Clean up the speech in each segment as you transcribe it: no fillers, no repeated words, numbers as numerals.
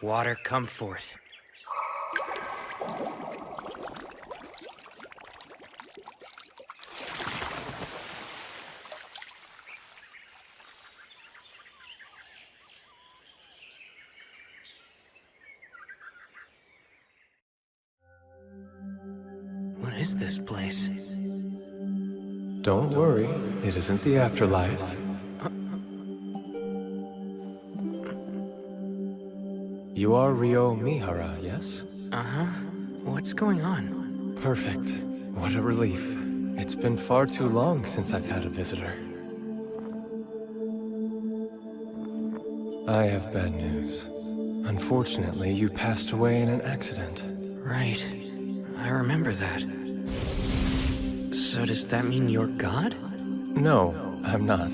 Water, come forth. What is this place? Don't worry, it isn't the afterlife. You are Ryou Mihara, yes? Uh-huh. What's going on? Perfect. What a relief. It's been far too long since I've had a visitor. I have bad news. Unfortunately, you passed away in an accident. Right. I remember that. So does that mean you're God? No, I'm not.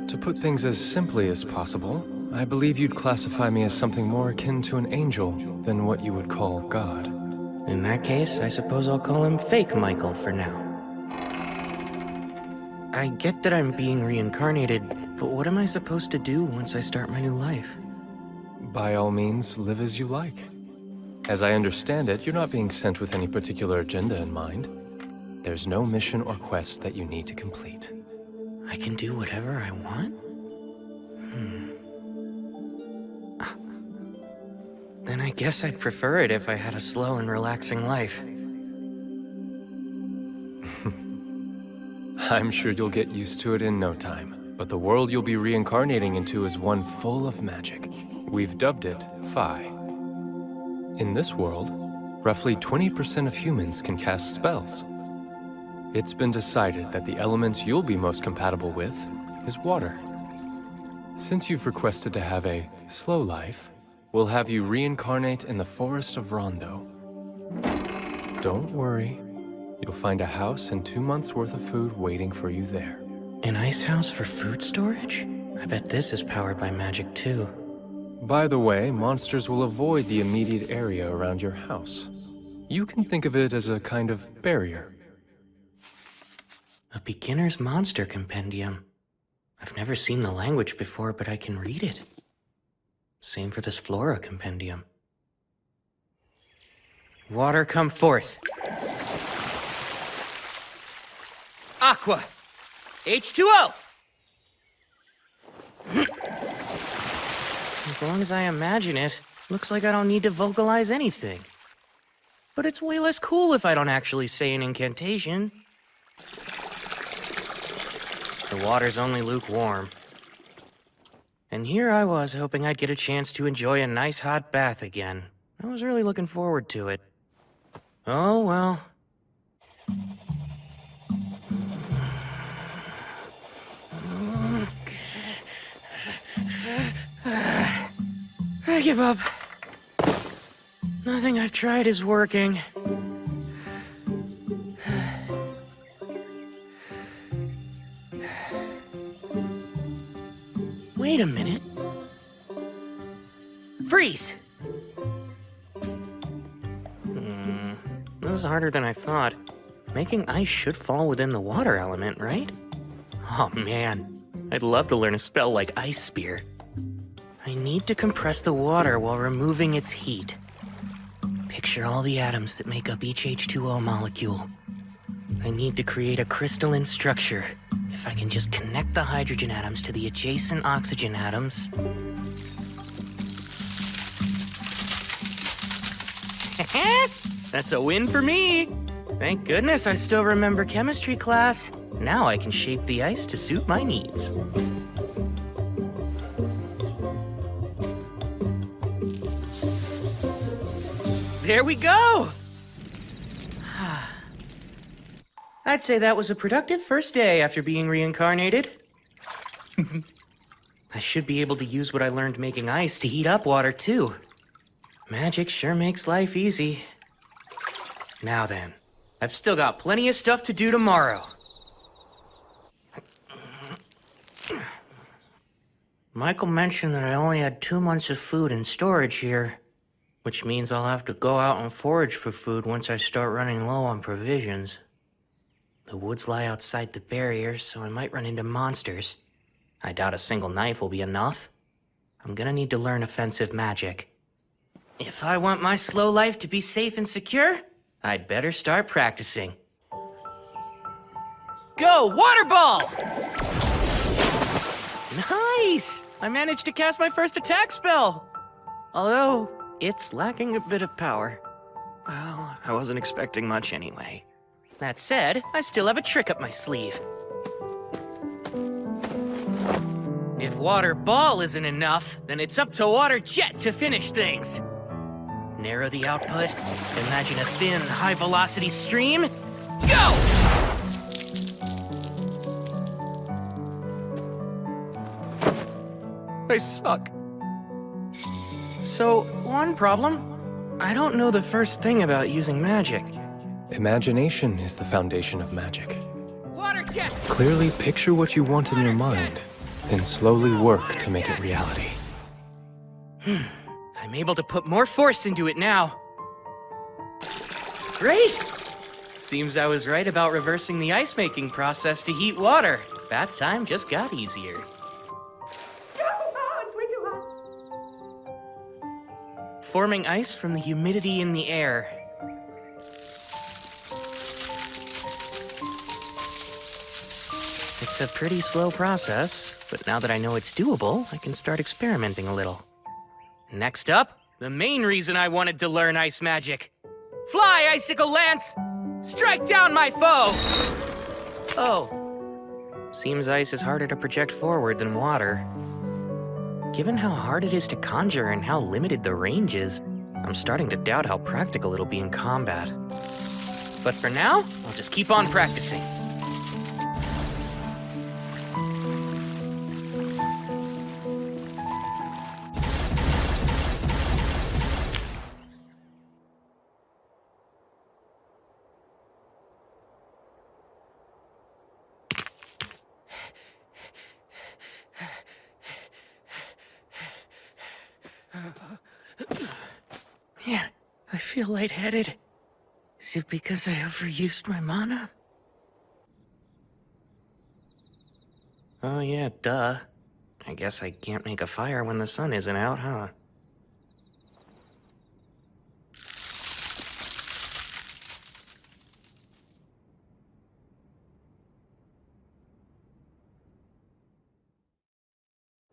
To put things as simply as possible, I believe you'd classify me as something more akin to an angel than what you would call God. In that case, I suppose I'll call him Fake Michael for now. I get that I'm being reincarnated, but what am I supposed to do once I start my new life? By all means, live as you like. As I understand it, you're not being sent with any particular agenda in mind. There's no mission or quest that you need to complete. I can do whatever I want? Then I guess I'd prefer it if I had a slow and relaxing life. I'm sure you'll get used to it in no time, but the world you'll be reincarnating into is one full of magic. We've dubbed it Phi. In this world, roughly 20% of humans can cast spells. It's been decided that the element you'll be most compatible with is water. Since you've requested to have a slow life, we'll have you reincarnate in the forest of Rondo. Don't worry. You'll find a house and 2 months' worth of food waiting for you there. An ice house for food storage? I bet this is powered by magic too. By the way, monsters will avoid the immediate area around your house. You can think of it as a kind of barrier. A beginner's monster compendium. I've never seen the language before, but I can read it. Same for this flora compendium. Water, come forth. Aqua! H2O! As long as I imagine it, looks like I don't need to vocalize anything. But it's way less cool if I don't actually say an incantation. The water's only lukewarm. And here I was hoping I'd get a chance to enjoy a nice hot bath again. I was really looking forward to it. Oh well. I give up. Nothing I've tried is working. Wait a minute. Freeze! This is harder than I thought. Making ice should fall within the water element, right? Oh man, I'd love to learn a spell like Ice Spear. I need to compress the water while removing its heat. Picture all the atoms that make up each H2O molecule. I need to create a crystalline structure. If I can just connect the hydrogen atoms to the adjacent oxygen atoms... That's a win for me! Thank goodness I still remember chemistry class. Now I can shape the ice to suit my needs. There we go! I'd say that was a productive first day after being reincarnated. I should be able to use what I learned making ice to heat up water, too. Magic sure makes life easy. Now then, I've still got plenty of stuff to do tomorrow. Michael mentioned that I only had 2 months of food in storage here, which means I'll have to go out and forage for food once I start running low on provisions. The woods lie outside the barrier, so I might run into monsters. I doubt a single knife will be enough. I'm gonna need to learn offensive magic. If I want my slow life to be safe and secure, I'd better start practicing. Go, water ball! Nice! I managed to cast my first attack spell! Although, it's lacking a bit of power. Well, I wasn't expecting much anyway. That said, I still have a trick up my sleeve. If water ball isn't enough, then it's up to water jet to finish things. Narrow the output, imagine a thin, high-velocity stream. Go! I suck. So, one problem. I don't know the first thing about using magic. Imagination is the foundation of magic. Water jet! Clearly picture what you want in your mind, then slowly work to make it reality. I'm able to put more force into it now. Great! Seems I was right about reversing the ice-making process to heat water. Bath time just got easier. Forming ice from the humidity in the air. It's a pretty slow process, but now that I know it's doable, I can start experimenting a little. Next up, the main reason I wanted to learn ice magic. Fly, Icicle Lance! Strike down my foe! Oh. Seems ice is harder to project forward than water. Given how hard it is to conjure and how limited the range is, I'm starting to doubt how practical it'll be in combat. But for now, I'll just keep on practicing. Man, I feel lightheaded. Is it because I overused my mana? Oh yeah, duh. I guess I can't make a fire when the sun isn't out, huh?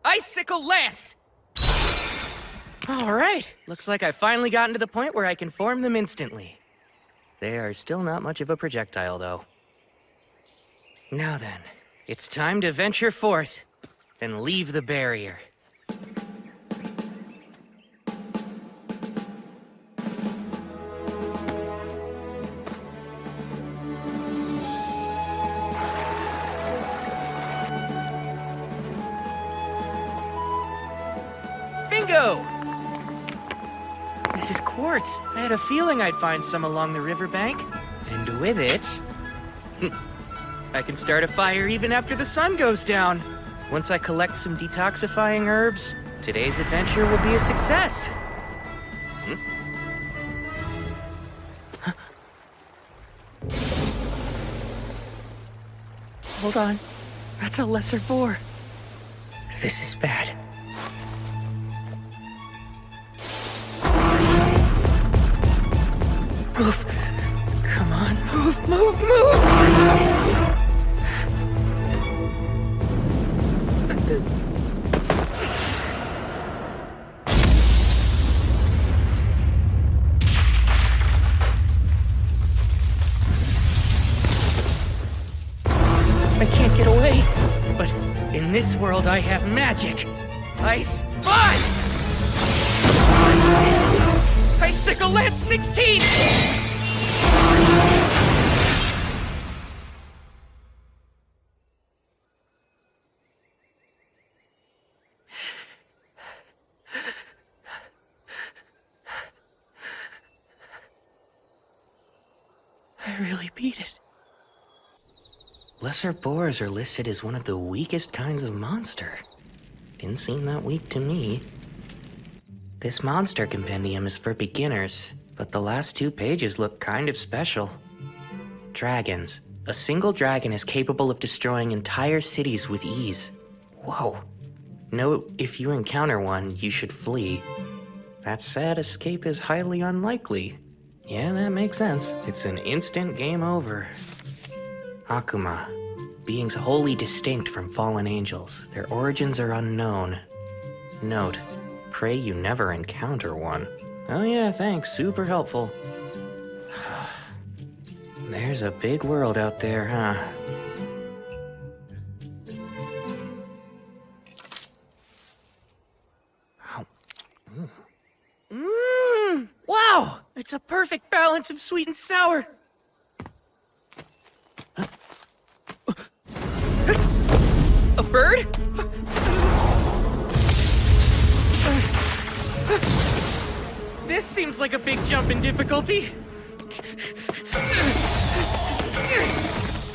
Icicle Lance! Alright, looks like I've finally gotten to the point where I can form them instantly. They are still not much of a projectile, though. Now then, it's time to venture forth and leave the barrier. Bingo! This is quartz. I had a feeling I'd find some along the riverbank. And with it, I can start a fire even after the sun goes down. Once I collect some detoxifying herbs, today's adventure will be a success. Hold on. That's a lesser boar. This is bad. Move! Come on, move, move, move! I can't get away, but in this world I have magic. Ice, fly! Icicle Lance 16! I really beat it. Lesser boars are listed as one of the weakest kinds of monster. Didn't seem that weak to me. This monster compendium is for beginners, but the last 2 pages look kind of special. Dragons. A single dragon is capable of destroying entire cities with ease. Whoa. Note, if you encounter one, you should flee. That said, escape is highly unlikely. Yeah, that makes sense. It's an instant game over. Akuma. Beings wholly distinct from fallen angels. Their origins are unknown. Note, pray you never encounter one. Oh yeah, thanks. Super helpful. There's a big world out there, huh? Wow! It's a perfect balance of sweet and sour. A bird? This seems like a big jump in difficulty.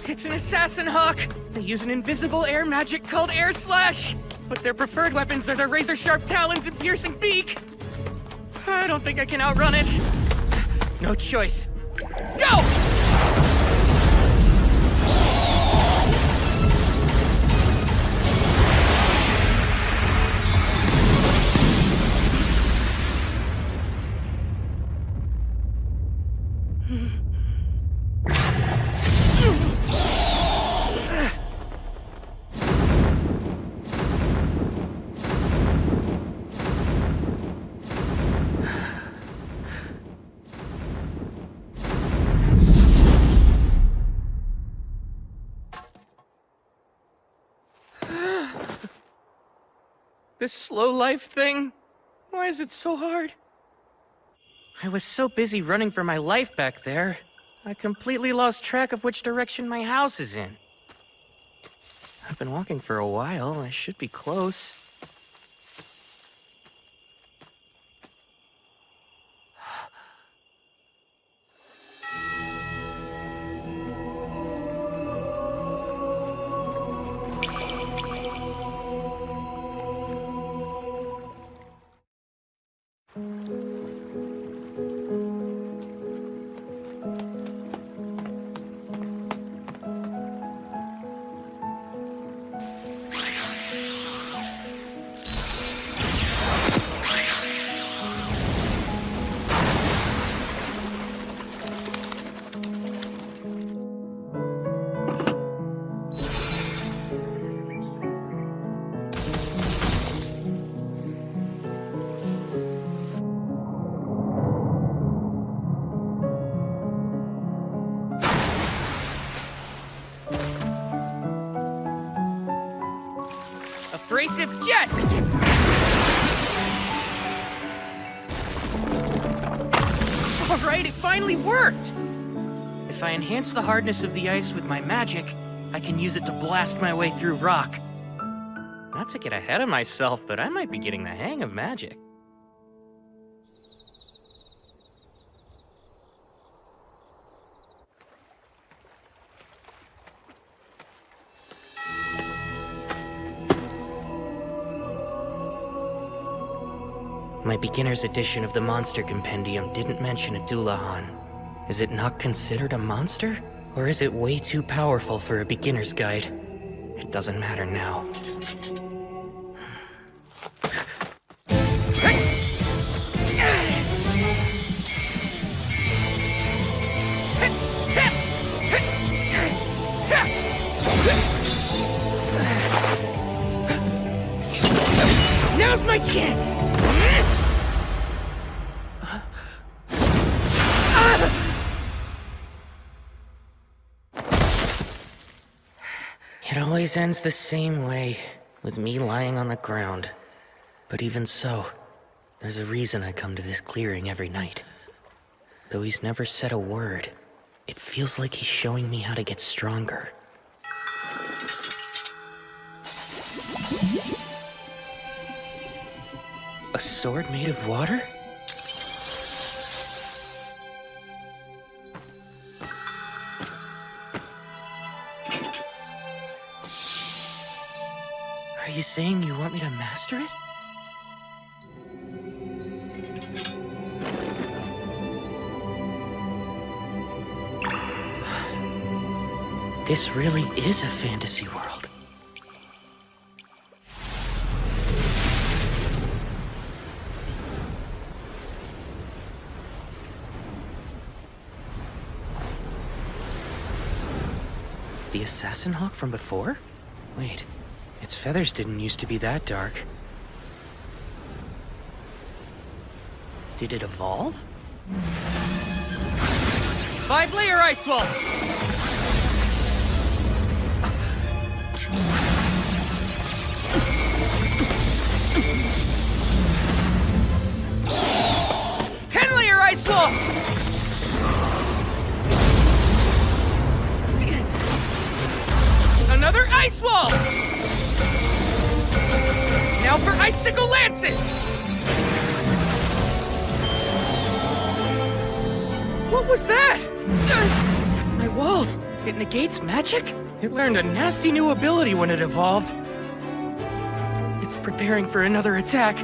It's an assassin hawk. They use an invisible air magic called Air Slash. But their preferred weapons are their razor-sharp talons and piercing beak. I don't think I can outrun it. No choice. Go! This slow life thing? Why is it so hard? I was so busy running for my life back there, I completely lost track of which direction my house is in. I've been walking for a while, I should be close. Abrasive jet! Alright, it finally worked! If I enhance the hardness of the ice with my magic, I can use it to blast my way through rock. Not to get ahead of myself, but I might be getting the hang of magic. My beginner's edition of the Monster Compendium didn't mention a Doulahan. Is it not considered a monster? Or is it way too powerful for a beginner's guide? It doesn't matter now. Now's my chance! It always ends the same way, with me lying on the ground. But even so, there's a reason I come to this clearing every night. Though he's never said a word, it feels like he's showing me how to get stronger. A sword made of water? Are you saying you want me to master it? This really is a fantasy world. The assassin hawk from before? Wait, its feathers didn't used to be that dark. Did it evolve? 5-layer ice wall! 10-layer ice wall! Another ice wall! Now for icicle lances! What was that? My walls! It negates magic? It learned a nasty new ability when it evolved. It's preparing for another attack.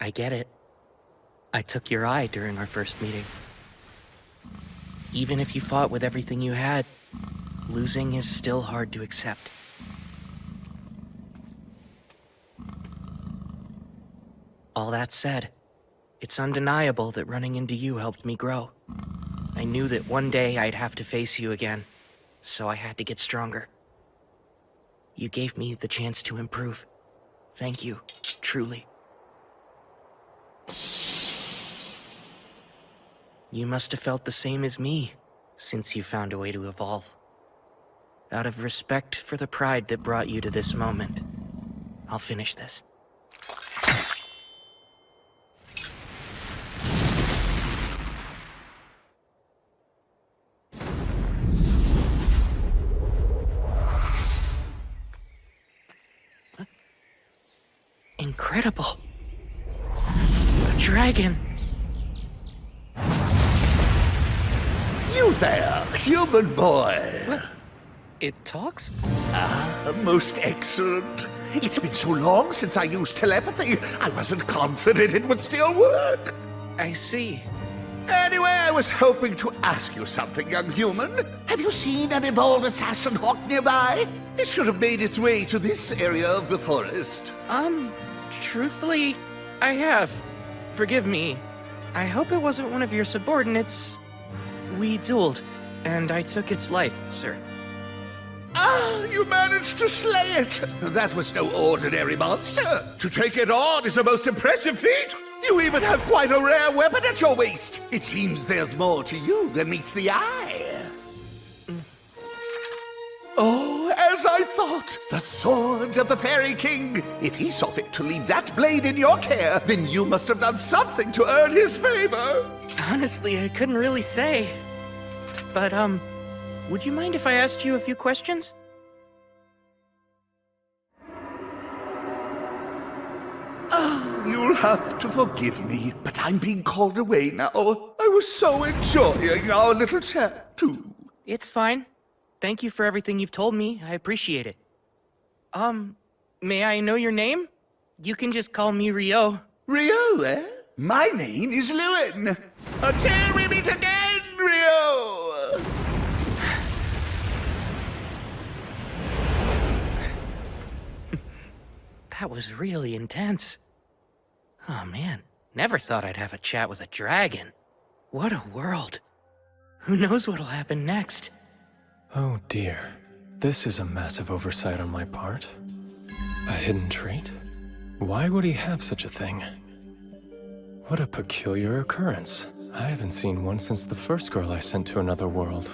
I get it. I took your eye during our first meeting. Even if you fought with everything you had, losing is still hard to accept. All that said, it's undeniable that running into you helped me grow. I knew that one day I'd have to face you again, so I had to get stronger. You gave me the chance to improve. Thank you, truly. You must have felt the same as me, since you found a way to evolve. Out of respect for the pride that brought you to this moment, I'll finish this. Incredible. A dragon. You there, human boy! What? It talks? Most excellent. It's been so long since I used telepathy, I wasn't confident it would still work. I see. Anyway, I was hoping to ask you something, young human. Have you seen an evolved assassin hawk nearby? It should have made its way to this area of the forest. Truthfully, I have. Forgive me. I hope it wasn't one of your subordinates. We dueled, and I took its life, sir. Ah, you managed to slay it! That was no ordinary monster. To take it on is a most impressive feat. You even have quite a rare weapon at your waist. It seems there's more to you than meets the eye. Oh, as I thought, the sword of the Fairy King. If he saw fit to leave that blade in your care, then you must have done something to earn his favor. Honestly, I couldn't really say. But, would you mind if I asked you a few questions? You'll have to forgive me, but I'm being called away now. I was so enjoying our little chat, too. It's fine. Thank you for everything you've told me. I appreciate it. May I know your name? You can just call me Ryou. Ryou, eh? My name is Lewin. Until we meet again, Ryou! That was really intense. Oh man, never thought I'd have a chat with a dragon. What a world. Who knows what'll happen next? Oh dear. This is a massive oversight on my part. A hidden trait? Why would he have such a thing? What a peculiar occurrence. I haven't seen one since the first girl I sent to another world.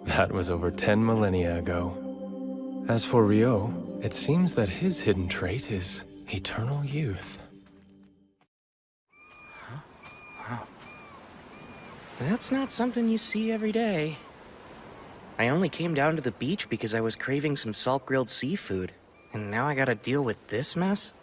That was over 10 millennia ago. As for Ryou, It seems that his hidden trait is eternal youth. That's not something you see every day. I only came down to the beach because I was craving some salt-grilled seafood, and now I gotta deal with this mess?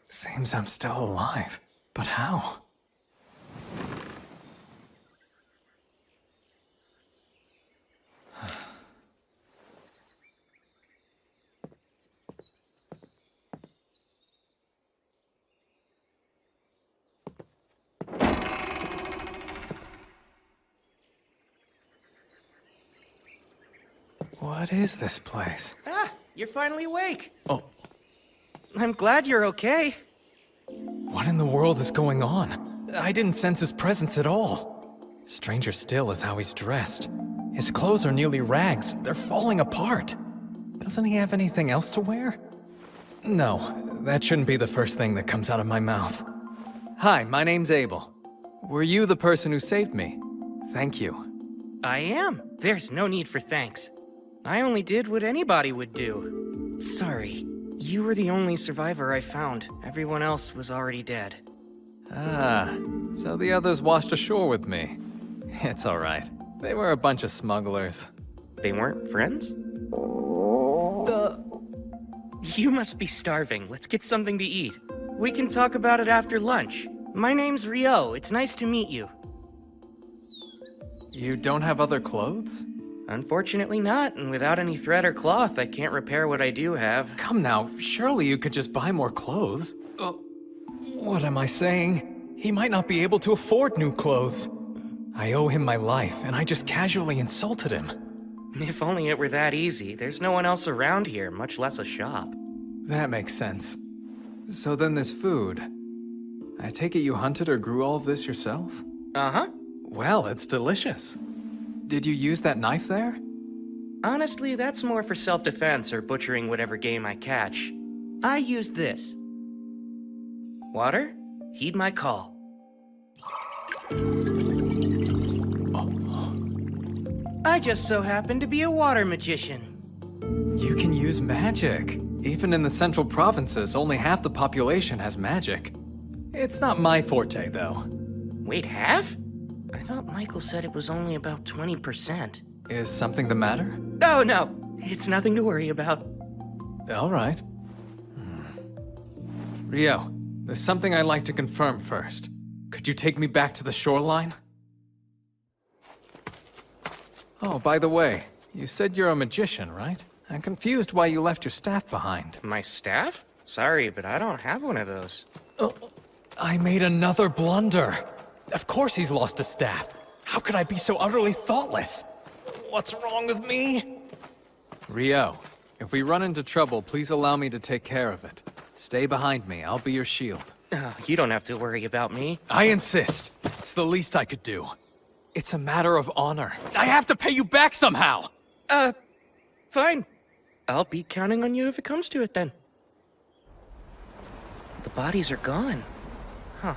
Seems I'm still alive, but how? What is this place? Ah, you're finally awake. Oh, I'm glad you're okay. what in the world is going on? I didn't sense his presence at all. Stranger still is how he's dressed. His clothes are nearly rags. They're falling apart. Doesn't he have anything else to wear? No, that shouldn't be the first thing that comes out of my mouth. Hi, my name's Abel. Were you the person who saved me? Thank you. I am. There's no need for thanks. I only did what anybody would do. Sorry. You were the only survivor I found. Everyone else was already dead. Ah, so the others washed ashore with me. It's all right. They were a bunch of smugglers. They weren't friends? You must be starving. Let's get something to eat. We can talk about it after lunch. My name's Ryou. It's nice to meet you. You don't have other clothes? Unfortunately not, and without any thread or cloth, I can't repair what I do have. Come now, surely you could just buy more clothes. What am I saying? He might not be able to afford new clothes. I owe him my life, and I just casually insulted him. If only it were that easy. There's no one else around here, much less a shop. That makes sense. So then this food. I take it you hunted or grew all of this yourself? Uh-huh. Well, it's delicious. Did you use that knife there? Honestly, that's more for self-defense or butchering whatever game I catch. I used this. Water, heed my call. I just so happen to be a water magician. You can use magic. Even in the central provinces, only half the population has magic. It's not my forte, though. Wait, half? I thought Michael said it was only about 20%. Is something the matter? Oh, no. It's nothing to worry about. All right. Ryou, there's something I'd like to confirm first. Could you take me back to the shoreline? Oh, by the way, you said you're a magician, right? I'm confused why you left your staff behind. My staff? Sorry, but I don't have one of those. Oh, I made another blunder. Of course he's lost a staff. How could I be so utterly thoughtless? What's wrong with me? Ryou, if we run into trouble, please allow me to take care of it. Stay behind me, I'll be your shield. You don't have to worry about me. I insist. It's the least I could do. It's a matter of honor. I have to pay you back somehow! Fine. I'll be counting on you if it comes to it then. The bodies are gone. Huh.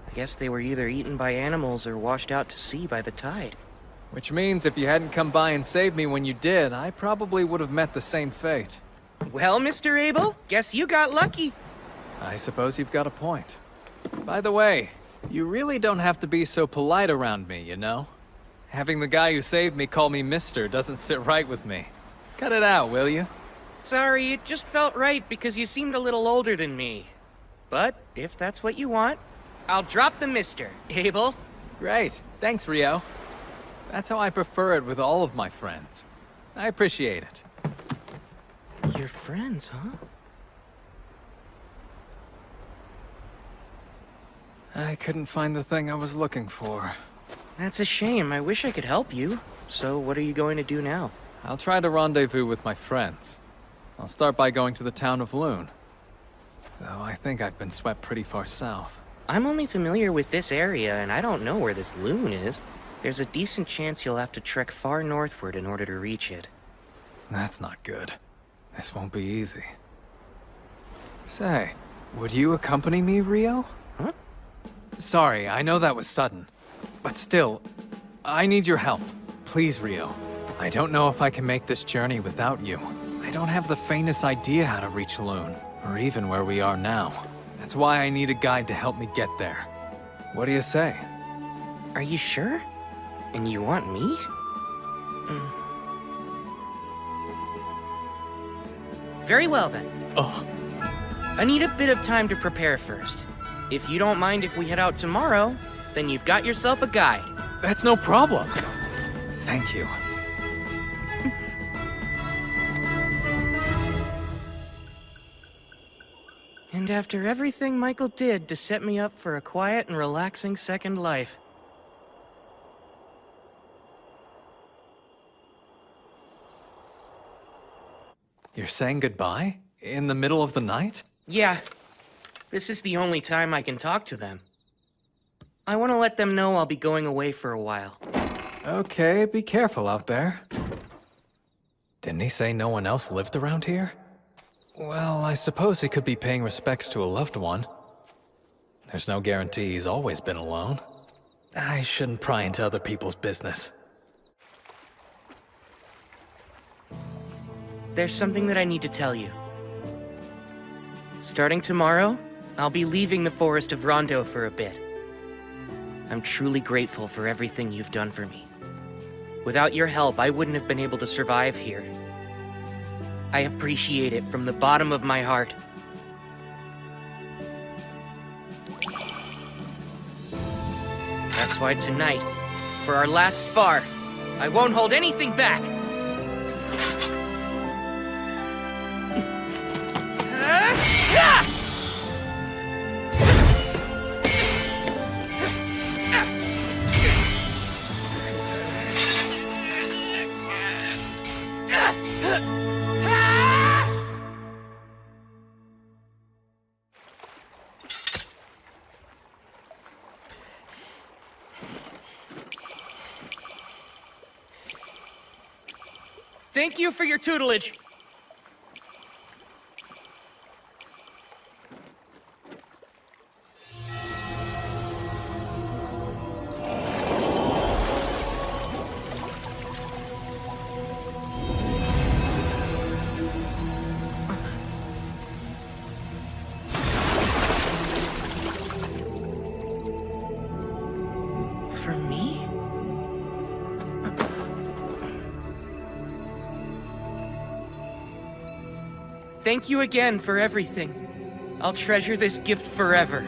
I guess they were either eaten by animals or washed out to sea by the tide. Which means if you hadn't come by and saved me when you did, I probably would have met the same fate. Well, Mr. Abel, guess you got lucky. I suppose you've got a point. By the way, you really don't have to be so polite around me, you know? Having the guy who saved me call me Mister doesn't sit right with me. Cut it out, will you? Sorry, it just felt right because you seemed a little older than me. But if that's what you want, I'll drop the Mister, Abel. Great. Thanks, Ryou. That's how I prefer it with all of my friends. I appreciate it. You're friends, huh? I couldn't find the thing I was looking for. That's a shame. I wish I could help you. So what are you going to do now? I'll try to rendezvous with my friends. I'll start by going to the town of Loon. Though I think I've been swept pretty far south. I'm only familiar with this area, and I don't know where this loon is. There's a decent chance you'll have to trek far northward in order to reach it. That's not good. This won't be easy. Say, would you accompany me, Ryou? Huh? Sorry, I know that was sudden. But still, I need your help. Please, Ryou. I don't know if I can make this journey without you. I don't have the faintest idea how to reach Loon, or even where we are now. That's why I need a guide to help me get there. What do you say? Are you sure? And you want me? Very well then. Oh, I need a bit of time to prepare first. If you don't mind if we head out tomorrow, then you've got yourself a guide. that's no problem. Thank you. And after everything Michael did to set me up for a quiet and relaxing second life. You're saying goodbye? In the middle of the night? Yeah, this is the only time I can talk to them. I want to let them know I'll be going away for a while. Okay, be careful out there. Didn't he say no one else lived around here? Well, I suppose he could be paying respects to a loved one. There's no guarantee he's always been alone. I shouldn't pry into other people's business. There's something that I need to tell you. Starting tomorrow, I'll be leaving the Forest of Rondo for a bit. I'm truly grateful for everything you've done for me. Without your help, I wouldn't have been able to survive here. I appreciate it from the bottom of my heart. That's why tonight, for our last spar, I won't hold anything back. Thank you for your tutelage. For me? Thank you again for everything. I'll treasure this gift forever.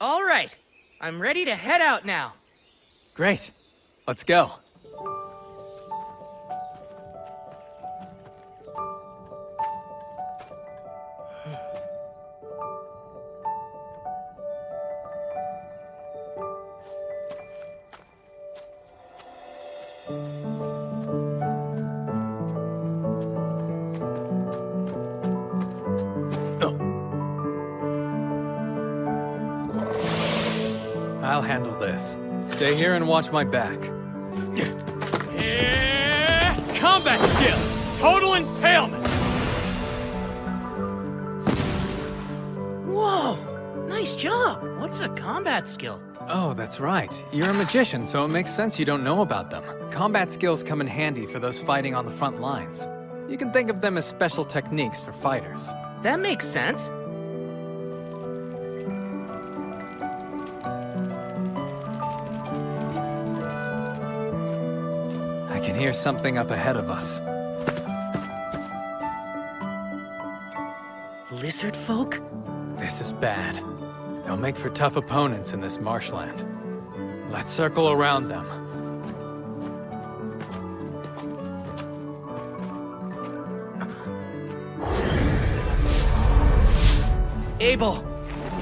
All right, I'm ready to head out now. Great. Let's go. I'll handle this. Stay here and watch my back. Combat skill! Total impalement! Whoa! Nice job! What's a combat skill? Oh, that's right. You're a magician, so it makes sense you don't know about them. Combat skills come in handy for those fighting on the front lines. You can think of them as special techniques for fighters. That makes sense. I can hear something up ahead of us. Lizard folk? This is bad. They'll make for tough opponents in this marshland. Let's circle around them. Abel!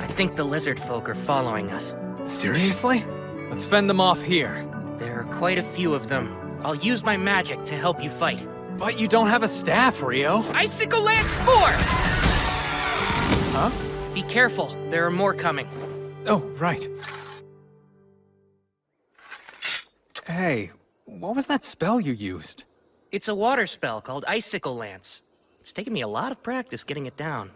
I think the lizard folk are following us. Seriously? Let's fend them off here. There are quite a few of them. I'll use my magic to help you fight. But you don't have a staff, Ryou. Icicle Lance 4! Huh? Be careful, there are more coming. Oh, right. Hey, what was that spell you used? It's a water spell called Icicle Lance. It's taken me a lot of practice getting it down.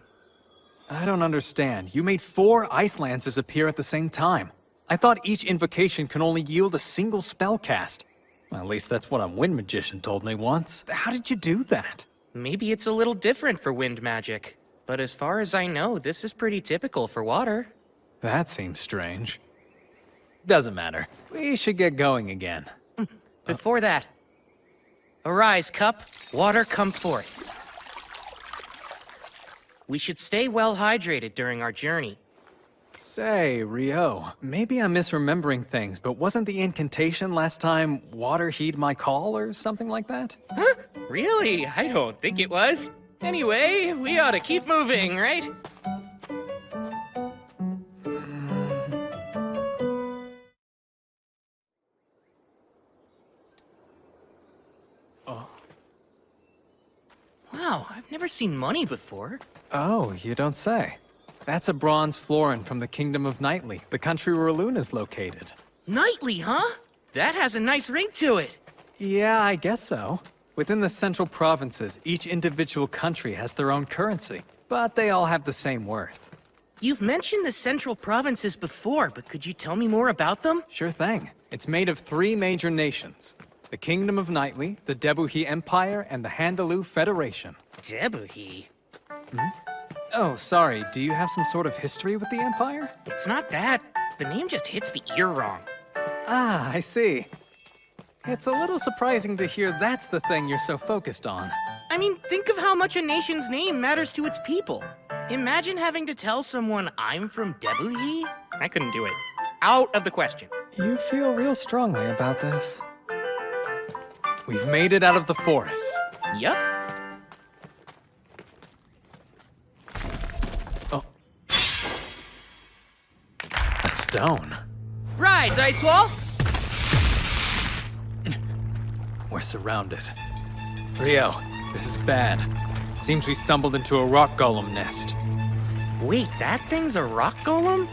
I don't understand. You made 4 ice lances appear at the same time. I thought each invocation can only yield a single spell cast. Well, at least that's what a wind magician told me once. How did you do that? Maybe it's a little different for wind magic, but as far as I know, this is pretty typical for water. That seems strange. Doesn't matter. We should get going again. Before that, arise, cup. Water, come forth. We should stay well hydrated during our journey. Say, Ryou, maybe I'm misremembering things, but wasn't the incantation last time, water heed my call or something like that? Huh? Really? I don't think it was. Anyway, we ought to keep moving, right? Wow, I've never seen money before. Oh, you don't say. That's a bronze florin from the Kingdom of Nightly, the country where Luna's located. Nightly, huh? That has a nice ring to it. Yeah, I guess so. Within the central provinces, each individual country has their own currency, but they all have the same worth. You've mentioned the central provinces before, but could you tell me more about them? Sure thing. It's made of 3 major nations. The Kingdom of Nightly, the Debuhi Empire, and the Handaloo Federation. Debuhi? Oh, sorry, do you have some sort of history with the Empire? It's not that. The name just hits the ear wrong. Ah, I see. It's a little surprising to hear that's the thing you're so focused on. I mean, think of how much a nation's name matters to its people. Imagine having to tell someone I'm from Debuhi. I couldn't do it. Out of the question. You feel real strongly about this. We've made it out of the forest. Yup. Oh. A stone. Rise, Ice Wall! We're surrounded. Ryou, this is bad. Seems we stumbled into a rock golem nest. Wait, that thing's a rock golem?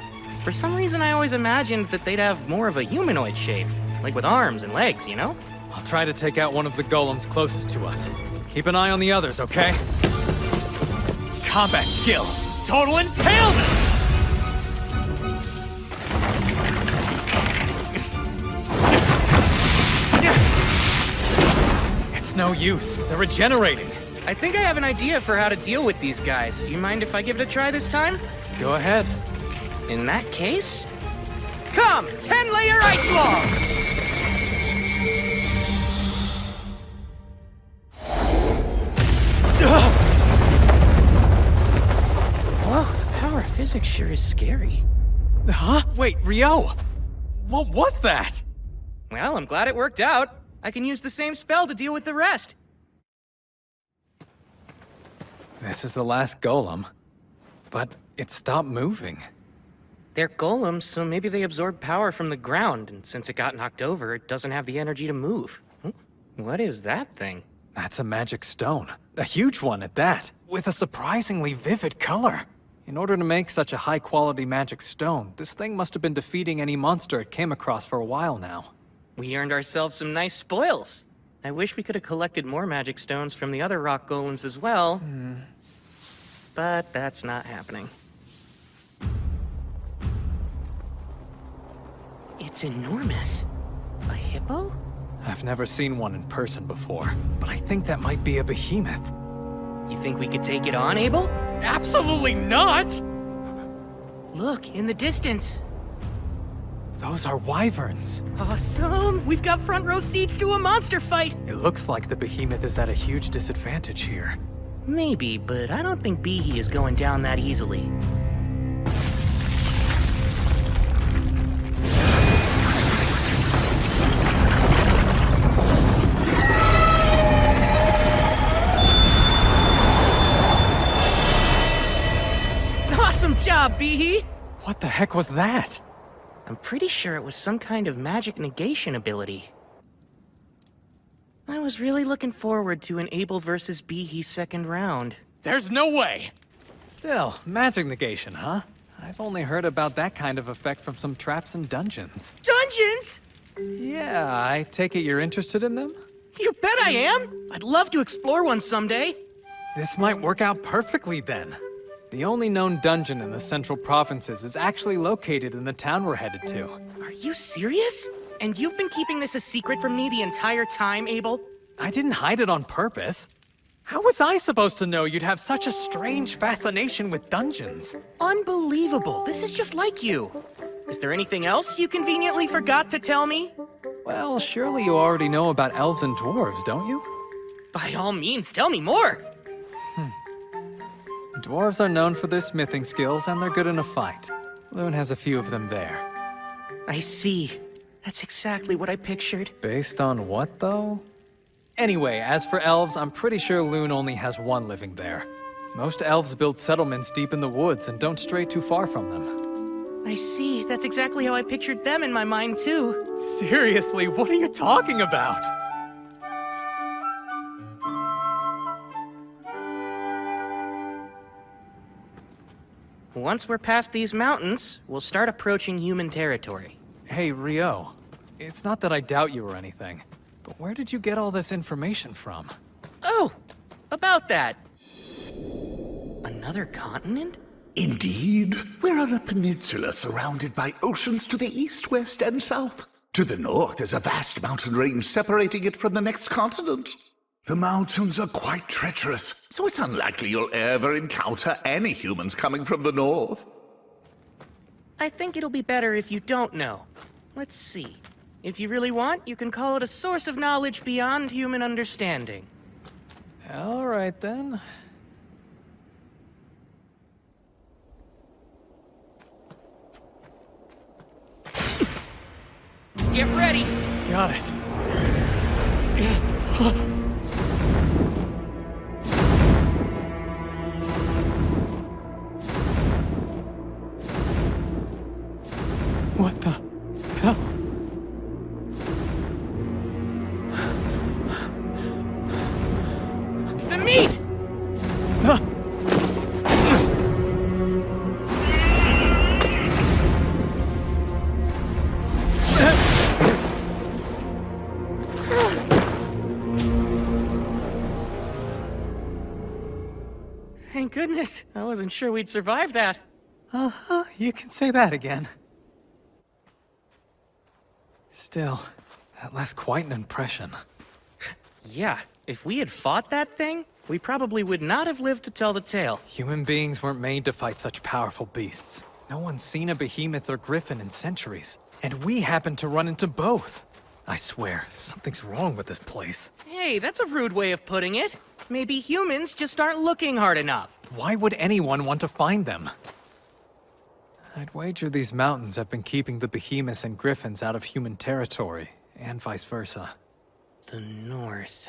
For some reason, I always imagined that they'd have more of a humanoid shape. Like with arms and legs, you know? I'll try to take out one of the golems closest to us. Keep an eye on the others, okay? Combat skill. Total impalement! It's no use. They're regenerating. I think I have an idea for how to deal with these guys. Do you mind if I give it a try this time? Go ahead. In that case, come! 10-layer ice wall! Whoa, the power of physics sure is scary. Huh? Wait, Ryou! What was that? Well, I'm glad it worked out. I can use the same spell to deal with the rest. This is the last golem, but it stopped moving. They're golems, so maybe they absorb power from the ground, and since it got knocked over, it doesn't have the energy to move. What is that thing? That's a magic stone. A huge one at that, with a surprisingly vivid color. In order to make such a high-quality magic stone, this thing must have been defeating any monster it came across for a while now. We earned ourselves some nice spoils. I wish we could have collected more magic stones from the other rock golems as well. But that's not happening. It's enormous. A hippo? I've never seen one in person before, but I think that might be a behemoth. You think we could take it on, Abel? Absolutely not! Look, in the distance. Those are wyverns. Awesome! We've got front row seats to a monster fight! It looks like the behemoth is at a huge disadvantage here. Maybe, but I don't think Behe is going down that easily. job, Behe! What the heck was that? I'm pretty sure it was some kind of magic negation ability. I was really looking forward to an Abel versus Behe second round. There's no way. Still, magic negation, huh? I've only heard about that kind of effect from some traps and dungeons. Dungeons? Yeah, I take it you're interested in them? You bet I am! I'd love to explore one someday. This might work out perfectly then. The only known dungeon in the central provinces is actually located in the town we're headed to. Are you serious? And you've been keeping this a secret from me the entire time, Abel? I didn't hide it on purpose. How was I supposed to know you'd have such a strange fascination with dungeons? Unbelievable. This is just like you. Is there anything else you conveniently forgot to tell me? Well, surely you already know about elves and dwarves, don't you? By all means, tell me more. Dwarves are known for their smithing skills, and they're good in a fight. Loon has a few of them there. I see. That's exactly what I pictured. Based on what, though? Anyway, as for elves, I'm pretty sure Loon only has one living there. Most elves build settlements deep in the woods and don't stray too far from them. I see. That's exactly how I pictured them in my mind, too. Seriously, what are you talking about? Once we're past these mountains, we'll start approaching human territory. Hey, Ryou. It's not that I doubt you or anything, but where did you get all this information from? Oh, about that. Another continent? Indeed. We're on a peninsula surrounded by oceans to the east, west, and south. To the north is a vast mountain range separating it from the next continent. The mountains are quite treacherous, so it's unlikely you'll ever encounter any humans coming from the north. I think it'll be better if you don't know. Let's see. If you really want, you can call it a source of knowledge beyond human understanding. All right, then. Get ready! Got it. What the hell? The meat! Thank goodness. I wasn't sure we'd survive that. Uh-huh, you can say that again. Still, that left quite an impression. Yeah, if we had fought that thing, we probably would not have lived to tell the tale. Human beings weren't made to fight such powerful beasts. No one's seen a behemoth or griffin in centuries. And we happened to run into both. I swear, something's wrong with this place. Hey, that's a rude way of putting it. Maybe humans just aren't looking hard enough. Why would anyone want to find them? I'd wager these mountains have been keeping the behemoths and griffins out of human territory, and vice versa. The north.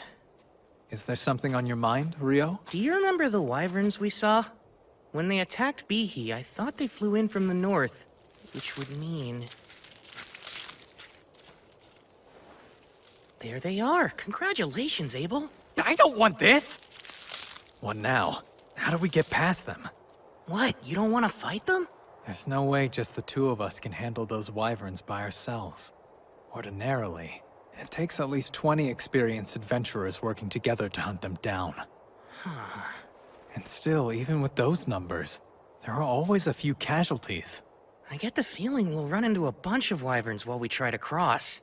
Is there something on your mind, Ryou? Do you remember the wyverns we saw? When they attacked Behe, I thought they flew in from the north, which would mean... There they are. Congratulations, Abel. I don't want this! What now? How do we get past them? What, you don't want to fight them? There's no way just the two of us can handle those wyverns by ourselves. Ordinarily, it takes at least 20 experienced adventurers working together to hunt them down. And still, even with those numbers, there are always a few casualties. I get the feeling we'll run into a bunch of wyverns while we try to cross.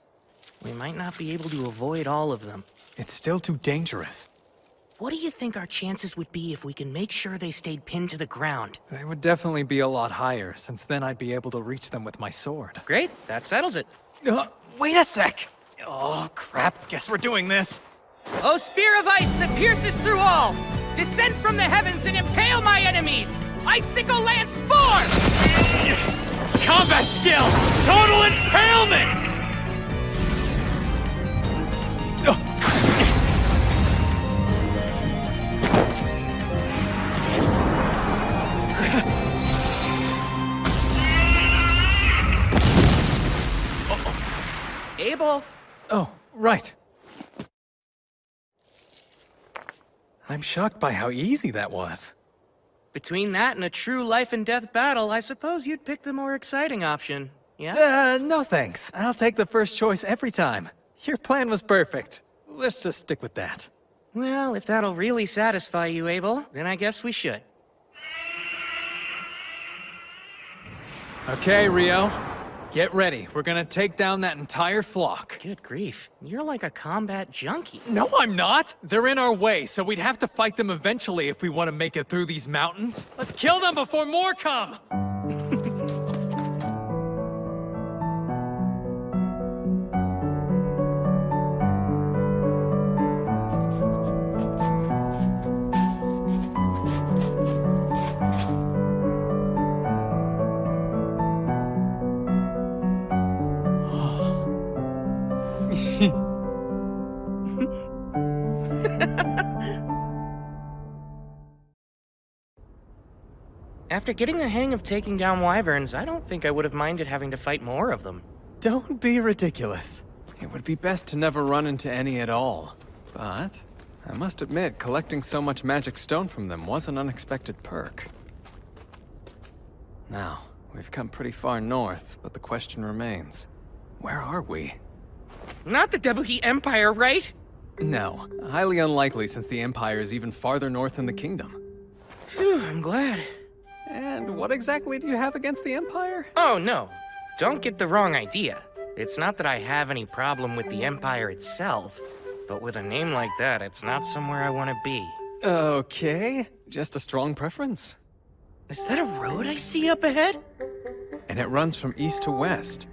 We might not be able to avoid all of them. It's still too dangerous. What do you think our chances would be if we can make sure they stayed pinned to the ground? They would definitely be a lot higher, since then I'd be able to reach them with my sword. Great, that settles it. Wait a sec! Oh, crap. Guess we're doing this. Oh, spear of ice that pierces through all! Descend from the heavens and impale my enemies! Icicle lance form! Combat skill! Total impalement! Abel! Oh, right. I'm shocked by how easy that was. Between that and a true life and death battle, I suppose you'd pick the more exciting option, yeah? No thanks. I'll take the first choice every time. Your plan was perfect. Let's just stick with that. Well, if that'll really satisfy you, Abel, then I guess we should. Okay, Ryou. Get ready. We're gonna take down that entire flock. Good grief, you're like a combat junkie. No, I'm not! They're in our way, so we'd have to fight them eventually if we want to make it through these mountains. Let's kill them before more come! After getting the hang of taking down wyverns, I don't think I would have minded having to fight more of them. Don't be ridiculous. It would be best to never run into any at all. But I must admit, collecting so much magic stone from them was an unexpected perk. Now, we've come pretty far north, but the question remains. Where are we? Not the Debuhi Empire, right? No, highly unlikely since the Empire is even farther north in the kingdom. Phew, I'm glad. And what exactly do you have against the Empire? Oh, no. Don't get the wrong idea. It's not that I have any problem with the Empire itself, but with a name like that, it's not somewhere I want to be. Okay, just a strong preference. Is that a road I see up ahead? And it runs from east to west,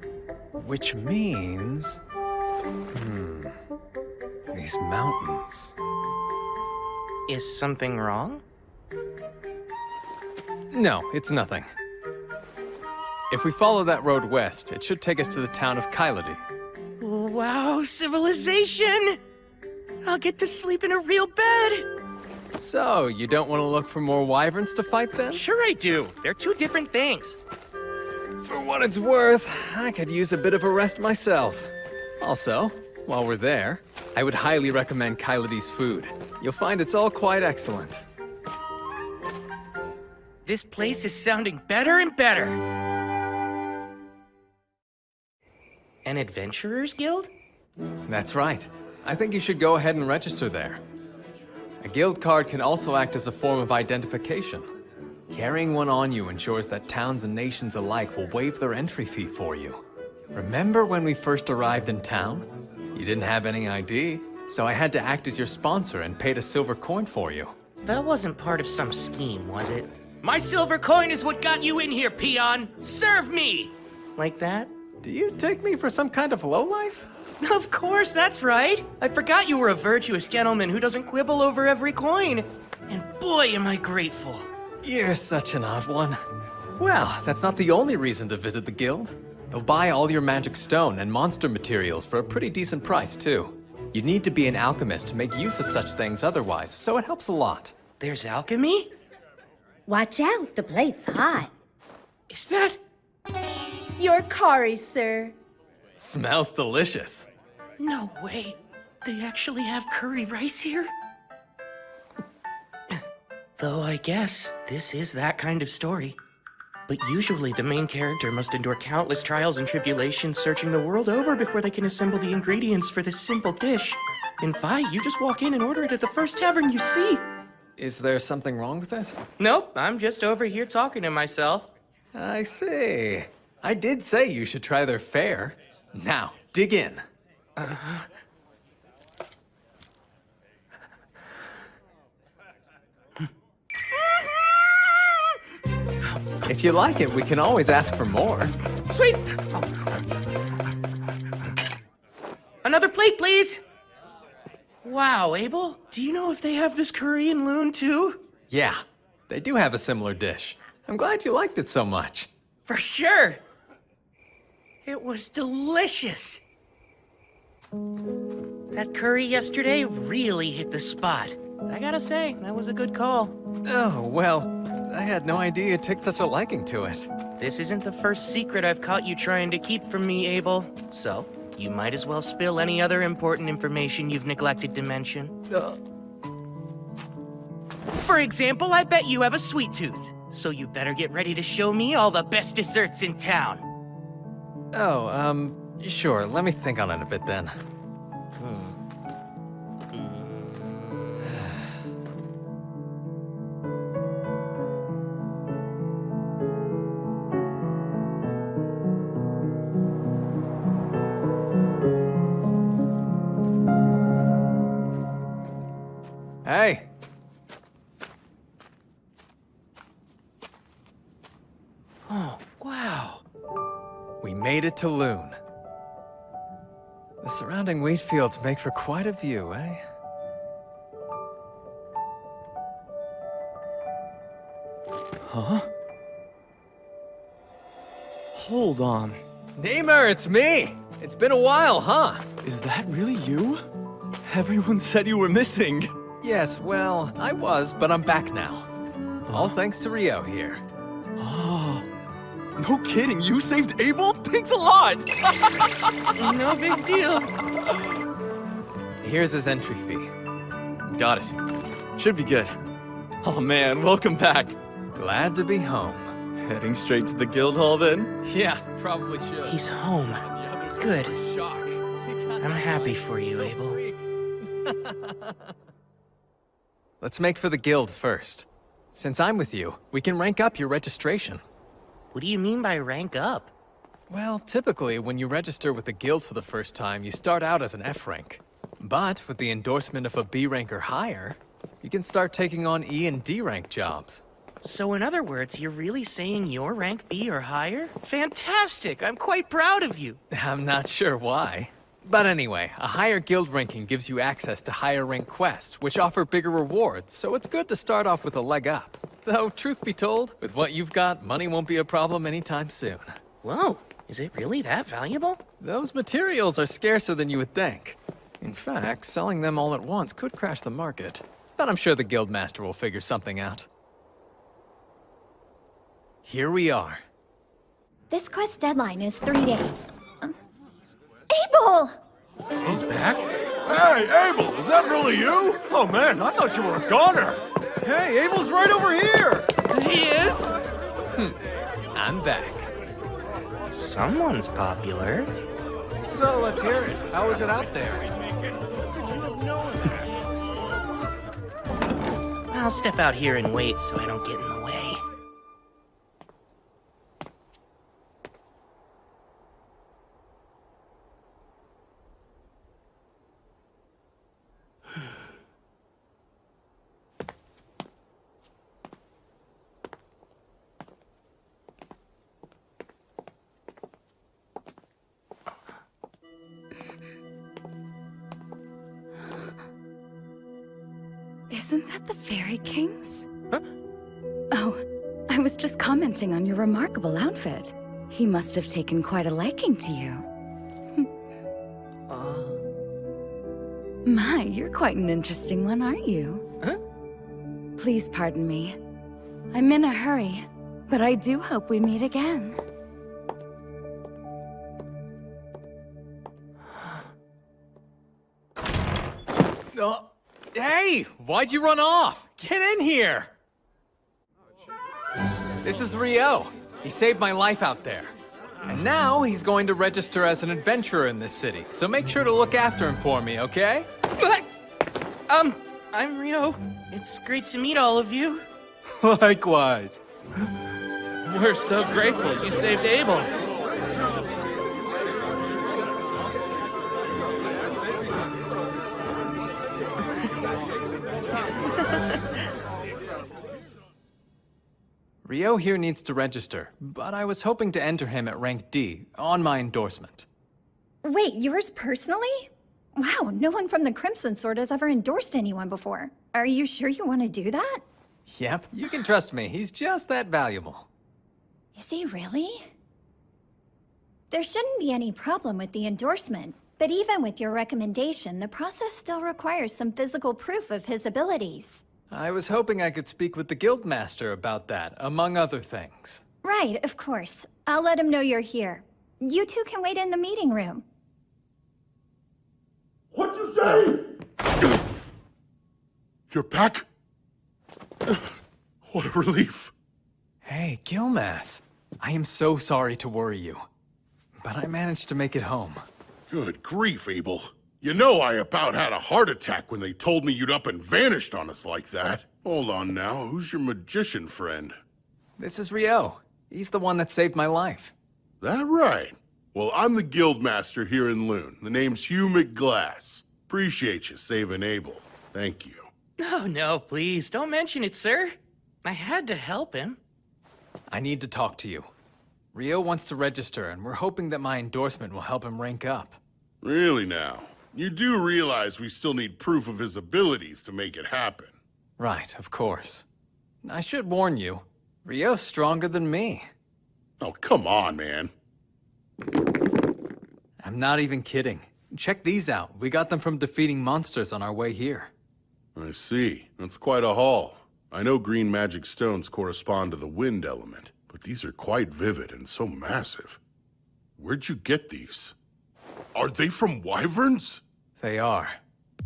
which means... these mountains. Is something wrong? No, it's nothing. If we follow that road west, it should take us to the town of Kyladi. Wow, civilization! I'll get to sleep in a real bed! So, you don't want to look for more wyverns to fight then? Sure I do. They're two different things. For what it's worth, I could use a bit of a rest myself. Also, while we're there, I would highly recommend Kyladi's food. You'll find it's all quite excellent. This place is sounding better and better. An adventurer's guild? That's right. I think you should go ahead and register there. A guild card can also act as a form of identification. Carrying one on you ensures that towns and nations alike will waive their entry fee for you. Remember when we first arrived in town? You didn't have any ID, so I had to act as your sponsor and paid a silver coin for you. That wasn't part of some scheme, was it? My silver coin is what got you in here, peon! Serve me! Like that? Do you take me for some kind of lowlife? Of course, that's right! I forgot you were a virtuous gentleman who doesn't quibble over every coin. And boy, am I grateful. You're such an odd one. Well, that's not the only reason to visit the guild. They'll buy all your magic stone and monster materials for a pretty decent price, too. You need to be an alchemist to make use of such things otherwise, so it helps a lot. There's alchemy? Watch out, the plate's hot. Is that... Your curry, sir. Smells delicious. No way. They actually have curry rice here? Though I guess this is that kind of story. But usually the main character must endure countless trials and tribulations searching the world over before they can assemble the ingredients for this simple dish. In Fi, you just walk in and order it at the first tavern you see. Is there something wrong with it? Nope, I'm just over here talking to myself. I see. I did say you should try their fare. Now, dig in. If you like it, we can always ask for more. Sweet! Another plate, please! Wow, Abel, do you know if they have this curry in Loon, too? Yeah, they do have a similar dish. I'm glad you liked it so much. For sure! It was delicious! That curry yesterday really hit the spot. I gotta say, that was a good call. Oh, well, I had no idea you took such a liking to it. This isn't the first secret I've caught you trying to keep from me, Abel. So, You might as well spill any other important information you've neglected to mention. For example, I bet you have a sweet tooth. So you better get ready to show me all the best desserts in town. Oh, sure. Let me think on it a bit then. Hey! Oh, wow. We made it to Loon. The surrounding wheat fields make for quite a view, eh? Huh? Hold on. Namer, it's me! It's been a while, huh? Is that really you? Everyone said you were missing. Yes, well, I was, but I'm back now. All thanks to Ryou here. Oh, no kidding, you saved Abel? Thanks a lot! No big deal. Here's his entry fee. Got it. Should be good. Oh man, welcome back. Glad to be home. Heading straight to the guild hall then? Yeah, probably should. He's home. Good. I'm happy for you, Abel. Let's make for the guild first. Since I'm with you, we can rank up your registration. What do you mean by rank up? Well, typically, when you register with the guild for the first time, you start out as an F rank. But with the endorsement of a B rank or higher, you can start taking on E and D rank jobs. So in other words, you're really saying you're rank B or higher? Fantastic! I'm quite proud of you. I'm not sure why. But anyway, a higher guild ranking gives you access to higher rank quests, which offer bigger rewards, so it's good to start off with a leg up. Though, truth be told, with what you've got, money won't be a problem anytime soon. Whoa, is it really that valuable? Those materials are scarcer than you would think. In fact, selling them all at once could crash the market. But I'm sure the guildmaster will figure something out. Here we are. This quest deadline is 3 days. Abel! He's back? Hey, Abel, is that really you? Oh man, I thought you were a goner. Hey, Abel's right over here. He is? I'm back. Someone's popular. So, let's hear it. How is it out there? I'll step out here and wait so I don't get in the way. Isn't that the Fairy King's? Huh? Oh, I was just commenting on your remarkable outfit. He must have taken quite a liking to you. My, you're quite an interesting one, aren't you? Huh? Please pardon me. I'm in a hurry, but I do hope we meet again. Oh, hey! Why'd you run off? Get in here! This is Ryou. He saved my life out there. And now he's going to register as an adventurer in this city, so make sure to look after him for me, okay? I'm Ryou. It's great to meet all of you. Likewise. We're so grateful you saved Abel. Ryou here needs to register, but I was hoping to enter him at rank D, on my endorsement. Wait, yours personally? Wow, no one from the Crimson Sword has ever endorsed anyone before. Are you sure you want to do that? Yep, you can trust me, he's just that valuable. Is he really? There shouldn't be any problem with the endorsement, but even with your recommendation, the process still requires some physical proof of his abilities. I was hoping I could speak with the guildmaster about that, among other things. Right, of course. I'll let him know you're here. You two can wait in the meeting room. you say? You're back? What a relief. Hey, Gilmas. I am so sorry to worry you, but I managed to make it home. Good grief, Abel. You know I about had a heart attack when they told me you'd up and vanished on us like that. Hold on now, who's your magician friend? This is Ryou. He's the one that saved my life. That right? Well, I'm the guildmaster here in Loon. The name's Hugh McGlass. Appreciate you saving Abel. Thank you. Oh, no, please, don't mention it, sir. I had to help him. I need to talk to you. Ryou wants to register, and we're hoping that my endorsement will help him rank up. Really now? You do realize we still need proof of his abilities to make it happen. Right, of course. I should warn you, Ryou's stronger than me. Oh, come on, man. I'm not even kidding. Check these out. We got them from defeating monsters on our way here. I see. That's quite a haul. I know green magic stones correspond to the wind element, but these are quite vivid and so massive. Where'd you get these? Are they from wyverns? They are.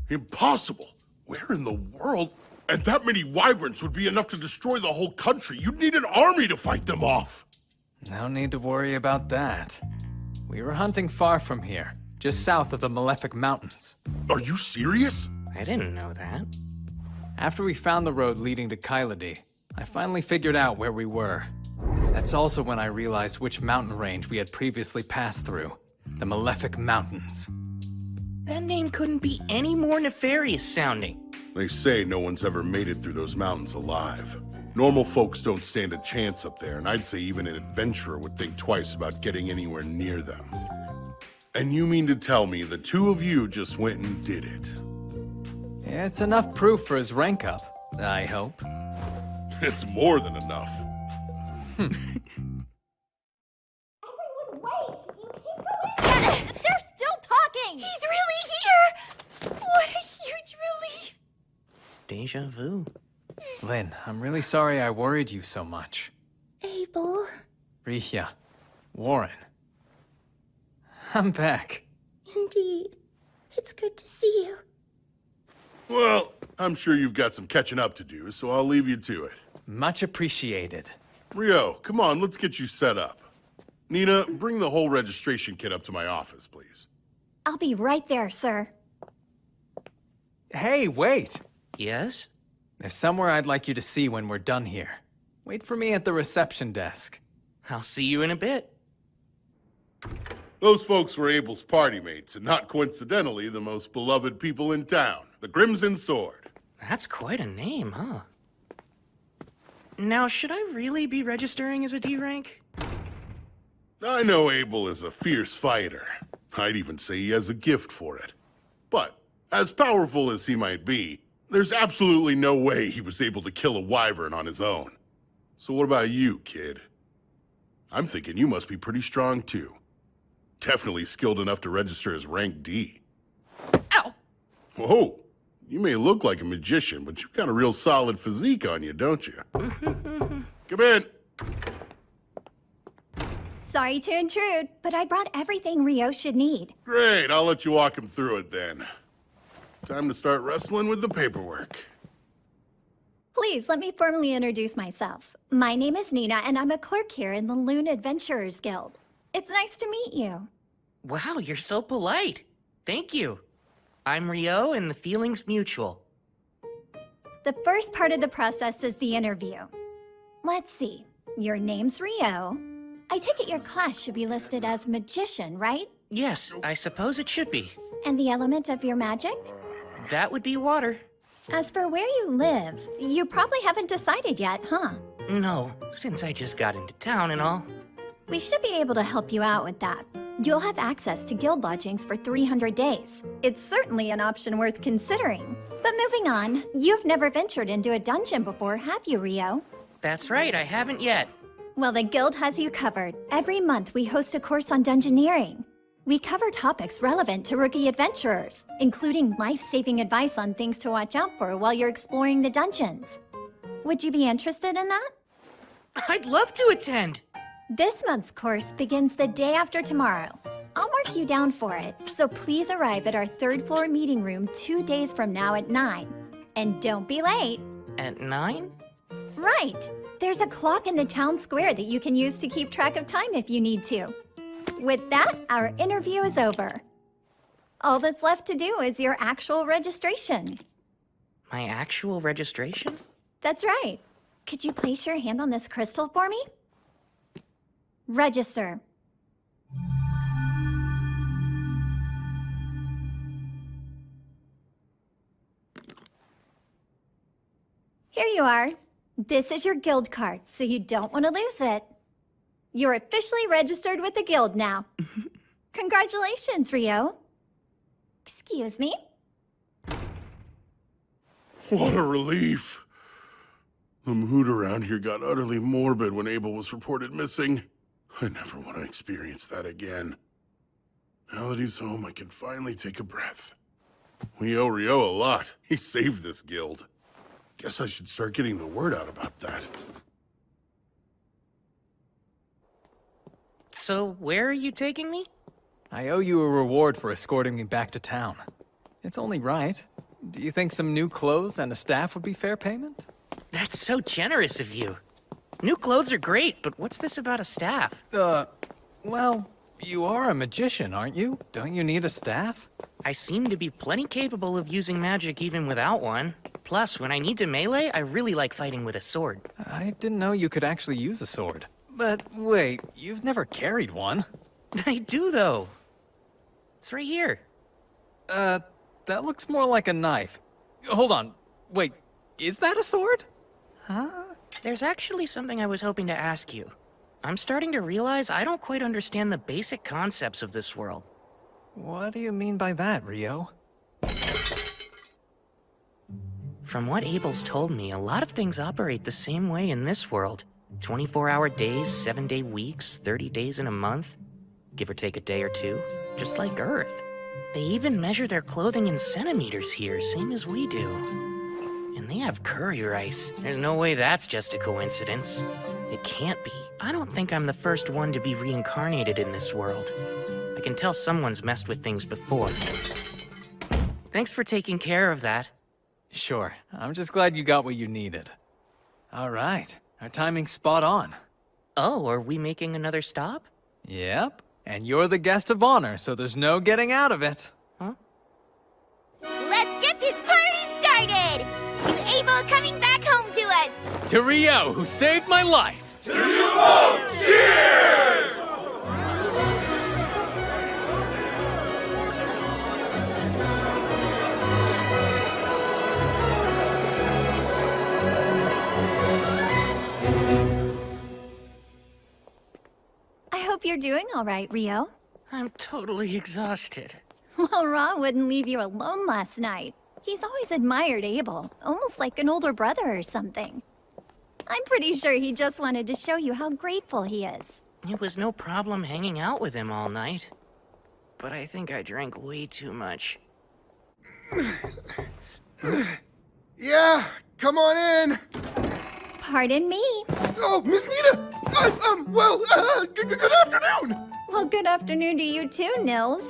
Impossible. Where in the world? And that many wyverns would be enough to destroy the whole country. You'd need an army to fight them off. No need to worry about that. We were hunting far from here, just south of the Malefic Mountains. Are you serious? I didn't know that. After we found the road leading to Kyladi, I finally figured out where we were. That's also when I realized which mountain range we had previously passed through. The Malefic Mountains. That name couldn't be any more nefarious sounding. They say no one's ever made it through those mountains alive. Normal folks don't stand a chance up there, and I'd say even an adventurer would think twice about getting anywhere near them. And you mean to tell me the two of you just went and did it? It's enough proof for his rank up, I hope. It's more than enough. Everyone wait! You can't go in! They're still talking! He's really here! What a huge relief! Deja vu. Lynn, I'm really sorry I worried you so much. Abel. Rihya, Warren. I'm back. Indeed. It's good to see you. Well, I'm sure you've got some catching up to do, so I'll leave you to it. Much appreciated. Ryou, come on, let's get you set up. Nina, bring the whole registration kit up to my office, please. I'll be right there, sir. Hey, wait! Yes? There's somewhere I'd like you to see when we're done here. Wait for me at the reception desk. I'll see you in a bit. Those folks were Abel's party mates, and not coincidentally, the most beloved people in town, the Crimson Sword. That's quite a name, huh? Now, should I really be registering as a D rank? I know Abel is a fierce fighter. I'd even say he has a gift for it. But, as powerful as he might be, there's absolutely no way he was able to kill a wyvern on his own. So what about you, kid? I'm thinking you must be pretty strong, too. Definitely skilled enough to register as rank D. Ow! Whoa! You may look like a magician, but you've got a real solid physique on you, don't you? Come in! Sorry to intrude, but I brought everything Ryou should need. Great, I'll let you walk him through it then. Time to start wrestling with the paperwork. Please, let me formally introduce myself. My name is Nina, and I'm a clerk here in the Loon Adventurers Guild. It's nice to meet you. Wow, you're so polite. Thank you. I'm Ryou, and the feeling's mutual. The first part of the process is the interview. Let's see. Your name's Ryou. I take it your class should be listed as magician, right? Yes, I suppose it should be. And the element of your magic? That would be water. As for where you live, you probably haven't decided yet, huh? No, since I just got into town and all. We should be able to help you out with that. You'll have access to guild lodgings for 300 days. It's certainly an option worth considering. But moving on, you've never ventured into a dungeon before, have you, Ryou? That's right, I haven't yet. Well, the guild has you covered. Every month we host a course on dungeoneering. We cover topics relevant to rookie adventurers, including life-saving advice on things to watch out for while you're exploring the dungeons. Would you be interested in that? I'd love to attend. This month's course begins the day after tomorrow. I'll mark you down for it, so please arrive at our third floor meeting room 2 days from now at 9. And don't be late. At 9? Right. There's a clock in the town square that you can use to keep track of time if you need to. With that, our interview is over. All that's left to do is your actual registration. My actual registration? That's right. Could you place your hand on this crystal for me? Register. Here you are. This is your guild card, so you don't want to lose it. You're officially registered with the guild now. Congratulations, Ryou. Excuse me? What a relief. The mood around here got utterly morbid when Abel was reported missing. I never want to experience that again. Now that he's home, I can finally take a breath. We owe Ryou a lot. He saved this guild. Guess I should start getting the word out about that. So, where are you taking me? I owe you a reward for escorting me back to town. It's only right. Do you think some new clothes and a staff would be fair payment? That's so generous of you. New clothes are great, but what's this about a staff? Well, you are a magician, aren't you? Don't you need a staff? I seem to be plenty capable of using magic even without one. Plus, when I need to melee, I really like fighting with a sword. I didn't know you could actually use a sword. But wait, you've never carried one. I do, though. It's right here. That looks more like a knife. Hold on. Wait, is that a sword? Huh? There's actually something I was hoping to ask you. I'm starting to realize I don't quite understand the basic concepts of this world. What do you mean by that, Ryou? From what Abel's told me, a lot of things operate the same way in this world. 24-hour days, 7-day weeks, 30 days in a month. Give or take a day or two. Just like Earth. They even measure their clothing in centimeters here, same as we do. And they have curry rice. There's no way that's just a coincidence. It can't be. I don't think I'm the first one to be reincarnated in this world. I can tell someone's messed with things before. Thanks for taking care of that. Sure. I'm just glad you got what you needed. All right. Our timing's spot on. Oh, are we making another stop? Yep. And you're the guest of honor, so there's no getting out of it. Huh? Let's get this party started! To Abel coming back home to us! To Ryou, who saved my life! To you both! Cheers! I hope you're doing all right, Ryou. I'm totally exhausted. Well, Ra wouldn't leave you alone last night. He's always admired Abel, almost like an older brother or something. I'm pretty sure he just wanted to show you how grateful he is. It was no problem hanging out with him all night. But I think I drank way too much. Yeah, come on in. Pardon me. Oh, Miss Nina! Good afternoon! Well, good afternoon to you too, Nils.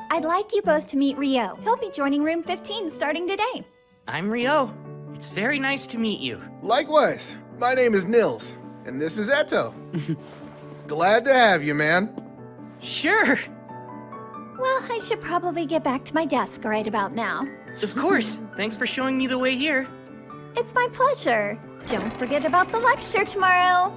I'd like you both to meet Ryou. He'll be joining room 15 starting today. I'm Ryou. It's very nice to meet you. Likewise. My name is Nils, and this is Eto. Glad to have you, man. Sure. Well, I should probably get back to my desk right about now. Of course. Thanks for showing me the way here. It's my pleasure. Don't forget about the lecture tomorrow.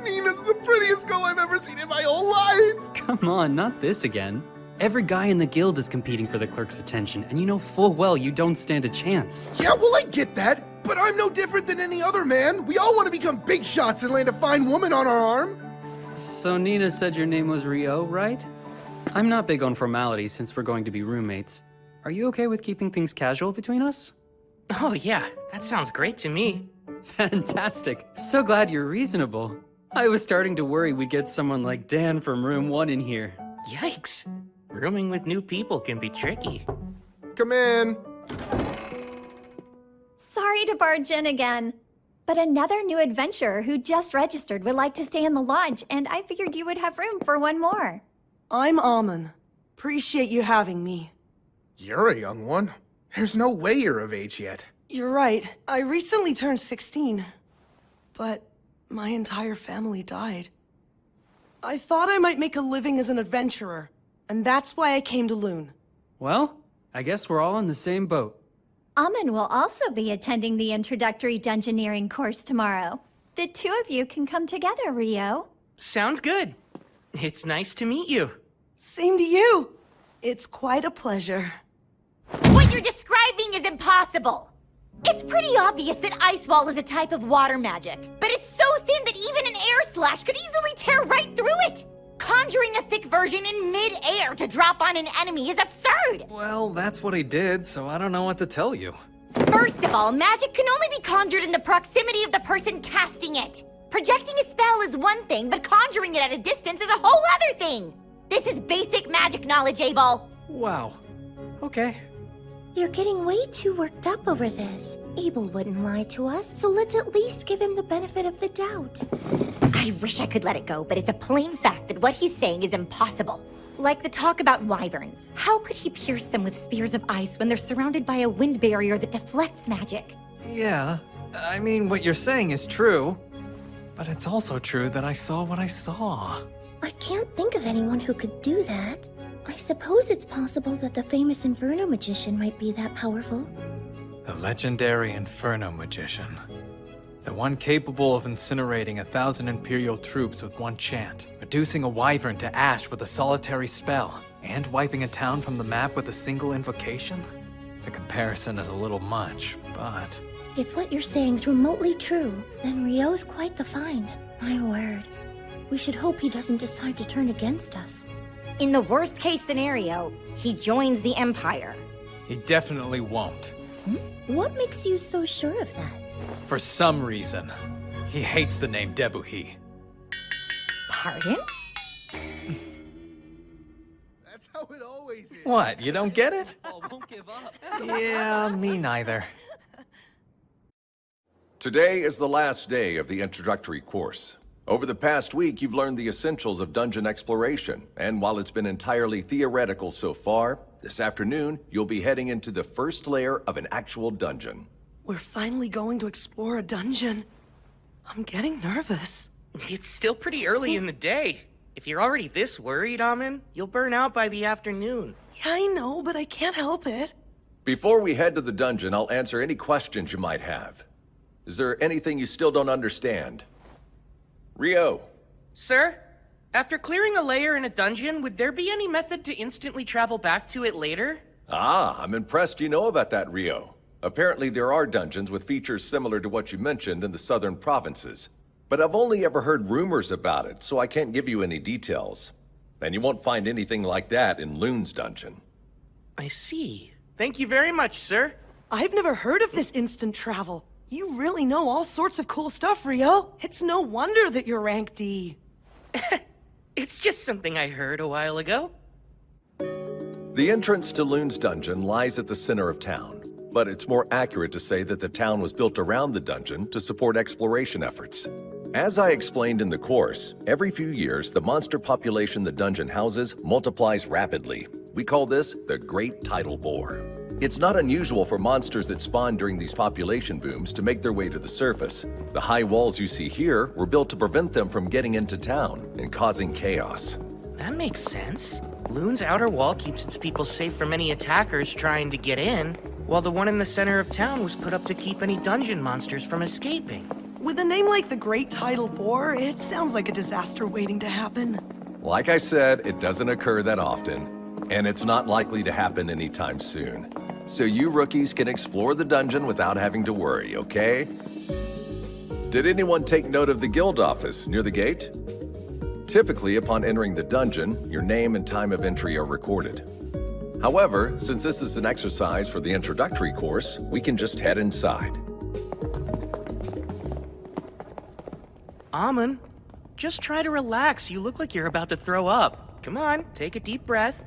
Nina's the prettiest girl I've ever seen in my whole life! Come on, not this again. Every guy in the guild is competing for the clerk's attention, and you know full well you don't stand a chance. Yeah, well, I get that, but I'm no different than any other man. We all want to become big shots and land a fine woman on our arm. So Nina said your name was Ryou, right? I'm not big on formalities since we're going to be roommates. Are you okay with keeping things casual between us? Oh yeah, that sounds great to me. Fantastic. So glad you're reasonable. I was starting to worry we'd get someone like Dan from room 1 in here. Yikes. Rooming with new people can be tricky. Come in. Sorry to barge in again. But another new adventurer who just registered would like to stay in the lodge, and I figured you would have room for one more. I'm Amon. Appreciate you having me. You're a young one. There's no way you're of age yet. You're right. I recently turned 16. But my entire family died. I thought I might make a living as an adventurer, and that's why I came to Loon. Well, I guess we're all in the same boat. Amon will also be attending the introductory dungeoneering course tomorrow. The two of you can come together, Ryou. Sounds good. It's nice to meet you. Same to you. It's quite a pleasure. What you're describing is impossible. It's pretty obvious that Ice Wall is a type of water magic, but it's so thin that even an air slash could easily tear right through it. Conjuring a thick version in mid-air to drop on an enemy is absurd! Well, that's what he did, so I don't know what to tell you. First of all, magic can only be conjured in the proximity of the person casting it. Projecting a spell is one thing, but conjuring it at a distance is a whole other thing. This is basic magic knowledge, Abel. Wow. Okay. You're getting way too worked up over this. Abel wouldn't lie to us, so let's at least give him the benefit of the doubt. I wish I could let it go, but it's a plain fact that what he's saying is impossible. Like the talk about wyverns. How could he pierce them with spears of ice when they're surrounded by a wind barrier that deflects magic? Yeah, I mean, what you're saying is true. But it's also true that I saw what I saw. I can't think of anyone who could do that. I suppose it's possible that the famous Inferno magician might be that powerful. The legendary Inferno magician. The one capable of incinerating 1,000 Imperial troops with one chant, reducing a wyvern to ash with a solitary spell, and wiping a town from the map with a single invocation? The comparison is a little much, but... If what you're saying's remotely true, then Ryou's quite the find. My word. We should hope he doesn't decide to turn against us. In the worst case scenario, he joins the Empire. He definitely won't. What makes you so sure of that? For some reason, he hates the name Debuhi. Pardon? That's how it always is. What, you don't get it? Oh, won't give up. Yeah, me neither. Today is the last day of the introductory course. Over the past week, you've learned the essentials of dungeon exploration, and while it's been entirely theoretical so far, this afternoon, you'll be heading into the first layer of an actual dungeon. We're finally going to explore a dungeon. I'm getting nervous. It's still pretty early in the day. If you're already this worried, Amon, you'll burn out by the afternoon. Yeah, I know, but I can't help it. Before we head to the dungeon, I'll answer any questions you might have. Is there anything you still don't understand? Ryou. Sir, after clearing a layer in a dungeon, would there be any method to instantly travel back to it later? Ah, I'm impressed you know about that, Ryou. Apparently there are dungeons with features similar to what you mentioned in the southern provinces. But I've only ever heard rumors about it, so I can't give you any details. And you won't find anything like that in Loon's dungeon. I see. Thank you very much, sir. I've never heard of this instant travel. You really know all sorts of cool stuff, Ryou. It's no wonder that you're rank D. It's just something I heard a while ago. The entrance to Loon's dungeon lies at the center of town, but it's more accurate to say that the town was built around the dungeon to support exploration efforts. As I explained in the course, every few years the monster population the dungeon houses multiplies rapidly. We call this the Great Tidal Bore. It's not unusual for monsters that spawn during these population booms to make their way to the surface. The high walls you see here were built to prevent them from getting into town and causing chaos. That makes sense. Loon's outer wall keeps its people safe from any attackers trying to get in, while the one in the center of town was put up to keep any dungeon monsters from escaping. With a name like the Great Tidal Bore, it sounds like a disaster waiting to happen. Like I said, it doesn't occur that often, and it's not likely to happen anytime soon. So you rookies can explore the dungeon without having to worry, okay? Did anyone take note of the guild office near the gate? Typically, upon entering the dungeon, your name and time of entry are recorded. However, since this is an exercise for the introductory course, we can just head inside. Amon, just try to relax. You look like you're about to throw up. Come on, take a deep breath.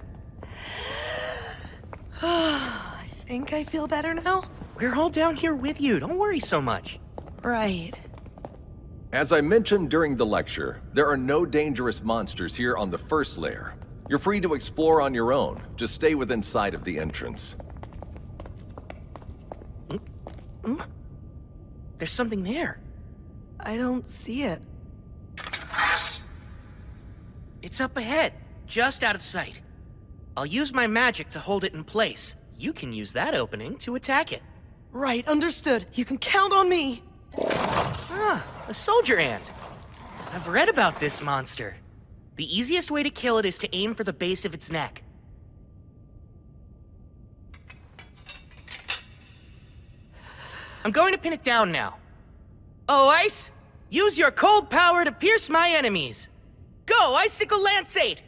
I think I feel better now. We're all down here with you. Don't worry so much. Right. As I mentioned during the lecture, there are no dangerous monsters here on the first layer. You're free to explore on your own. Just stay within sight of the entrance. There's something there. I don't see it. It's up ahead, just out of sight. I'll use my magic to hold it in place. You can use that opening to attack it. Right, understood. You can count on me. Ah, a soldier ant. I've read about this monster. The easiest way to kill it is to aim for the base of its neck. I'm going to pin it down now. Oh, Ice! Use your cold power to pierce my enemies! Go, Icicle Lanceate!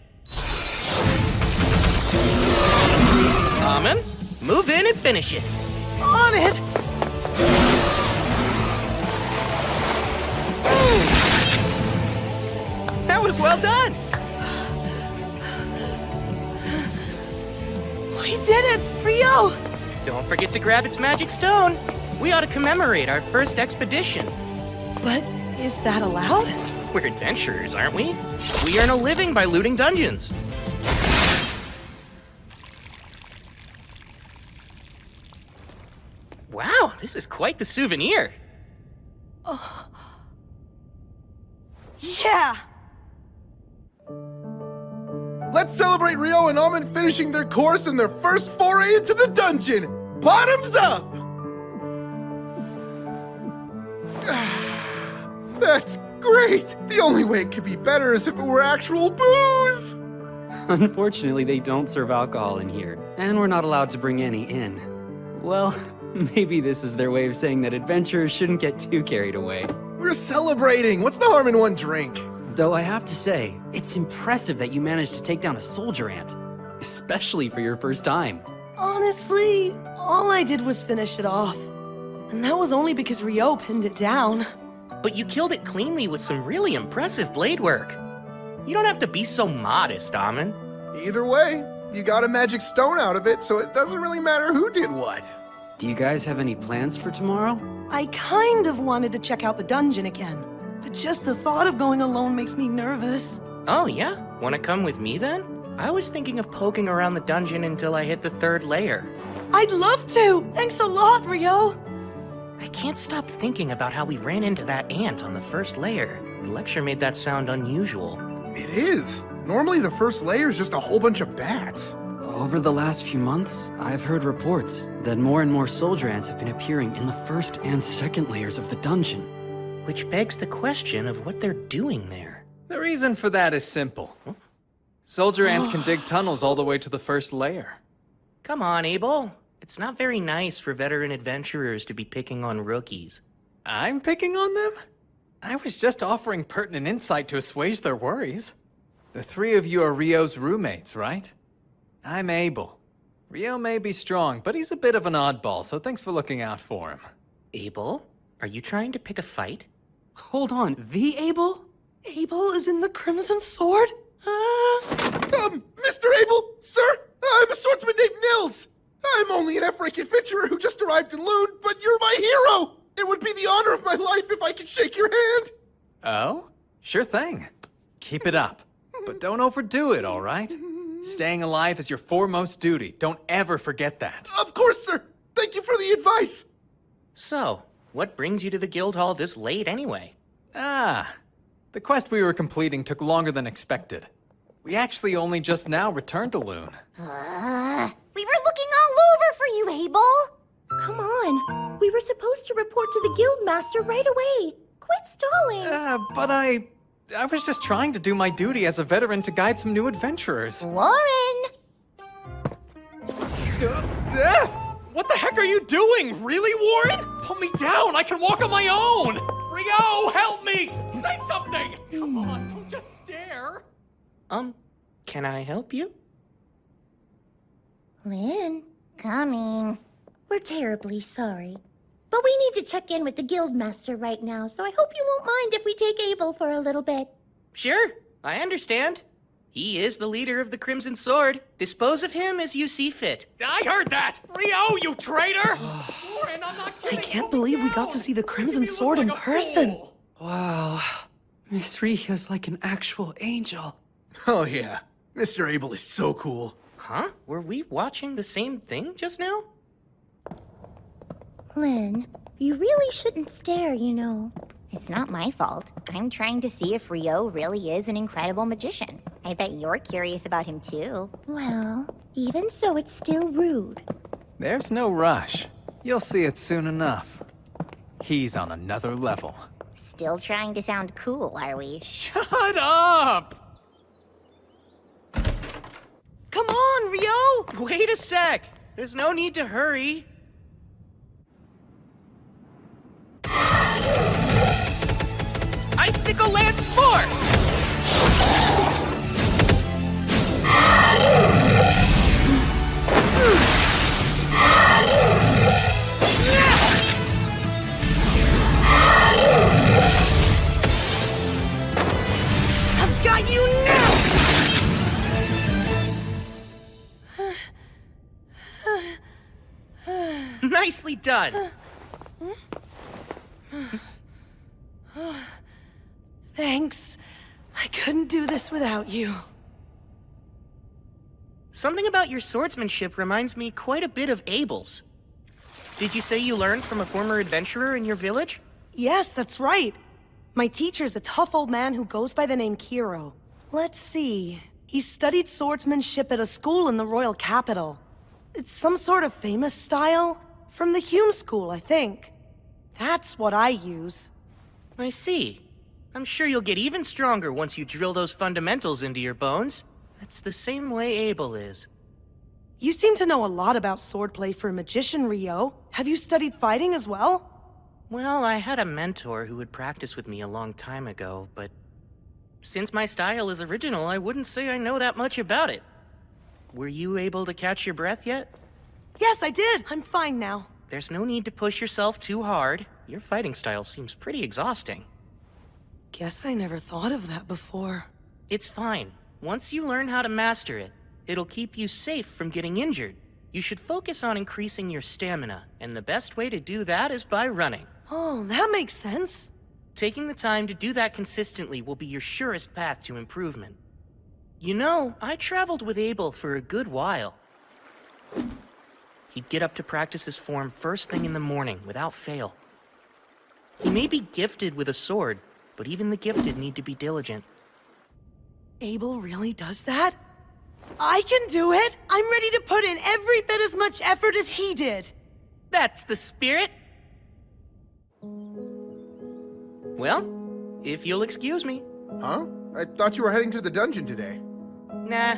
Amen. Move in and finish it. On it! That was well done! We did it! Ryou! Don't forget to grab its magic stone. We ought to commemorate our first expedition. But is that allowed? We're adventurers, aren't we? We earn a living by looting dungeons. Wow, this is quite the souvenir. Yeah! Let's celebrate Ryou and Almond finishing their course and their first foray into the dungeon! Bottoms up! That's great! The only way it could be better is if it were actual booze! Unfortunately, they don't serve alcohol in here, and we're not allowed to bring any in. Well, maybe this is their way of saying that adventurers shouldn't get too carried away. We're celebrating! What's the harm in one drink? Though I have to say, it's impressive that you managed to take down a soldier ant. Especially for your first time. Honestly, all I did was finish it off. And that was only because Ryou pinned it down. But you killed it cleanly with some really impressive blade work. You don't have to be so modest, Amen. Either way, you got a magic stone out of it, so it doesn't really matter who did what. Do you guys have any plans for tomorrow? I kind of wanted to check out the dungeon again. But just the thought of going alone makes me nervous. Oh, yeah? Want to come with me then? I was thinking of poking around the dungeon until I hit the 3rd layer. I'd love to! Thanks a lot, Ryou! I can't stop thinking about how we ran into that ant on the 1st layer. The lecture made that sound unusual. It is. Normally the first layer is just a whole bunch of bats. Over the last few months, I've heard reports that more and more soldier ants have been appearing in the 1st and 2nd layers of the dungeon. Which begs the question of what they're doing there. The reason for that is simple. Soldier ants can dig tunnels all the way to the 1st layer. Come on, Abel. It's not very nice for veteran adventurers to be picking on rookies. I'm picking on them? I was just offering pertinent insight to assuage their worries. The 3 of you are Ryou's roommates, right? I'm Abel. Ryou may be strong, but he's a bit of an oddball, so thanks for looking out for him. Abel? Are you trying to pick a fight? Hold on, the Abel? Abel is in the Crimson Sword? Mr. Abel, sir, I'm a swordsman named Nils. I'm only an F-rank adventurer who just arrived in Loon, but you're my hero! It would be the honor of my life if I could shake your hand! Oh? Sure thing. Keep it up. But don't overdo it, all right? Staying alive is your foremost duty. Don't ever forget that. Of course, sir! Thank you for the advice! So, what brings you to the guild hall this late anyway? The quest we were completing took longer than expected. We actually only just now returned to Loon. We were looking all over for you, Abel. Come on. We were supposed to report to the guildmaster right away. Quit stalling. But I was just trying to do my duty as a veteran to guide some new adventurers. Warren! What the heck are you doing? Really, Warren? Put me down. I can walk on my own. Ryou, help me! Say something! Come on, don't just stare. Can I help you? Lynn, coming. We're terribly sorry. But we need to check in with the guildmaster right now, so I hope you won't mind if we take Abel for a little bit. Sure, I understand. He is the leader of the Crimson Sword. Dispose of him as you see fit. I heard that! Ryou, you traitor! I can't believe we got to see the Crimson Sword in person. Wow. Miss Riha's like an actual angel. Oh yeah, Mr. Abel is so cool. Huh? Were we watching the same thing just now? Lynn, you really shouldn't stare, you know. It's not my fault. I'm trying to see if Ryou really is an incredible magician. I bet you're curious about him too. Well, even so, it's still rude. There's no rush. You'll see it soon enough. He's on another level. Still trying to sound cool, are we? Shut up! Come on, Ryou! Wait a sec! There's no need to hurry. Icicle Lance Force! I've got you now! Nicely done! Thanks. I couldn't do this without you. Something about your swordsmanship reminds me quite a bit of Abel's. Did you say you learned from a former adventurer in your village? Yes, that's right. My teacher's a tough old man who goes by the name Kiro. Let's see. He studied swordsmanship at a school in the royal capital. It's some sort of famous style. From the Hume School, I think. That's what I use. I see. I'm sure you'll get even stronger once you drill those fundamentals into your bones. That's the same way Abel is. You seem to know a lot about swordplay for a magician, Ryou. Have you studied fighting as well? Well, I had a mentor who would practice with me a long time ago, but since my style is original, I wouldn't say I know that much about it. Were you able to catch your breath yet? Yes, I did. I'm fine now. There's no need to push yourself too hard. Your fighting style seems pretty exhausting. Guess I never thought of that before. It's fine. Once you learn how to master it, it'll keep you safe from getting injured. You should focus on increasing your stamina, and the best way to do that is by running. Oh, that makes sense. Taking the time to do that consistently will be your surest path to improvement. You know, I traveled with Abel for a good while. He'd get up to practice his form first thing in the morning, without fail. He may be gifted with a sword, but even the gifted need to be diligent. Abel really does that? I can do it! I'm ready to put in every bit as much effort as he did! That's the spirit! Well, if you'll excuse me. Huh? I thought you were heading to the dungeon today. Nah,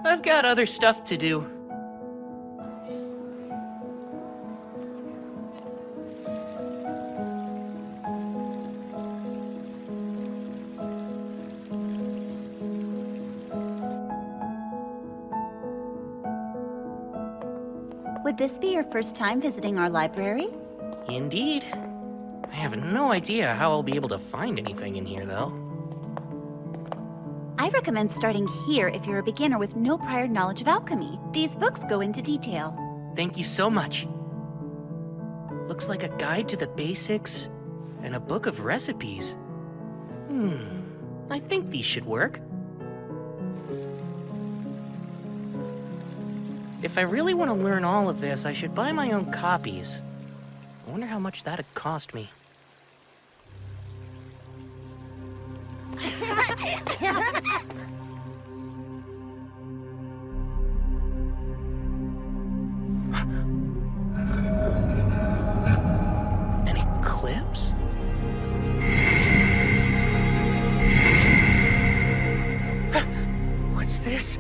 I've got other stuff to do. Would this be your first time visiting our library? Indeed. I have no idea how I'll be able to find anything in here, though. I recommend starting here if you're a beginner with no prior knowledge of alchemy. These books go into detail. Thank you so much. Looks like a guide to the basics and a book of recipes. I think these should work. If I really want to learn all of this, I should buy my own copies. I wonder how much that'd cost me. An eclipse? What's this?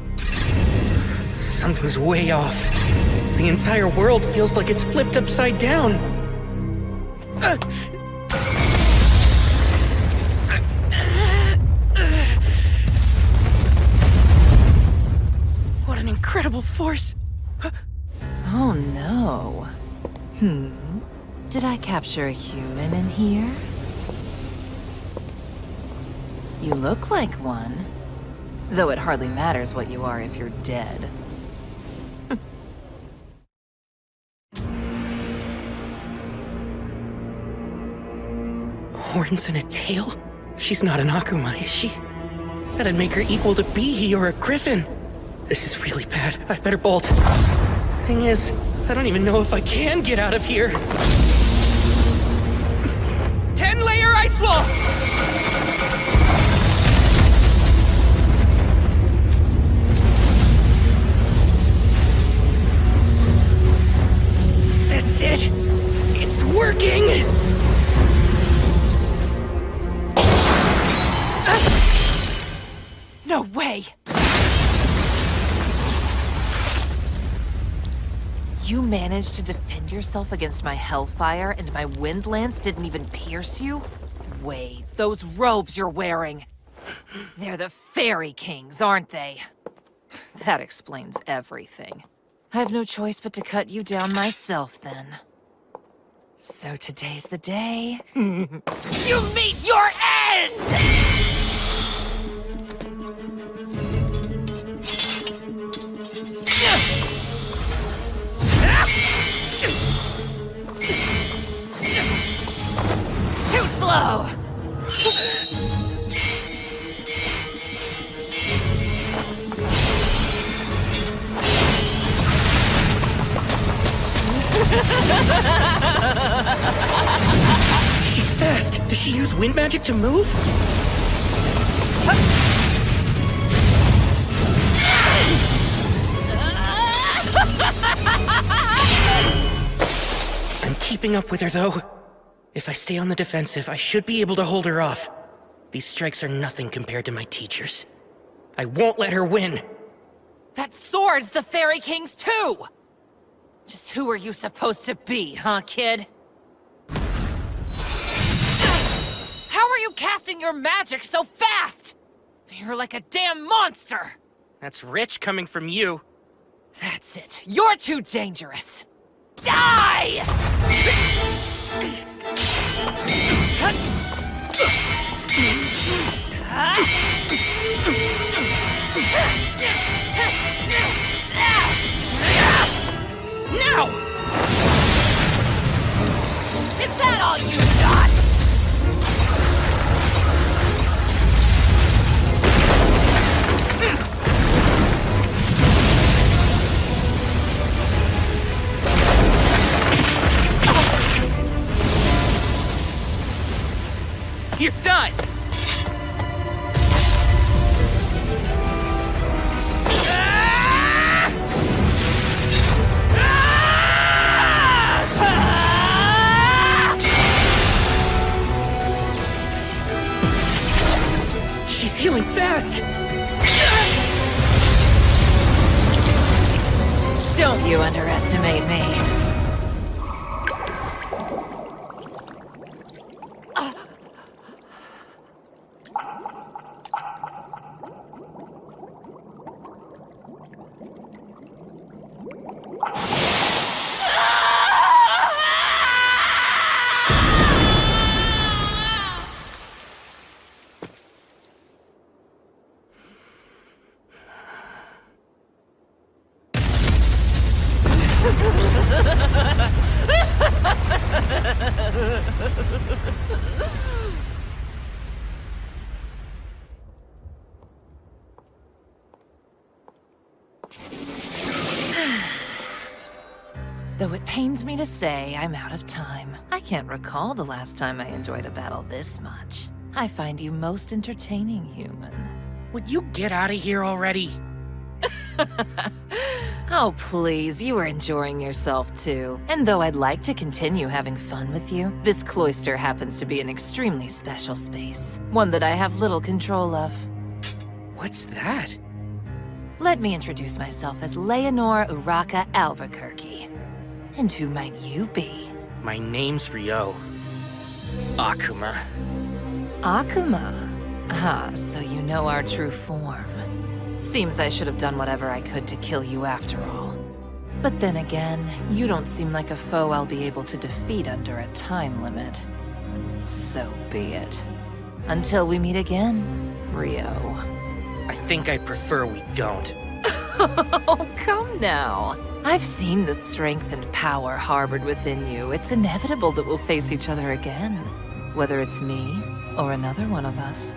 Something's way off. The entire world feels like it's flipped upside down. What an incredible force! Oh no. Did I capture a human in here? You look like one. Though it hardly matters what you are if you're dead. Horns and a tail? She's not an Akuma, is she? That'd make her equal to Bihi or a griffin. This is really bad. I better bolt. Thing is, I don't even know if I can get out of here. 10-layer ice wall! That's it! It's working! No way! You managed to defend yourself against my hellfire, and my wind lance didn't even pierce you? Wait, those robes you're wearing... They're the Fairy Kings, aren't they? That explains everything. I have no choice but to cut you down myself, then. So today's the day... You meet your end! Too slow! She's fast. Does she use wind magic to move? I'm keeping up with her, though. If I stay on the defensive, I should be able to hold her off. These strikes are nothing compared to my teachers. I won't let her win. That sword's the Fairy King's too! Just who are you supposed to be, huh, kid? How are you casting your magic so fast? You're like a damn monster! That's rich coming from you. That's it. You're too dangerous. Die! Now! Is that all you got? You're done! She's healing fast! Don't you underestimate me. Though it pains me to say, I'm out of time. I can't recall the last time I enjoyed a battle this much. I find you most entertaining, human. Would you get out of here already? Oh, please, you were enjoying yourself too. And though I'd like to continue having fun with you, this cloister happens to be an extremely special space. One that I have little control of. What's that? Let me introduce myself as Leonore Uraka Albuquerque. And who might you be? My name's Ryou. Akuma. Akuma? Ah, so you know our true form. Seems I should have done whatever I could to kill you after all. But then again, you don't seem like a foe I'll be able to defeat under a time limit. So be it. Until we meet again, Ryou. I think I prefer we don't. Oh, come now. I've seen the strength and power harbored within you. It's inevitable that we'll face each other again. Whether it's me or another one of us.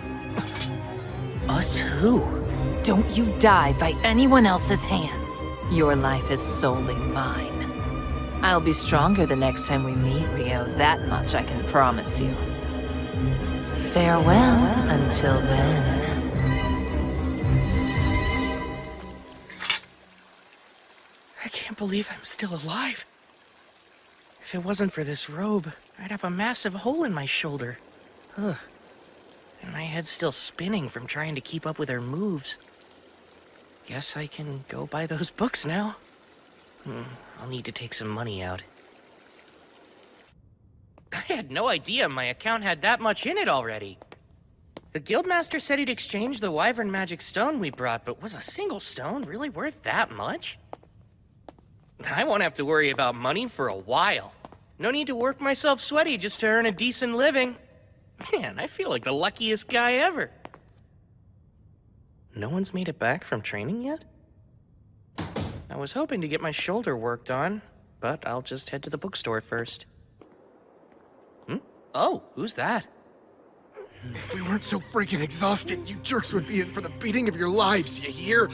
Us who? Don't you die by anyone else's hands. Your life is solely mine. I'll be stronger the next time we meet, Ryou. That much I can promise you. Farewell until then. I can't believe I'm still alive. If it wasn't for this robe, I'd have a massive hole in my shoulder. Ugh. And my head's still spinning from trying to keep up with her moves. Guess I can go buy those books now. I'll need to take some money out. I had no idea my account had that much in it already. The Guildmaster said he'd exchange the Wyvern Magic Stone we brought, but was a single stone really worth that much? I won't have to worry about money for a while. No need to work myself sweaty just to earn a decent living. Man, I feel like the luckiest guy ever. No one's made it back from training yet? I was hoping to get my shoulder worked on, but I'll just head to the bookstore first. Oh, who's that? If we weren't so freaking exhausted, you jerks would be in for the beating of your lives, you hear?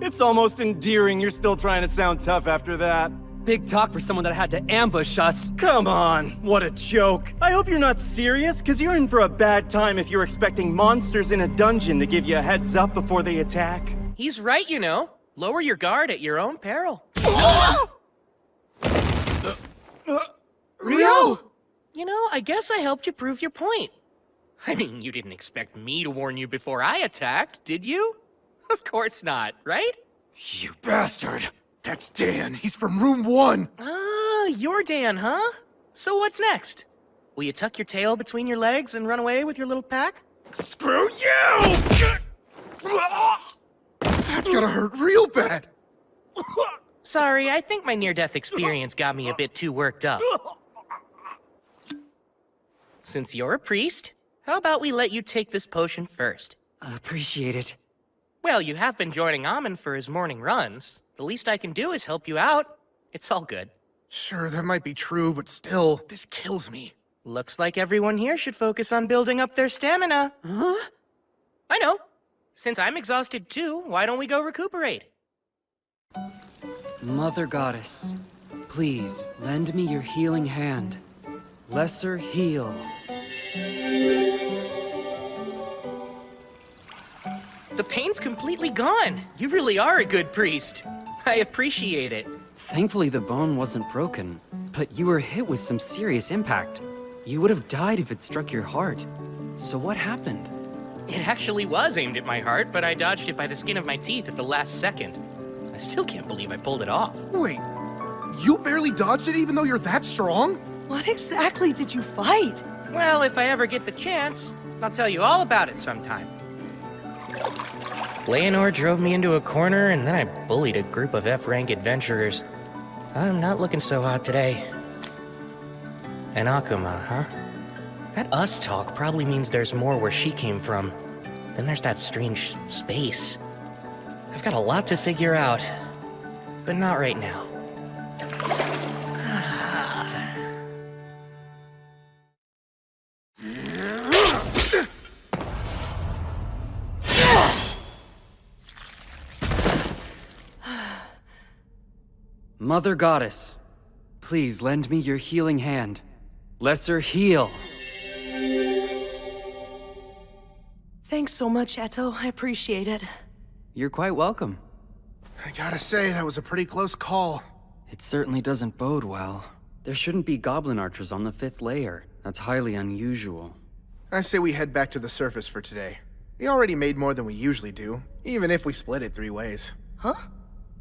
It's almost endearing you're still trying to sound tough after that. Big talk for someone that had to ambush us. Come on, what a joke. I hope you're not serious, because you're in for a bad time if you're expecting monsters in a dungeon to give you a heads up before they attack. He's right, you know. Lower your guard at your own peril. Ryou! You know, I guess I helped you prove your point. I mean, you didn't expect me to warn you before I attacked, did you? Of course not, right? You bastard! That's Dan. He's from room 1. Ah, you're Dan, huh? So what's next? Will you tuck your tail between your legs and run away with your little pack? Screw you! That's gonna hurt real bad. Sorry, I think my near-death experience got me a bit too worked up. Since you're a priest, how about we let you take this potion first? Appreciate it. Well, you have been joining Amon for his morning runs. The least I can do is help you out. It's all good. Sure, that might be true, but still, this kills me. Looks like everyone here should focus on building up their stamina. Huh? I know. Since I'm exhausted too, why don't we go recuperate? Mother Goddess, please lend me your healing hand. Lesser heal. The pain's completely gone. You really are a good priest. I appreciate it. Thankfully the bone wasn't broken, but you were hit with some serious impact. You would have died if it struck your heart. So what happened? It actually was aimed at my heart, but I dodged it by the skin of my teeth at the last second. I still can't believe I pulled it off. Wait, you barely dodged it even though you're that strong? What exactly did you fight? Well, if I ever get the chance, I'll tell you all about it sometime. Leonor drove me into a corner, and then I bullied a group of F-rank adventurers. I'm not looking so hot today. And Akuma, huh? That us talk probably means there's more where she came from. Then there's that strange space. I've got a lot to figure out, but not right now. Mother Goddess, please lend me your healing hand. Lesser heal. Thanks so much, Eto. I appreciate it. You're quite welcome. I gotta say, that was a pretty close call. It certainly doesn't bode well. There shouldn't be goblin archers on the 5th layer. That's highly unusual. I say we head back to the surface for today. We already made more than we usually do, even if we split it 3 ways. Huh?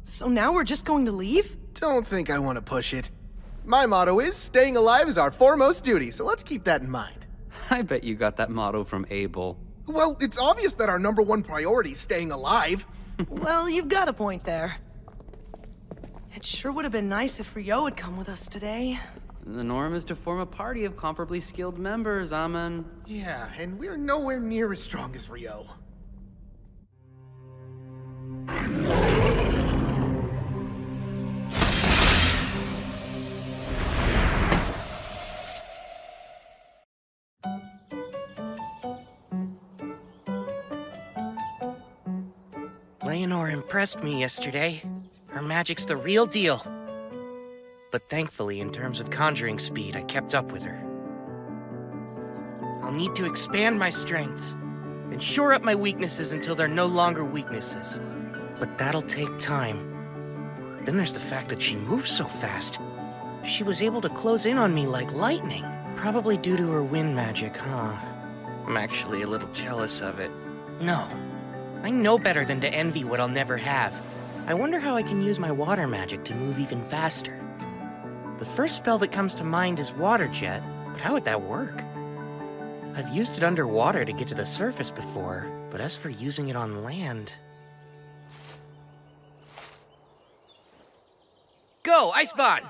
So now we're just going to leave? Don't think I want to push it. My motto is, staying alive is our foremost duty, so let's keep that in mind. I bet you got that motto from Abel. Well, it's obvious that our #1 priority is staying alive. Well, you've got a point there. It sure would have been nice if Ryou had come with us today. The norm is to form a party of comparably skilled members, Amon. Yeah, and we're nowhere near as strong as Ryou. impressed me yesterday. Her magic's the real deal. But thankfully, in terms of conjuring speed, I kept up with her. I'll need to expand my strengths and shore up my weaknesses until they're no longer weaknesses. But that'll take time. Then there's the fact that she moves so fast. She was able to close in on me like lightning. Probably due to her wind magic, huh? I'm actually a little jealous of it. No, I know better than to envy what I'll never have. I wonder how I can use my water magic to move even faster. The first spell that comes to mind is Water Jet, but how would that work? I've used it underwater to get to the surface before, but as for using it on land... Go, Icebond!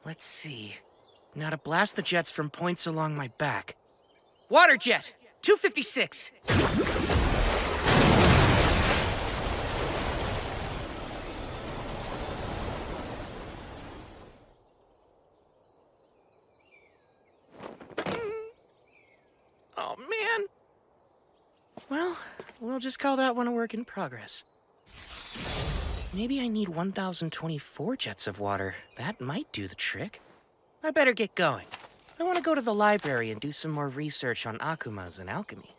Let's see. Now to blast the jets from points along my back. Water Jet! 256! Oh, man. Well, we'll just call that one a work in progress. Maybe I need 1,024 jets of water. That might do the trick. I better get going. I want to go to the library and do some more research on akumas and alchemy.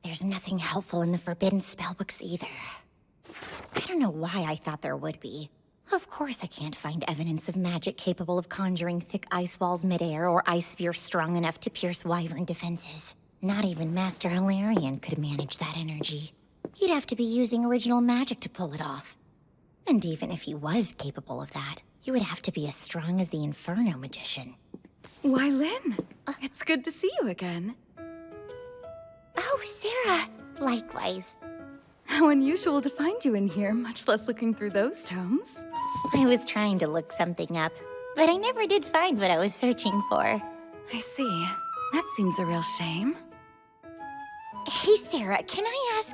There's nothing helpful in the forbidden spellbooks either. I don't know why I thought there would be. Of course I can't find evidence of magic capable of conjuring thick ice walls midair or ice spears strong enough to pierce wyvern defenses. Not even Master Hilarion could manage that energy. He'd have to be using original magic to pull it off. And even if he was capable of that, he would have to be as strong as the Inferno magician. Why, Lynn? It's good to see you again. Oh, Sarah! Likewise. How unusual to find you in here, much less looking through those tomes. I was trying to look something up, but I never did find what I was searching for. I see. That seems a real shame. Hey, Sarah, can I ask...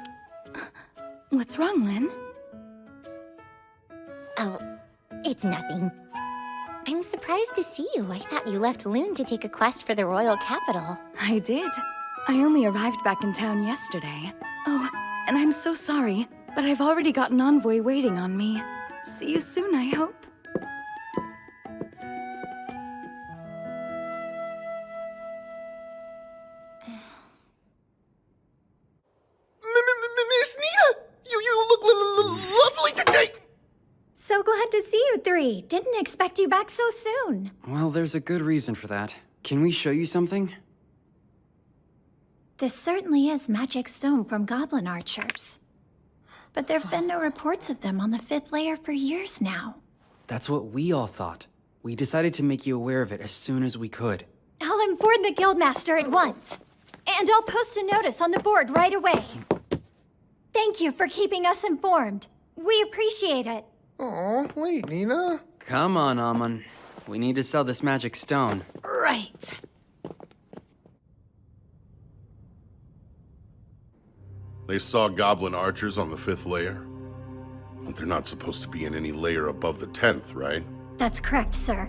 What's wrong, Lynn? Oh, it's nothing. I'm surprised to see you. I thought you left Loon to take a quest for the royal capital. I did. I only arrived back in town yesterday. Oh, and I'm so sorry, but I've already got an envoy waiting on me. See you soon, I hope. Miss Nita! You look lovely today! So glad to see you three. Didn't expect you back so soon. Well, there's a good reason for that. Can we show you something? This certainly is magic stone from goblin archers. But there've been no reports of them on the 5th layer for years now. That's what we all thought. We decided to make you aware of it as soon as we could. I'll inform the guildmaster at once. And I'll post a notice on the board right away. Thank you for keeping us informed. We appreciate it. Aw, wait, Nina. Come on, Amon. We need to sell this magic stone. Right. They saw goblin archers on the 5th layer? But they're not supposed to be in any layer above the 10th, right? That's correct, sir.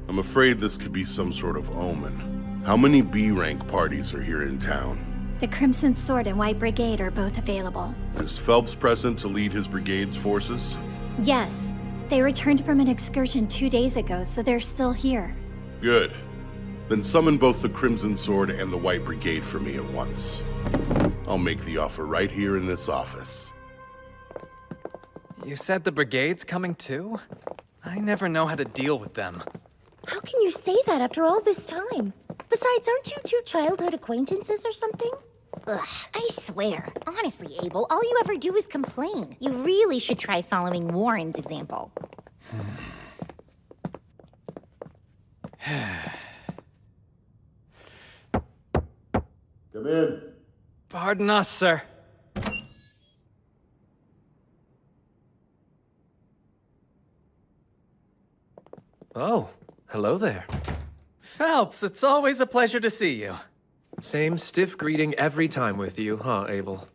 I'm afraid this could be some sort of omen. How many B-rank parties are here in town? The Crimson Sword and White Brigade are both available. Is Phelps present to lead his brigade's forces? Yes. They returned from an excursion 2 days ago, so they're still here. Good. Then summon both the Crimson Sword and the White Brigade for me at once. I'll make the offer right here in this office. You said the brigade's coming too? I never know how to deal with them. How can you say that after all this time? Besides, aren't you two childhood acquaintances or something? Ugh, I swear. Honestly, Abel, all you ever do is complain. You really should try following Warren's example. Come in. Pardon us, sir. Oh, hello there. Phelps, it's always a pleasure to see you. Same stiff greeting every time with you, huh, Abel?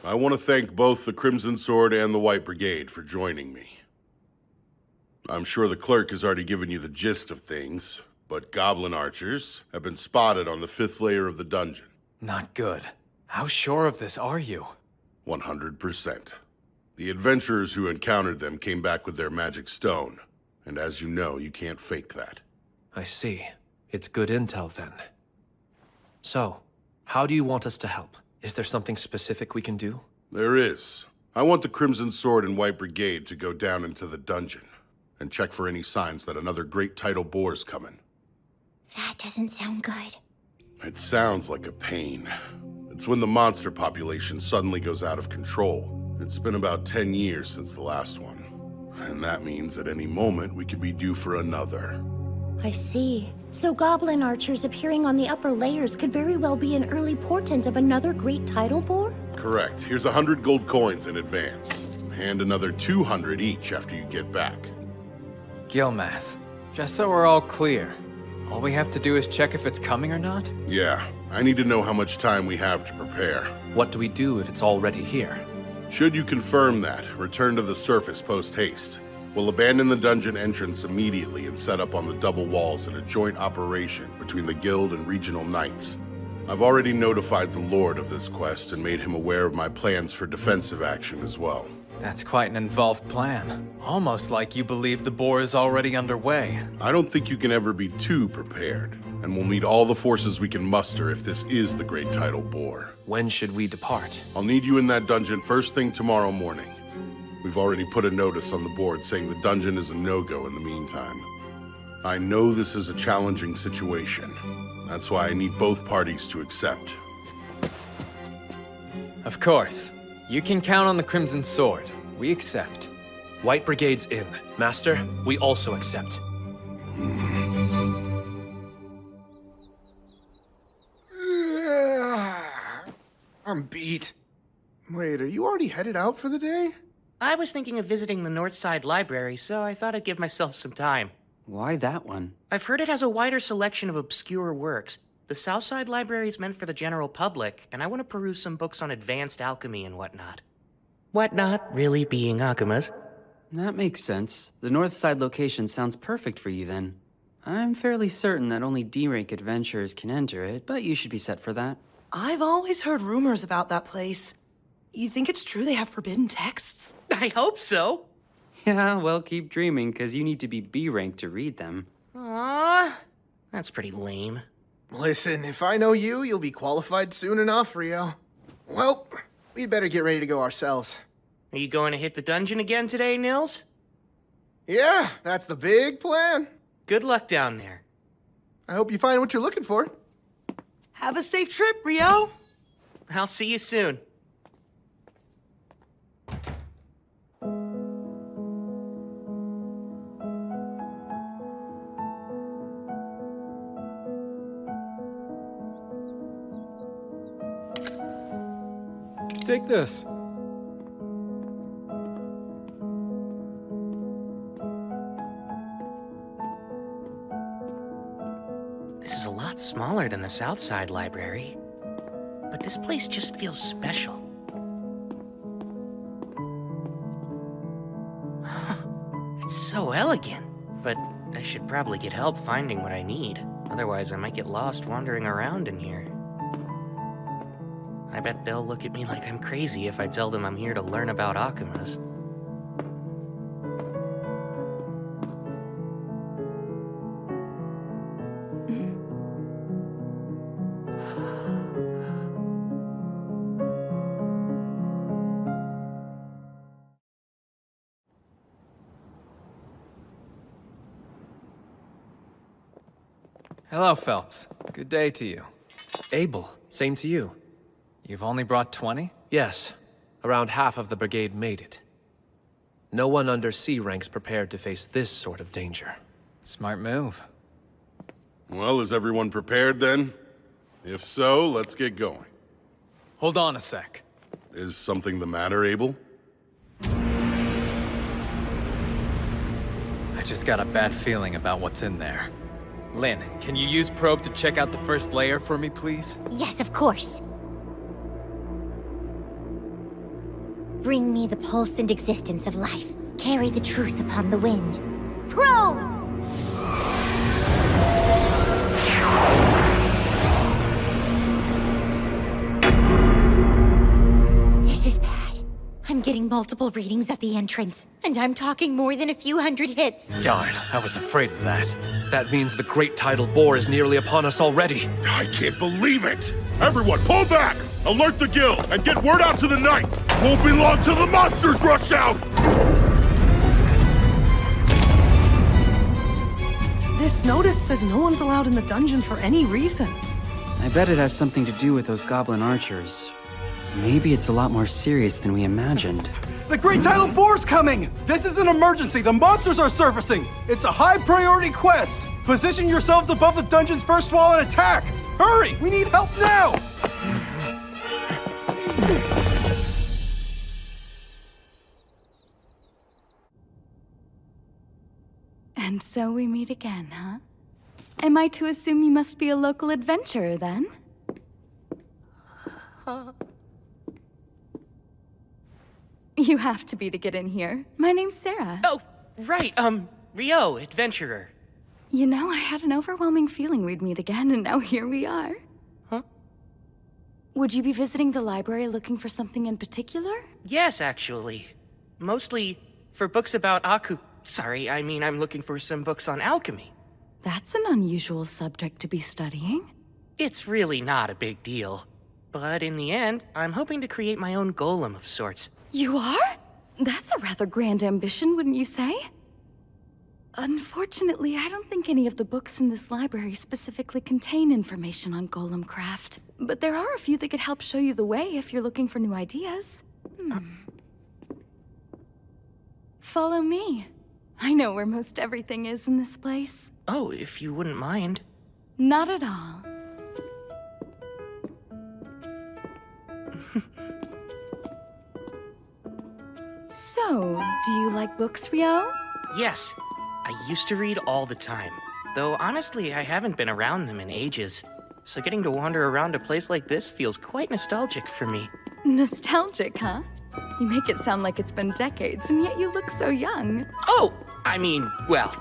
I want to thank both the Crimson Sword and the White Brigade for joining me. I'm sure the clerk has already given you the gist of things, but goblin archers have been spotted on the 5th layer of the dungeon. Not good. How sure of this are you? 100%. The adventurers who encountered them came back with their magic stone, and as you know, you can't fake that. I see. It's good intel then. So, how do you want us to help? Is there something specific we can do? There is. I want the Crimson Sword and White Brigade to go down into the dungeon and check for any signs that another great tidal boar's coming. That doesn't sound good. It sounds like a pain. It's when the monster population suddenly goes out of control. It's been about 10 years since the last one. And that means at any moment we could be due for another. I see. So goblin archers appearing on the upper layers could very well be an early portent of another great tidal bore? Correct. Here's 100 gold coins in advance. And another 200 each after you get back. Gilmas, just so we're all clear, all we have to do is check if it's coming or not? Yeah, I need to know how much time we have to prepare. What do we do if it's already here? Should you confirm that, return to the surface post-haste. We'll abandon the dungeon entrance immediately and set up on the double walls in a joint operation between the guild and regional knights. I've already notified the Lord of this quest and made him aware of my plans for defensive action as well. That's quite an involved plan. Almost like you believe the boar is already underway. I don't think you can ever be too prepared, and we'll need all the forces we can muster if this is the Great Tidal Boar. When should we depart? I'll need you in that dungeon first thing tomorrow morning. We've already put a notice on the board saying the dungeon is a no-go in the meantime. I know this is a challenging situation. That's why I need both parties to accept. Of course. You can count on the Crimson Sword. We accept. White Brigade's in. Master, we also accept. I'm beat. Wait, are you already headed out for the day? I was thinking of visiting the Northside Library, so I thought I'd give myself some time. Why that one? I've heard it has a wider selection of obscure works. The Southside Library is meant for the general public, and I want to peruse some books on advanced alchemy and whatnot. Whatnot really being Akuma's. That makes sense. The Northside location sounds perfect for you then. I'm fairly certain that only D-rank adventurers can enter it, but you should be set for that. I've always heard rumors about that place. You think it's true they have forbidden texts? I hope so. Yeah, well, keep dreaming, because you need to be B-rank to read them. Aww, that's pretty lame. Listen, if I know you, you'll be qualified soon enough, Ryou. Well, we'd better get ready to go ourselves. Are you going to hit the dungeon again today, Nils? Yeah, that's the big plan. Good luck down there. I hope you find what you're looking for. Have a safe trip, Ryou. I'll see you soon. Take this. This is a lot smaller than the Southside Library, but this place just feels special. It's so elegant, but I should probably get help finding what I need. Otherwise, I might get lost wandering around in here. I bet they'll look at me like I'm crazy if I tell them I'm here to learn about Akumas. Hello, Phelps. Good day to you. Abel, same to you. You've only brought 20? Yes. Around half of the brigade made it. No one under C rank's prepared to face this sort of danger. Smart move. Well, is everyone prepared then? If so, let's get going. Hold on a sec. Is something the matter, Abel? I just got a bad feeling about what's in there. Lynn, can you use probe to check out the first layer for me, please? Yes, of course. Bring me the pulse and existence of life. Carry the truth upon the wind. Probe! This is bad. I'm getting multiple readings at the entrance, and I'm talking more than a few hundred hits. Darn, I was afraid of that. That means the great tidal bore is nearly upon us already. I can't believe it! Everyone, pull back! Alert the guild, and get word out to the knights! Won't be long till the monsters rush out! This notice says no one's allowed in the dungeon for any reason. I bet it has something to do with those goblin archers. Maybe it's a lot more serious than we imagined. The Great Tidal Bore's coming! This is an emergency. The monsters are surfacing. It's a high-priority quest. Position yourselves above the dungeon's first wall and attack. Hurry! We need help now! And so we meet again, huh? Am I to assume you must be a local adventurer, then? You have to be to get in here. My name's Sarah. Oh, right, Ryou, adventurer. You know, I had an overwhelming feeling we'd meet again, and now here we are. Huh? Would you be visiting the library looking for something in particular? Yes, actually. Mostly for books about Sorry, I mean I'm looking for some books on alchemy. That's an unusual subject to be studying. It's really not a big deal. But in the end, I'm hoping to create my own golem of sorts. You are? That's a rather grand ambition, wouldn't you say? Unfortunately, I don't think any of the books in this library specifically contain information on golem craft. But there are a few that could help show you the way if you're looking for new ideas. Follow me. I know where most everything is in this place. Oh, if you wouldn't mind. Not at all. So, do you like books, Ryou? Yes, I used to read all the time. Though honestly, I haven't been around them in ages. So getting to wander around a place like this feels quite nostalgic for me. Nostalgic, huh? You make it sound like it's been decades, and yet you look so young. Oh, I mean, well,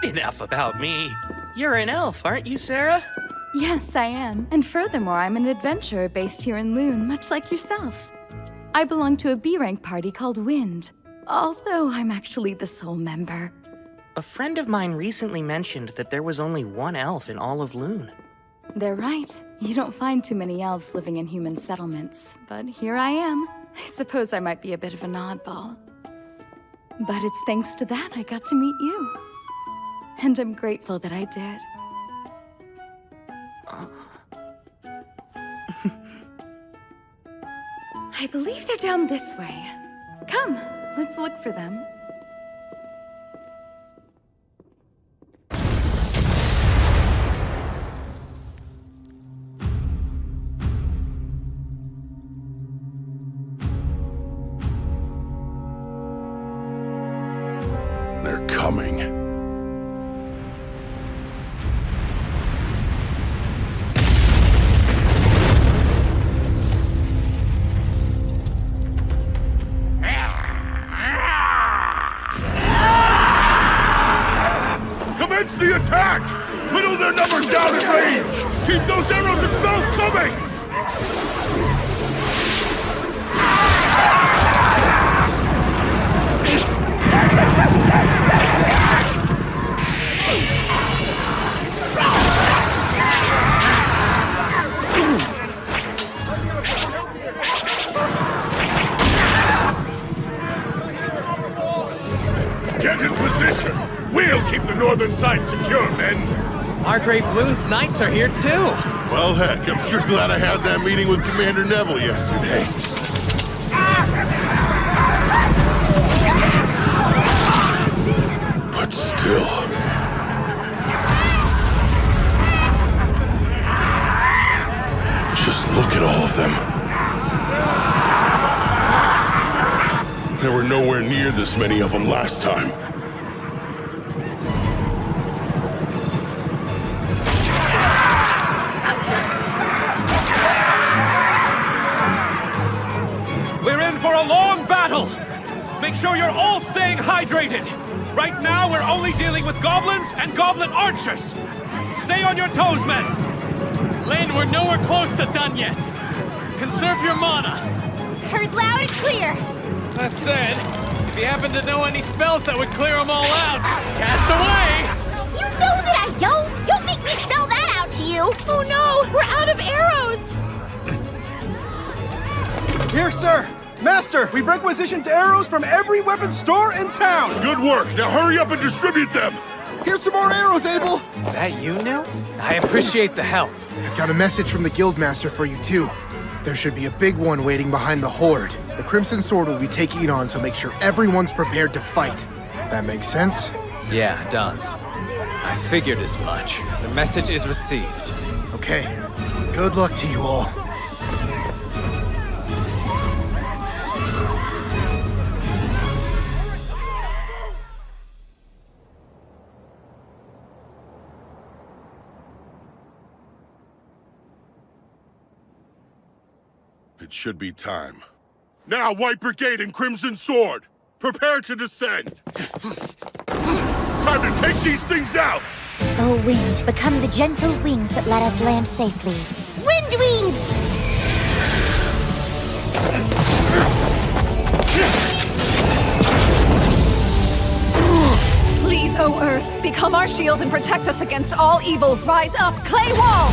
enough about me. You're an elf, aren't you, Sarah? Yes, I am. And furthermore, I'm an adventurer based here in Loon, much like yourself. I belong to a B-rank party called Wind, although I'm actually the sole member. A friend of mine recently mentioned that there was only one elf in all of Loon. They're right. You don't find too many elves living in human settlements, but here I am. I suppose I might be a bit of an oddball. But it's thanks to that I got to meet you. And I'm grateful that I did. I believe they're down this way. Come, let's look for them. They're coming. Commence the attack! Whittle their numbers down in range! Keep those arrows and spells coming! Get in position! We'll keep the northern side secure, men! Our Grave Loon's knights are here too! Well, heck, I'm sure glad I had that meeting with Commander Neville yesterday. But still... just look at all of them. There were nowhere near this many of them last time. We're in for a long battle! make sure you're all staying hydrated! Right now, we're only dealing with goblins and goblin archers! Stay on your toes, men! Lynn, we're nowhere close to done yet! Conserve your mana! Heard loud and clear! That said, if you happen to know any spells that would clear them all out, cast away! You know that I don't! Don't make me spell that out to you! Oh no! We're out of arrows! Here, sir! Master, we've requisitioned arrows from every weapon store in town! Good work. Now hurry up and distribute them. Here's some more arrows, Abel! That you, Nils? I appreciate the help. I've got a message from the Guildmaster for you, too. There should be a big one waiting behind the Horde. The Crimson Sword will be taking it on, so make sure everyone's prepared to fight. That makes sense? Yeah, it does. I figured as much. The message is received. Okay. Good luck to you all. It should be time. Now, White Brigade and Crimson Sword! Prepare to descend! Time to take these things out! Oh, wind, become the gentle wings that let us land safely. Wind wings! Please, O Earth, become our shield and protect us against all evil. Rise up, Clay Wall!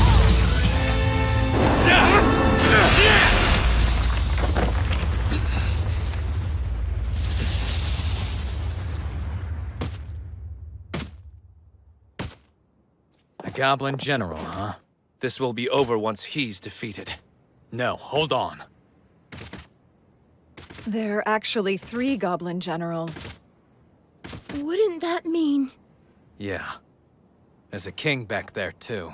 A goblin general, huh? This will be over once he's defeated. No, hold on. There are actually 3 goblin generals. Wouldn't that mean... Yeah. There's a king back there, too.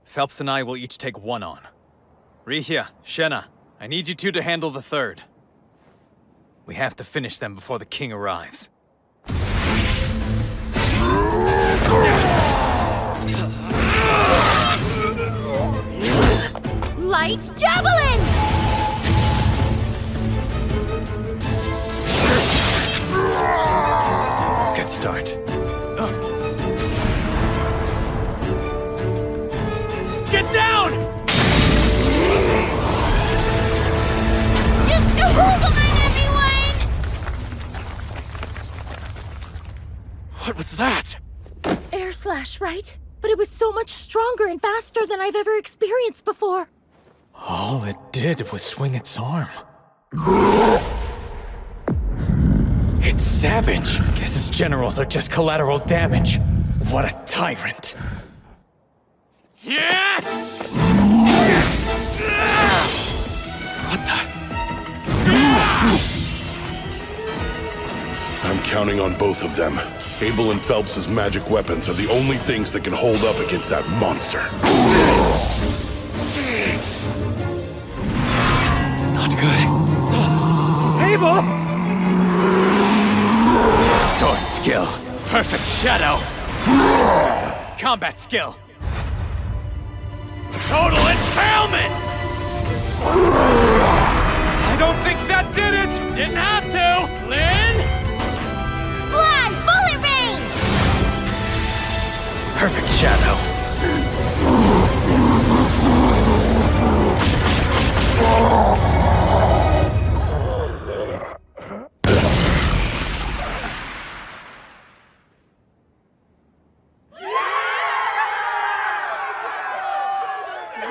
Phelps and I will each take one on. Rihia, Shenna, I need you two to handle the third. We have to finish them before the king arrives. Light javelin! Good start. Get down! Just a hold-on, everyone! What was that? Air slash, right? But it was so much stronger and faster than I've ever experienced before. All it did was swing its arm. It's savage. Guess his generals are just collateral damage. What a tyrant. Yeah! What the? I'm counting on both of them. Abel and Phelps' magic weapons are the only things that can hold up against that monster. Not good. Abel! Sword skill. Perfect shadow. Combat skill. Total impalement! I don't think that did it! Didn't have to! Lynn? Fly! Bullet range! Perfect shadow.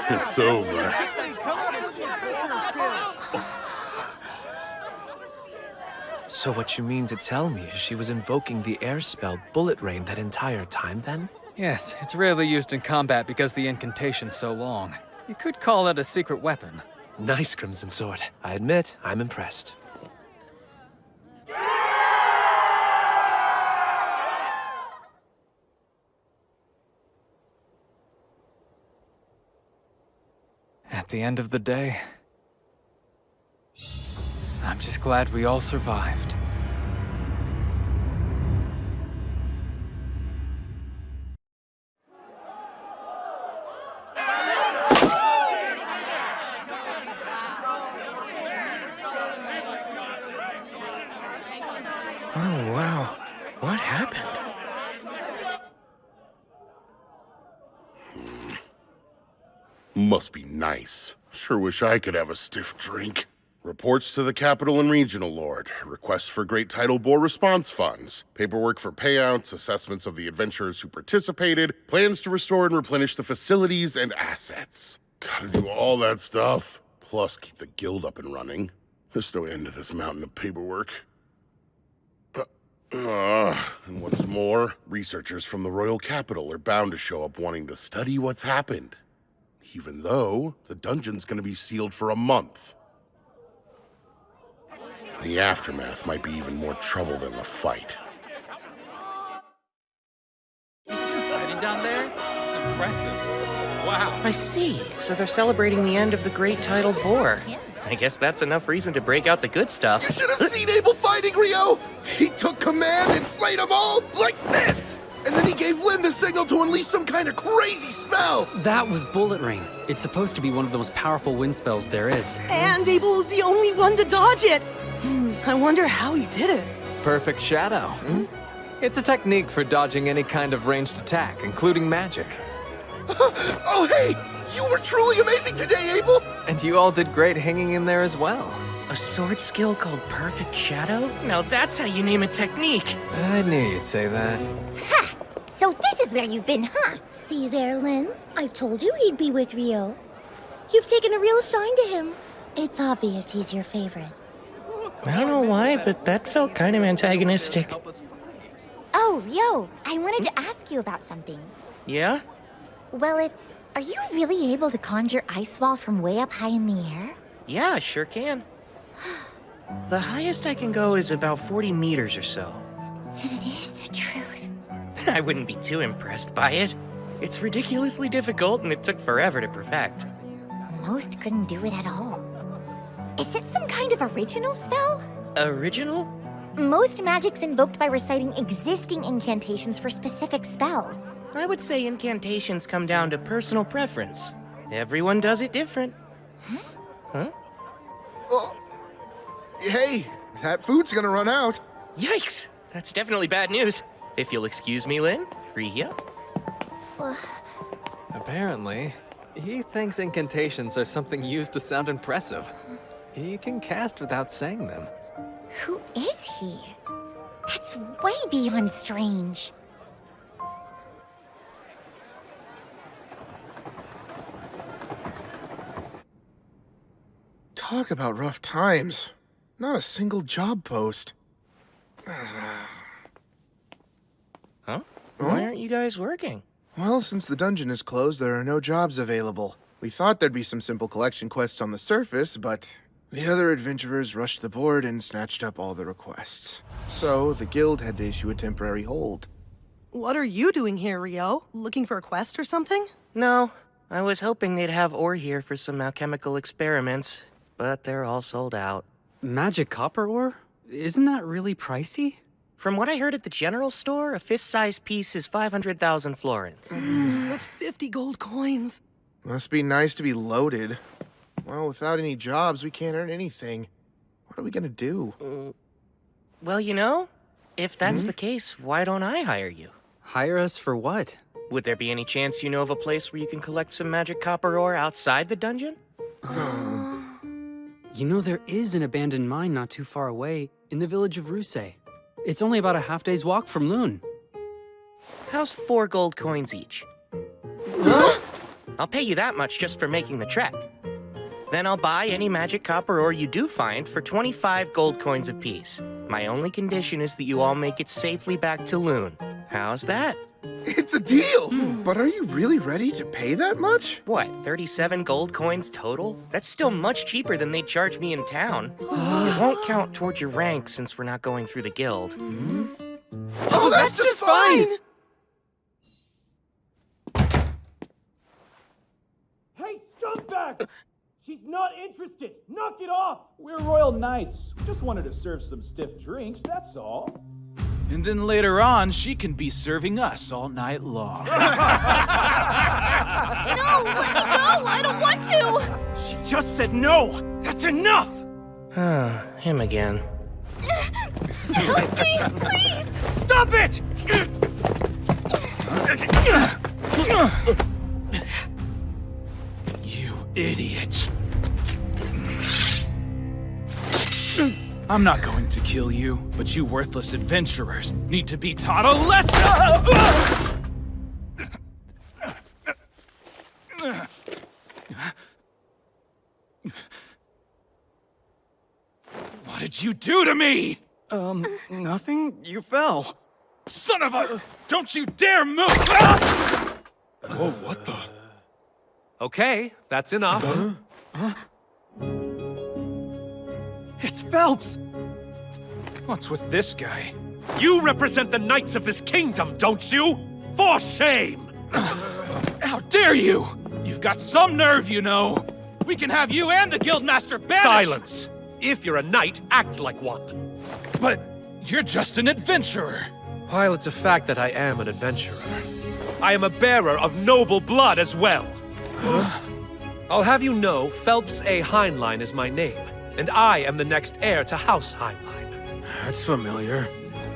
It's over. So what you mean to tell me is she was invoking the air spell Bullet Rain that entire time then? Yes, it's rarely used in combat because the incantation's so long. You could call it a secret weapon. Nice, Crimson Sword. I admit, I'm impressed. At the end of the day, I'm just glad we all survived. Oh, wow. What happened? Must be nice. Sure wish I could have a stiff drink. Reports to the Capital and Regional Lord. Requests for Great Tidal Bore response funds. Paperwork for payouts, assessments of the adventurers who participated, plans to restore and replenish the facilities and assets. Gotta do all that stuff. Plus keep the guild up and running. There's no end to this mountain of paperwork. And what's more, researchers from the Royal Capital are bound to show up wanting to study what's happened. Even though the dungeon's gonna be sealed for a month. The aftermath might be even more trouble than the fight. Heading down there? Impressive. Wow. I see. So they're celebrating the end of the Great Tidal Bore. I guess that's enough reason to break out the good stuff. You should have seen Abel fighting Ryou! He took command and slayed them all like this! And then he gave Lyn the signal to unleash some kind of crazy spell! That was Bullet Rain. It's supposed to be one of the most powerful wind spells there is. And Abel was the only one to dodge it. I wonder how he did it. Perfect shadow. It's a technique for dodging any kind of ranged attack, including magic. Oh, hey! You were truly amazing today, Abel! And you all did great hanging in there as well. A sword skill called Perfect Shadow? Now that's how you name a technique. I knew you'd say that. Ha! So this is where you've been, huh? See there, Lyn? I told you he'd be with Ryou. You've taken a real shine to him. It's obvious he's your favorite. I don't know why, but that felt kind of antagonistic. Oh, yo, I wanted to ask you about something. Yeah? Well, are you really able to conjure ice wall from way up high in the air? Yeah, I sure can. The highest I can go is about 40 meters or so. Then it is the truth. I wouldn't be too impressed by it. It's ridiculously difficult and it took forever to perfect. Most couldn't do it at all. Is it some kind of original spell? Original? Most magic's invoked by reciting existing incantations for specific spells. I would say incantations come down to personal preference. Everyone does it different. Huh? Oh. Hey, that food's gonna run out. Yikes! That's definitely bad news. If you'll excuse me, Lyn. Ryou. Apparently, he thinks incantations are something used to sound impressive. He can cast without saying them. Who is he? That's way beyond strange. Talk about rough times. Not a single job post. Huh? Why aren't you guys working? Well, since the dungeon is closed, there are no jobs available. We thought there'd be some simple collection quests on the surface, but the other adventurers rushed the board and snatched up all the requests. So, the guild had to issue a temporary hold. What are you doing here, Ryou? Looking for a quest or something? No, I was hoping they'd have ore here for some alchemical experiments, but they're all sold out. Magic copper ore? Isn't that really pricey? From what I heard at the general store, a fist-sized piece is 500,000 florins. That's 50 gold coins. Must be nice to be loaded. Well, without any jobs, we can't earn anything. What are we gonna do? Well, you know, if that's the case, why don't I hire you? Hire us for what? Would there be any chance you know of a place where you can collect some magic copper ore outside the dungeon? You know, there is an abandoned mine not too far away, in the village of Ryou. It's only about a half-day's walk from Lune. How's 4 gold coins each? I'll pay you that much just for making the trek. Then I'll buy any magic copper ore you do find for 25 gold coins apiece. My only condition is that you all make it safely back to Lune. How's that? It's a deal! But are you really ready to pay that much? What, 37 gold coins total? That's still much cheaper than they'd charge me in town. It won't count towards your rank since we're not going through the guild. Oh, that's just fine! Hey, scumbags! She's not interested! Knock it off! We're royal knights. We just wanted to serve some stiff drinks, that's all. And then later on, she can be serving us all night long. No, let me go! I don't want to! She just said no! That's enough! Him again. Help me, please! Stop it! You idiot. I'm not going to kill you, but you worthless adventurers need to be taught a lesson! What did you do to me? Nothing. You fell. Son of a... Don't you dare move! Whoa, what the? Okay, that's enough. It's Phelps! What's with this guy? You represent the knights of this kingdom, don't you? For shame! How dare you! You've got some nerve, you know. We can have you and the Guildmaster banished! Silence! If you're a knight, act like one. But you're just an adventurer. While it's a fact that I am an adventurer, I am a bearer of noble blood as well. I'll have you know, Phelps A. Heinlein is my name, and I am the next heir to House Heinlein. That's familiar.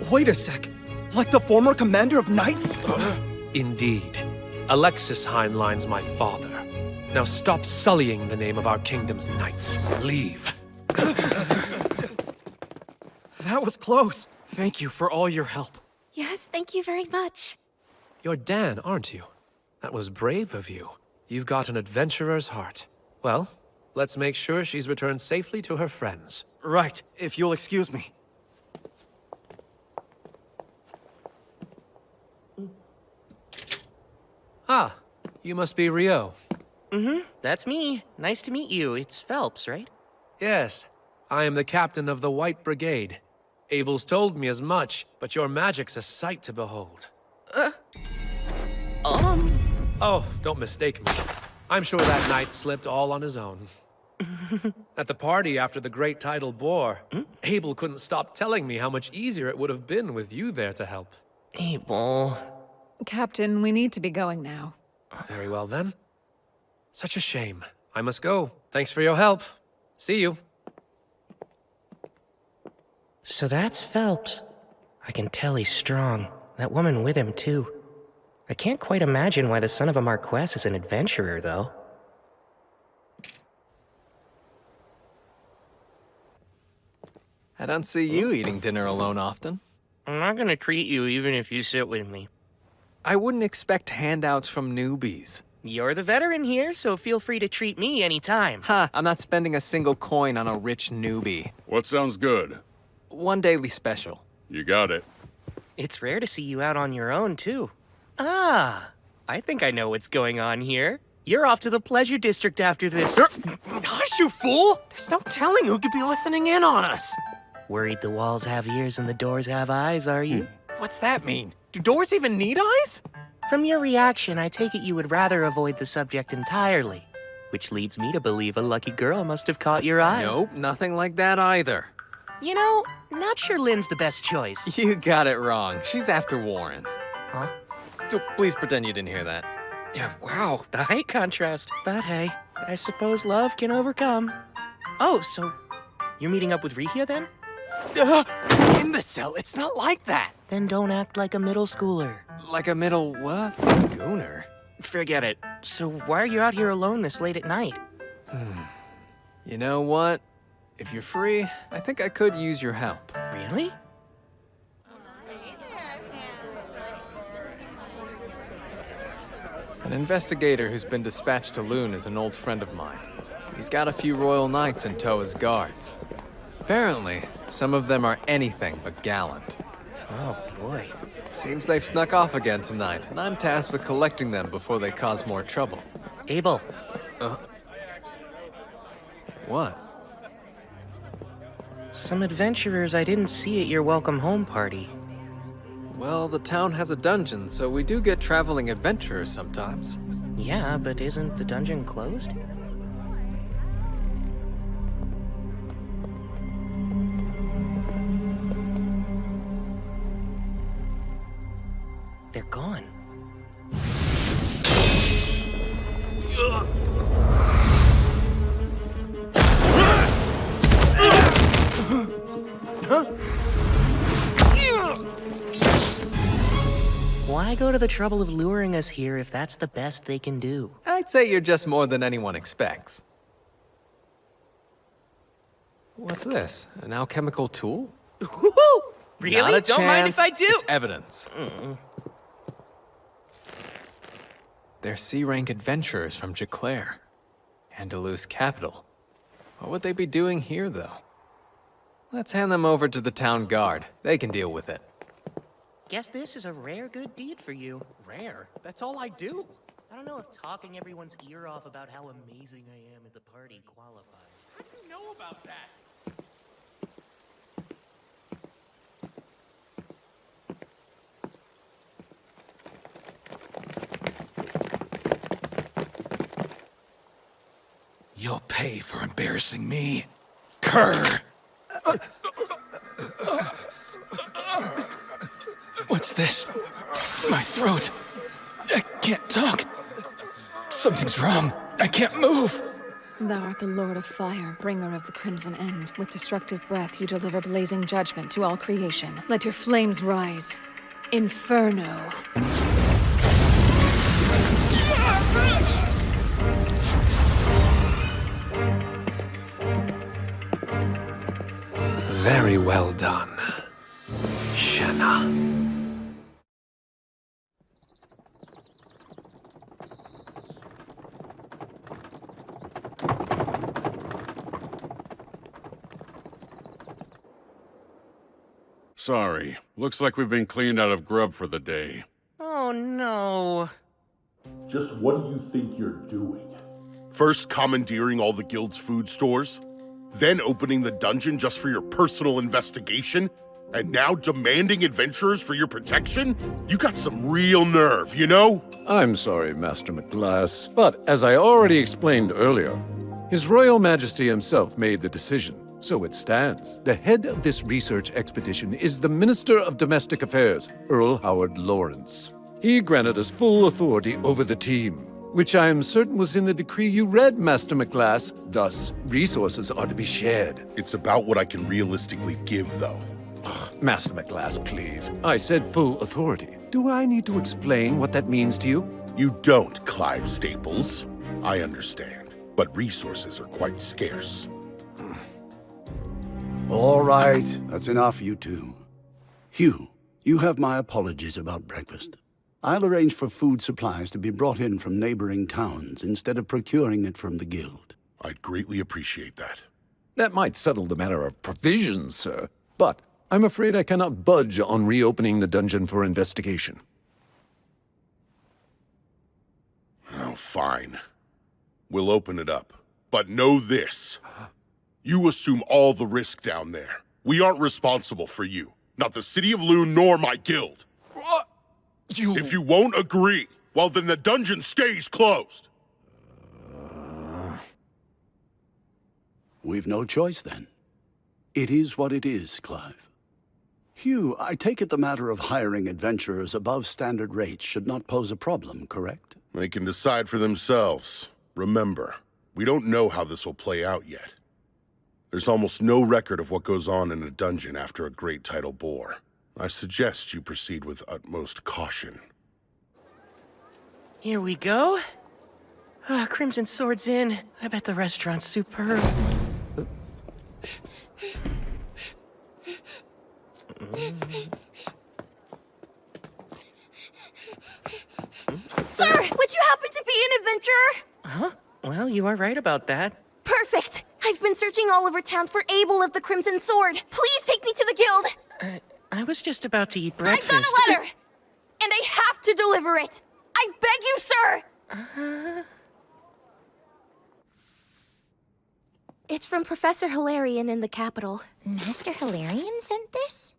Wait a sec. Like the former commander of knights? Indeed. Alexis Heinlein's my father. Now stop sullying the name of our kingdom's knights. Leave. That was close. Thank you for all your help. Yes, thank you very much. You're Dan, aren't you? That was brave of you. You've got an adventurer's heart. Well, let's make sure she's returned safely to her friends. Right, if you'll excuse me. Ah, you must be Ryou. That's me. Nice to meet you. It's Phelps, right? Yes, I am the captain of the White Brigade. Abel's told me as much, but your magic's a sight to behold. Oh, don't mistake me. I'm sure that knight slipped all on his own. At the party after the great tidal bore, Abel couldn't stop telling me how much easier it would have been with you there to help. Abel... Captain, we need to be going now. Very well then. Such a shame. I must go. Thanks for your help. See you. So that's Phelps. I can tell he's strong. That woman with him, too. I can't quite imagine why the son of a Marquess is an adventurer, though. I don't see you eating dinner alone often. I'm not gonna treat you even if you sit with me. I wouldn't expect handouts from newbies. You're the veteran here, so feel free to treat me anytime. Ha, I'm not spending a single coin on a rich newbie. What sounds good? One daily special. You got it. It's rare to see you out on your own, too. Ah, I think I know what's going on here. You're off to the Pleasure District after this. Hush, you fool! There's no telling who could be listening in on us. Worried the walls have ears and the doors have eyes, are you? What's that mean? Do doors even need eyes? From your reaction, I take it you would rather avoid the subject entirely. Which leads me to believe a lucky girl must have caught your eye. Nope, nothing like that either. You know, not sure Lynn's the best choice. You got it wrong. She's after Warren. Huh? Oh, please pretend you didn't hear that. Yeah, wow, the height contrast. But hey, I suppose love can overcome. Oh, so you're meeting up with Rihia then? Imbecile, it's not like that. Then don't act like a middle schooler. Like a middle what? Schooner? Forget it. So why are you out here alone this late at night? You know what? If you're free, I think I could use your help. Really? An investigator who's been dispatched to Loon is an old friend of mine. He's got a few royal knights in tow as guards. Apparently, some of them are anything but gallant. Oh, boy. Seems they've snuck off again tonight, and I'm tasked with collecting them before they cause more trouble. Abel. What? Some adventurers I didn't see at your welcome home party. Well, the town has a dungeon, so we do get traveling adventurers sometimes. Yeah, but isn't the dungeon closed? They're gone. why go to the trouble of luring us here if that's the best they can do? I'd say you're just more than anyone expects. What's this? An alchemical tool? Really? Not a Don't mind if I chance. do. It's evidence. They're C-rank adventurers from Jaclair, Andalus capital. What would they be doing here, though? Let's hand them over to the town guard. They can deal with it. Guess this is a rare good deed for you. Rare? That's all I do. I don't know if talking everyone's ear off about how amazing I am at the party qualifies. How do you know about that? You'll pay for embarrassing me. Cur! What's this? My throat. I can't talk. Something's wrong. I can't move. Thou art the Lord of Fire, bringer of the Crimson End. With destructive breath, you deliver blazing judgment to all creation. Let your flames rise. Inferno. Very well done, Shenna. Sorry. Looks like we've been cleaned out of grub for the day. Oh no. Just what do you think you're doing? First commandeering all the guild's food stores, then opening the dungeon just for your personal investigation, and now demanding adventurers for your protection? You got some real nerve, you know? I'm sorry, Master McGlass, but as I already explained earlier, His Royal Majesty himself made the decision, so it stands. The head of this research expedition is the Minister of Domestic Affairs, Earl Howard Lawrence. He granted us full authority over the team, which I am certain was in the decree you read, Master McGlass. Thus, resources are to be shared. It's about what I can realistically give, though. Master McGlass, please. I said full authority. Do I need to explain what that means to you? You don't, Clive Staples. I understand, but resources are quite scarce. All right, that's enough, you two. Hugh, you have my apologies about breakfast. I'll arrange for food supplies to be brought in from neighboring towns instead of procuring it from the guild. I'd greatly appreciate that. That might settle the matter of provisions, sir. But I'm afraid I cannot budge on reopening the dungeon for investigation. Oh, fine. We'll open it up. But know this. You assume all the risk down there. We aren't responsible for you. Not the City of Loon nor my guild. What? If you won't agree, well then the dungeon stays closed. We've no choice then. It is what it is, Clive. Hugh, I take it the matter of hiring adventurers above standard rates should not pose a problem, correct? They can decide for themselves. Remember, we don't know how this will play out yet. There's almost no record of what goes on in a dungeon after a great tidal bore. I suggest you proceed with utmost caution. Here we go. Crimson Sword's in. I bet the restaurant's superb. Sir, would you happen to be an adventurer? Huh? Well, you are right about that. Perfect! I've been searching all over town for Abel of the Crimson Sword. Please take me to the guild! I was just about to eat breakfast. I've got a letter! And I have to deliver it! I beg you, sir! It's from Professor Hilarion in the capital. Master Hilarion sent this?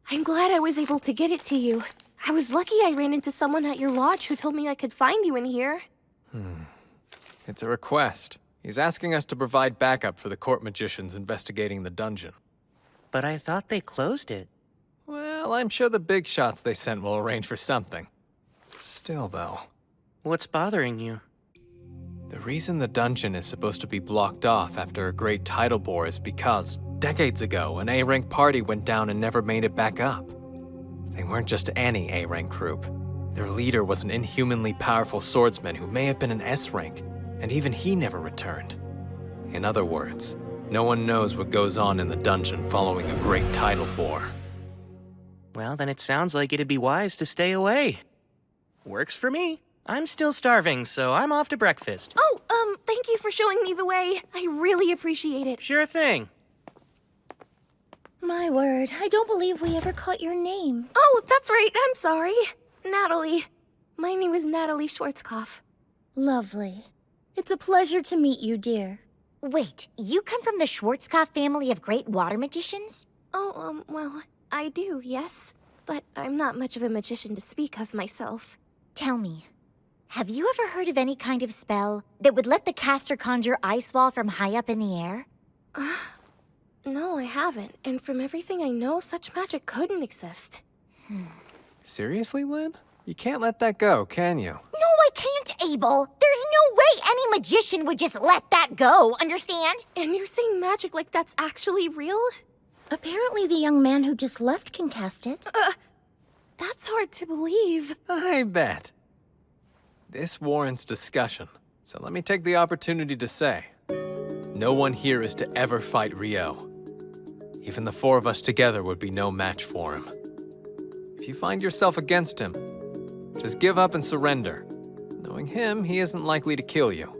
I'm glad I was able to get it to you. I was lucky I ran into someone at your lodge who told me I could find you in here. It's a request. He's asking us to provide backup for the court magicians investigating the dungeon. But I thought they closed it. Well, I'm sure the big shots they sent will arrange for something. Still, though. What's bothering you? The reason the dungeon is supposed to be blocked off after a great tidal bore is because, decades ago, an A-rank party went down and never made it back up. They weren't just any A-rank group. Their leader was an inhumanly powerful swordsman who may have been an S rank, and even he never returned. In other words, no one knows what goes on in the dungeon following a great title war. Well, then it sounds like it'd be wise to stay away. Works for me. I'm still starving, so I'm off to breakfast. Oh, thank you for showing me the way. I really appreciate it. Sure thing. My word, I don't believe we ever caught your name. Oh, that's right. I'm sorry. Natalie. My name is Natalie Schwarzkopf. Lovely. It's a pleasure to meet you, dear. Wait, you come from the Schwarzkopf family of great water magicians? Oh, well, I do, yes. But I'm not much of a magician to speak of myself. Tell me, have you ever heard of any kind of spell that would let the caster conjure ice wall from high up in the air? No, I haven't. And from everything I know, such magic couldn't exist. Seriously, Lynn? You can't let that go, can you? No, I can't, Abel. There's no way any magician would just let that go, understand? And you're saying magic like that's actually real? Apparently the young man who just left can cast it. That's hard to believe. I bet. This warrants discussion, so let me take the opportunity to say, no one here is to ever fight Ryou. Even the four of us together would be no match for him. If you find yourself against him, just give up and surrender. Knowing him, he isn't likely to kill you.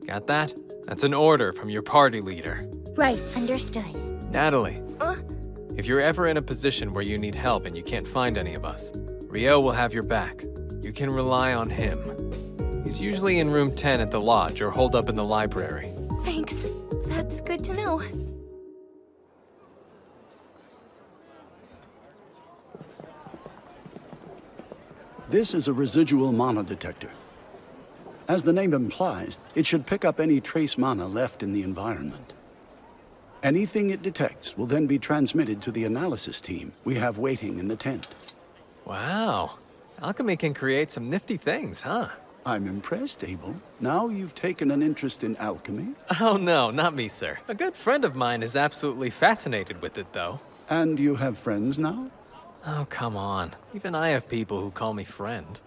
Got that? That's an order from your party leader. Right, understood. Natalie, if you're ever in a position where you need help and you can't find any of us, Ryou will have your back. You can rely on him. He's usually in room 10 at the lodge or holed up in the library. Thanks. That's good to know. This is a residual mana detector. As the name implies, it should pick up any trace mana left in the environment. Anything it detects will then be transmitted to the analysis team we have waiting in the tent. Wow. Alchemy can create some nifty things, huh? I'm impressed, Abel. Now you've taken an interest in alchemy? Oh no, not me, sir. A good friend of mine is absolutely fascinated with it, though. And you have friends now? Oh, come on. Even I have people who call me friend.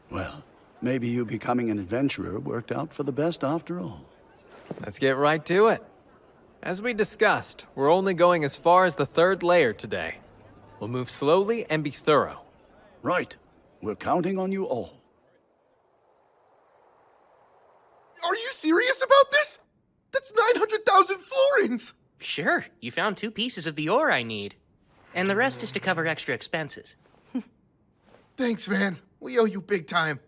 Well, maybe you becoming an adventurer worked out for the best after all. Let's get right to it. As we discussed, we're only going as far as the 3rd layer today. We'll move slowly and be thorough. Right. We're counting on you all. Are you serious about this? That's 900,000 florins! Sure, you found 2 pieces of the ore I need. And the rest is to cover extra expenses. Thanks, man. We owe you big time.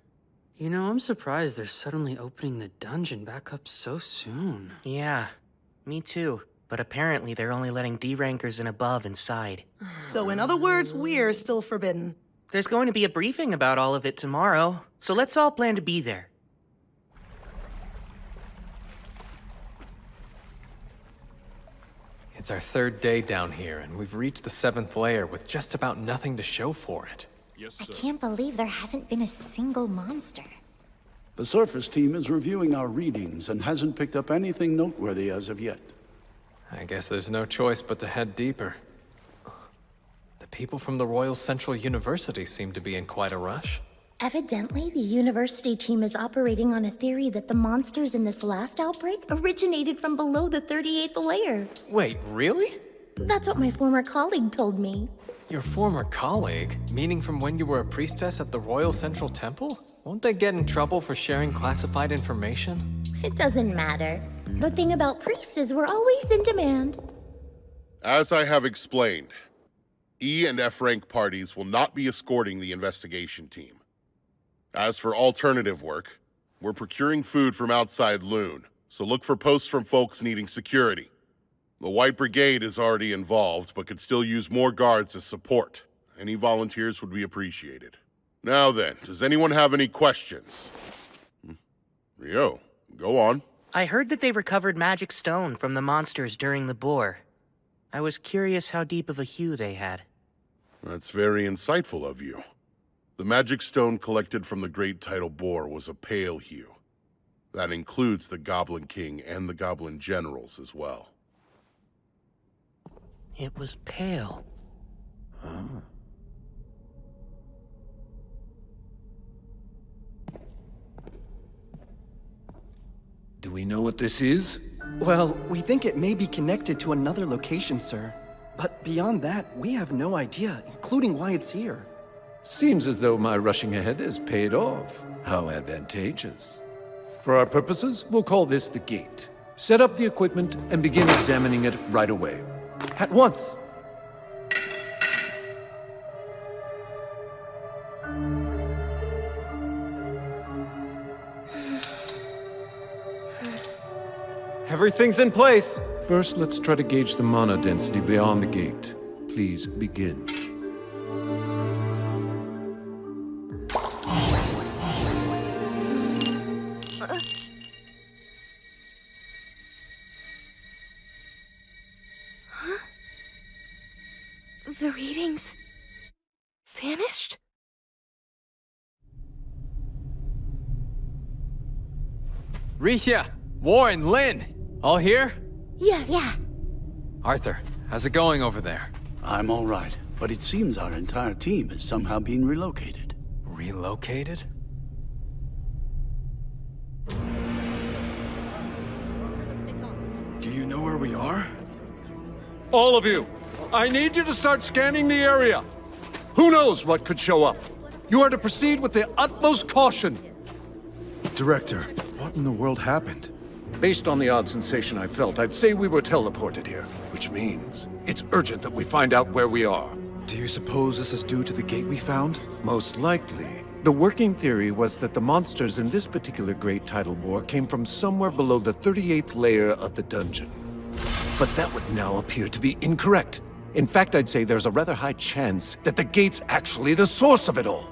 You know, I'm surprised they're suddenly opening the dungeon back up so soon. Yeah, me too. But apparently they're only letting D-rankers and above inside. So in other words, we're still forbidden. There's going to be a briefing about all of it tomorrow, so let's all plan to be there. It's our 3rd day down here, and we've reached the 7th layer with just about nothing to show for it. Yes, I sir. can't believe there hasn't been a single monster. The surface team is reviewing our readings and hasn't picked up anything noteworthy as of yet. I guess there's no choice but to head deeper. The people from the Royal Central University seem to be in quite a rush. Evidently, the university team is operating on a theory that the monsters in this last outbreak originated from below the 38th layer. Wait, really? That's what my former colleague told me. Your former colleague? Meaning from when you were a priestess at the Royal Central Temple? Won't they get in trouble for sharing classified information? It doesn't matter. The thing about priests is we're always in demand. As I have explained, E and F rank parties will not be escorting the investigation team. As for alternative work, we're procuring food from outside Loon, so look for posts from folks needing security. The White Brigade is already involved, but could still use more guards as support. Any volunteers would be appreciated. Now then, does anyone have any questions? Ryou, go on. I heard that they recovered magic stone from the monsters during the boar. I was curious how deep of a hue they had. That's very insightful of you. The magic stone collected from the Great Tidal Boar was a pale hue. That includes the Goblin King and the Goblin Generals as well. It was pale. Do we know what this is? Well, we think it may be connected to another location, sir. But beyond that, we have no idea, including why it's here. Seems as though my rushing ahead has paid off. How advantageous. For our purposes, we'll call this the gate. Set up the equipment and begin examining it right away. At once! Everything's in place. First, let's try to gauge the mana density beyond the gate. Please begin. The readings vanished? Risha, Warren, Lynn, all here? Yes. Yeah. Arthur, how's it going over there? I'm all right, but it seems our entire team has somehow been relocated. Relocated? Do you know where we are? All of you, I need you to start scanning the area. Who knows what could show up? You are to proceed with the utmost caution. Director, what in the world happened? Based on the odd sensation I felt, I'd say we were teleported here, which means it's urgent that we find out where we are. Do you suppose this is due to the gate we found? Most likely. The working theory was that the monsters in this particular great tidal bore came from somewhere below the 38th layer of the dungeon. But that would now appear to be incorrect. In fact, I'd say there's a rather high chance that the gate's actually the source of it all.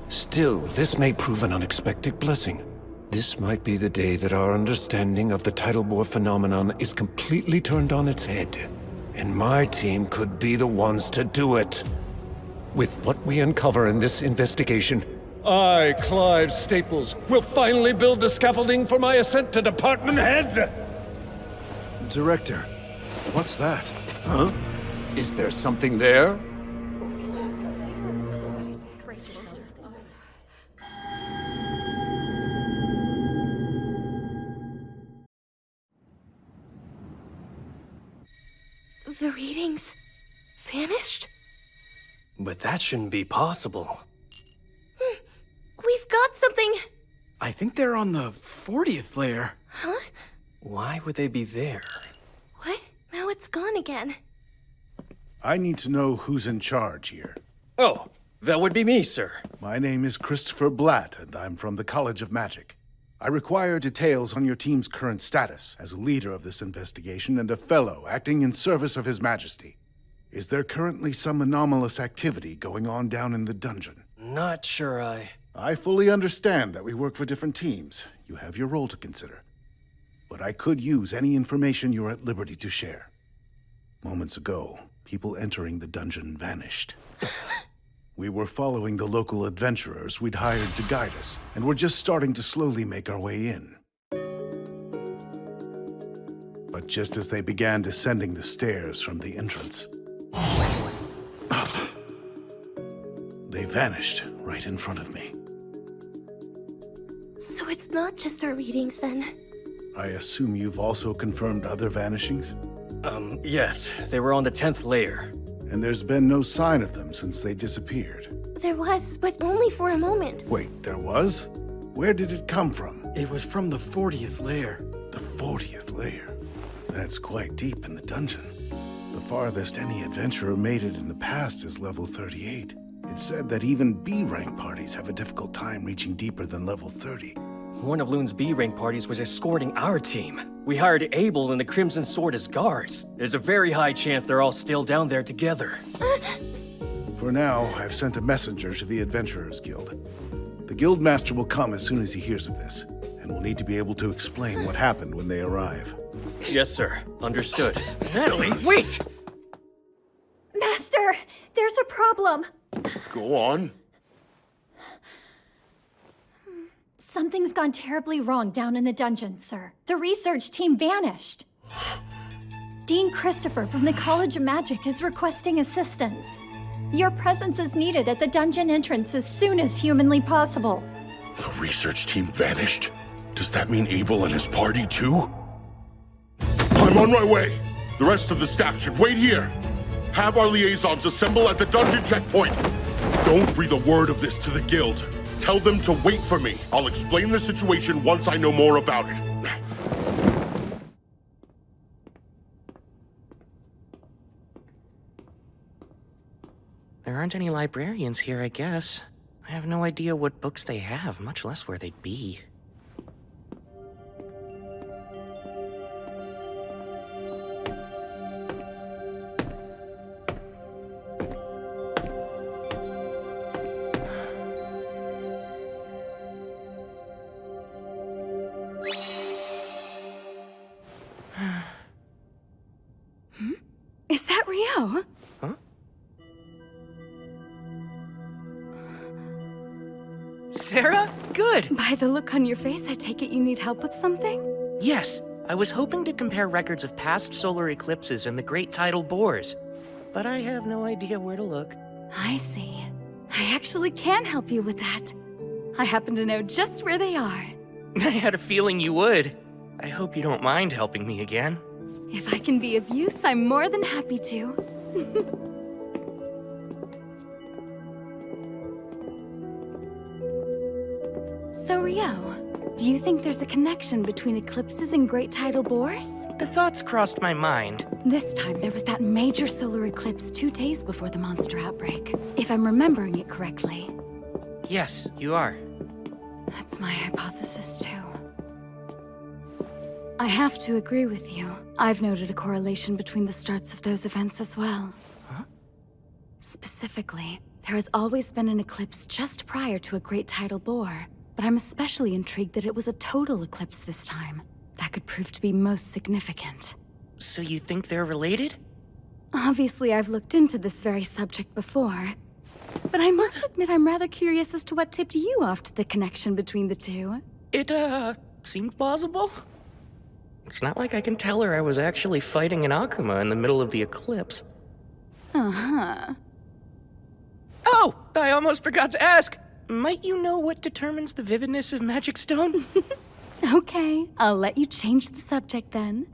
Still, this may prove an unexpected blessing. This might be the day that our understanding of the tidal bore phenomenon is completely turned on its head. And my team could be the ones to do it. With what we uncover in this investigation, I, Clive Staples, will finally build the scaffolding for my ascent to department head! Director, what's that? Huh? Is there something there? The readings vanished? But that shouldn't be possible. We've got something! I think they're on the 40th layer. Huh? Why would they be there? What? Now it's gone again. I need to know who's in charge here. Oh, that would be me, sir. My name is Christopher Blatt, and I'm from the College of Magic. I require details on your team's current status as a leader of this investigation and a fellow acting in service of His Majesty. Is there currently some anomalous activity going on down in the dungeon? Not sure I fully understand that we work for different teams. You have your role to consider. But I could use any information you're at liberty to share. Moments ago, people entering the dungeon vanished. We were following the local adventurers we'd hired to guide us, and we're just starting to slowly make our way in. But just as they began descending the stairs from the entrance, they vanished right in front of me. So it's not just our readings then? I assume you've also confirmed other vanishings? Yes. They were on the 10th layer. And there's been no sign of them since they disappeared. There was, but only for a moment. Wait, there was? Where did it come from? It was from the 40th layer. The 40th layer? That's quite deep in the dungeon. The farthest any adventurer made it in the past is level 38. It's said that even B-rank parties have a difficult time reaching deeper than level 30. One of Loon's B-rank parties was escorting our team. We hired Abel and the Crimson Sword as guards. There's a very high chance they're all still down there together. For now, I've sent a messenger to the Adventurers Guild. The Guildmaster will come as soon as he hears of this, and will need to be able to explain what happened when they arrive. Yes, sir. Understood. Natalie, wait! Master, there's a problem. Go on. Something's gone terribly wrong down in the dungeon, sir. The research team vanished. Dean Christopher from the College of Magic is requesting assistance. Your presence is needed at the dungeon entrance as soon as humanly possible. The research team vanished? Does that mean Abel and his party too? I'm on my way! The rest of the staff should wait here. Have our liaisons assemble at the dungeon checkpoint. Don't breathe a word of this to the guild. Tell them to wait for me. I'll explain the situation once I know more about it. There aren't any librarians here, I guess. I have no idea what books they have, much less where they'd be. Is that Ryou? Huh? Sarah? Good! By the look on your face, I take it you need help with something? Yes, I was hoping to compare records of past solar eclipses and the great tidal bores, but I have no idea where to look. I see. I actually can help you with that. I happen to know just where they are. I had a feeling you would. I hope you don't mind helping me again. If I can be of use, I'm more than happy to. So, Ryou, do you think there's a connection between eclipses and great tidal bores? The thoughts crossed my mind. This time, there was that major solar eclipse 2 days before the monster outbreak, if I'm remembering it correctly. Yes, you are. That's my hypothesis, too. I have to agree with you. I've noted a correlation between the starts of those events as well. Huh? Specifically, there has always been an eclipse just prior to a great tidal bore, but I'm especially intrigued that it was a total eclipse this time. That could prove to be most significant. So you think they're related? Obviously, I've looked into this very subject before, but I must admit I'm rather curious as to what tipped you off to the connection between the two. It, seemed plausible. It's not like I can tell her I was actually fighting an Akuma in the middle of the eclipse. Uh-huh. Oh! I almost forgot to ask! Might you know what determines the vividness of magic stone? Okay, I'll let you change the subject then.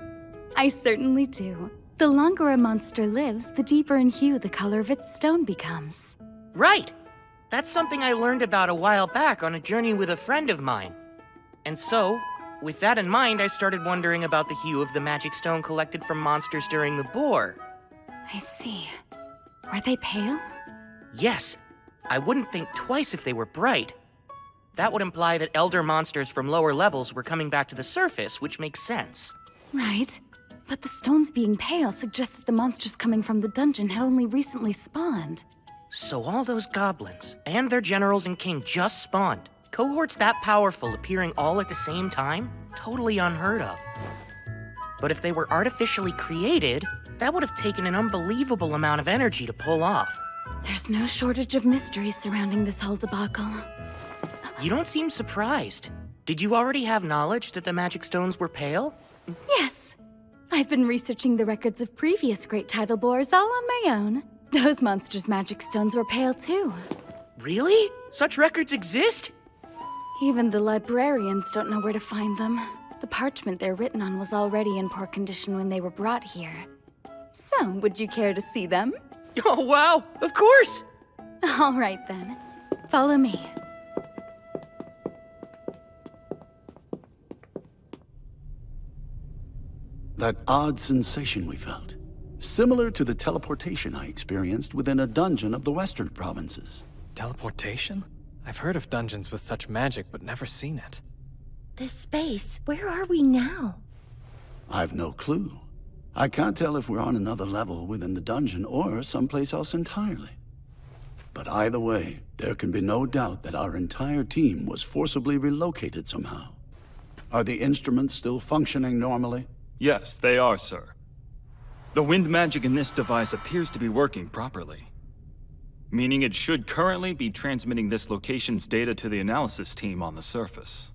I certainly do. The longer a monster lives, the deeper in hue the color of its stone becomes. Right! That's something I learned about a while back on a journey with a friend of mine. And so, with that in mind, I started wondering about the hue of the magic stone collected from monsters during the bore. I see. Were they pale? Yes. I wouldn't think twice if they were bright. That would imply that elder monsters from lower levels were coming back to the surface, which makes sense. Right. But the stones being pale suggests that the monsters coming from the dungeon had only recently spawned. So all those goblins, and their generals and king just spawned. Cohorts that powerful appearing all at the same time? Totally unheard of. But if they were artificially created, that would have taken an unbelievable amount of energy to pull off. There's no shortage of mysteries surrounding this whole debacle. You don't seem surprised. Did you already have knowledge that the magic stones were pale? Yes. I've been researching the records of previous great tidal bores all on my own. Those monsters' magic stones were pale too. Really? Such records exist? Even the librarians don't know where to find them. The parchment they're written on was already in poor condition when they were brought here. So, would you care to see them? Oh, wow! Of course! All right, then. Follow me. That odd sensation we felt. Similar to the teleportation I experienced within a dungeon of the western provinces. Teleportation? I've heard of dungeons with such magic, but never seen it. This space, where are we now? I've no clue. I can't tell if we're on another level within the dungeon or someplace else entirely. But either way, there can be no doubt that our entire team was forcibly relocated somehow. Are the instruments still functioning normally? Yes, they are, sir. The wind magic in this device appears to be working properly, meaning it should currently be transmitting this location's data to the analysis team on the surface.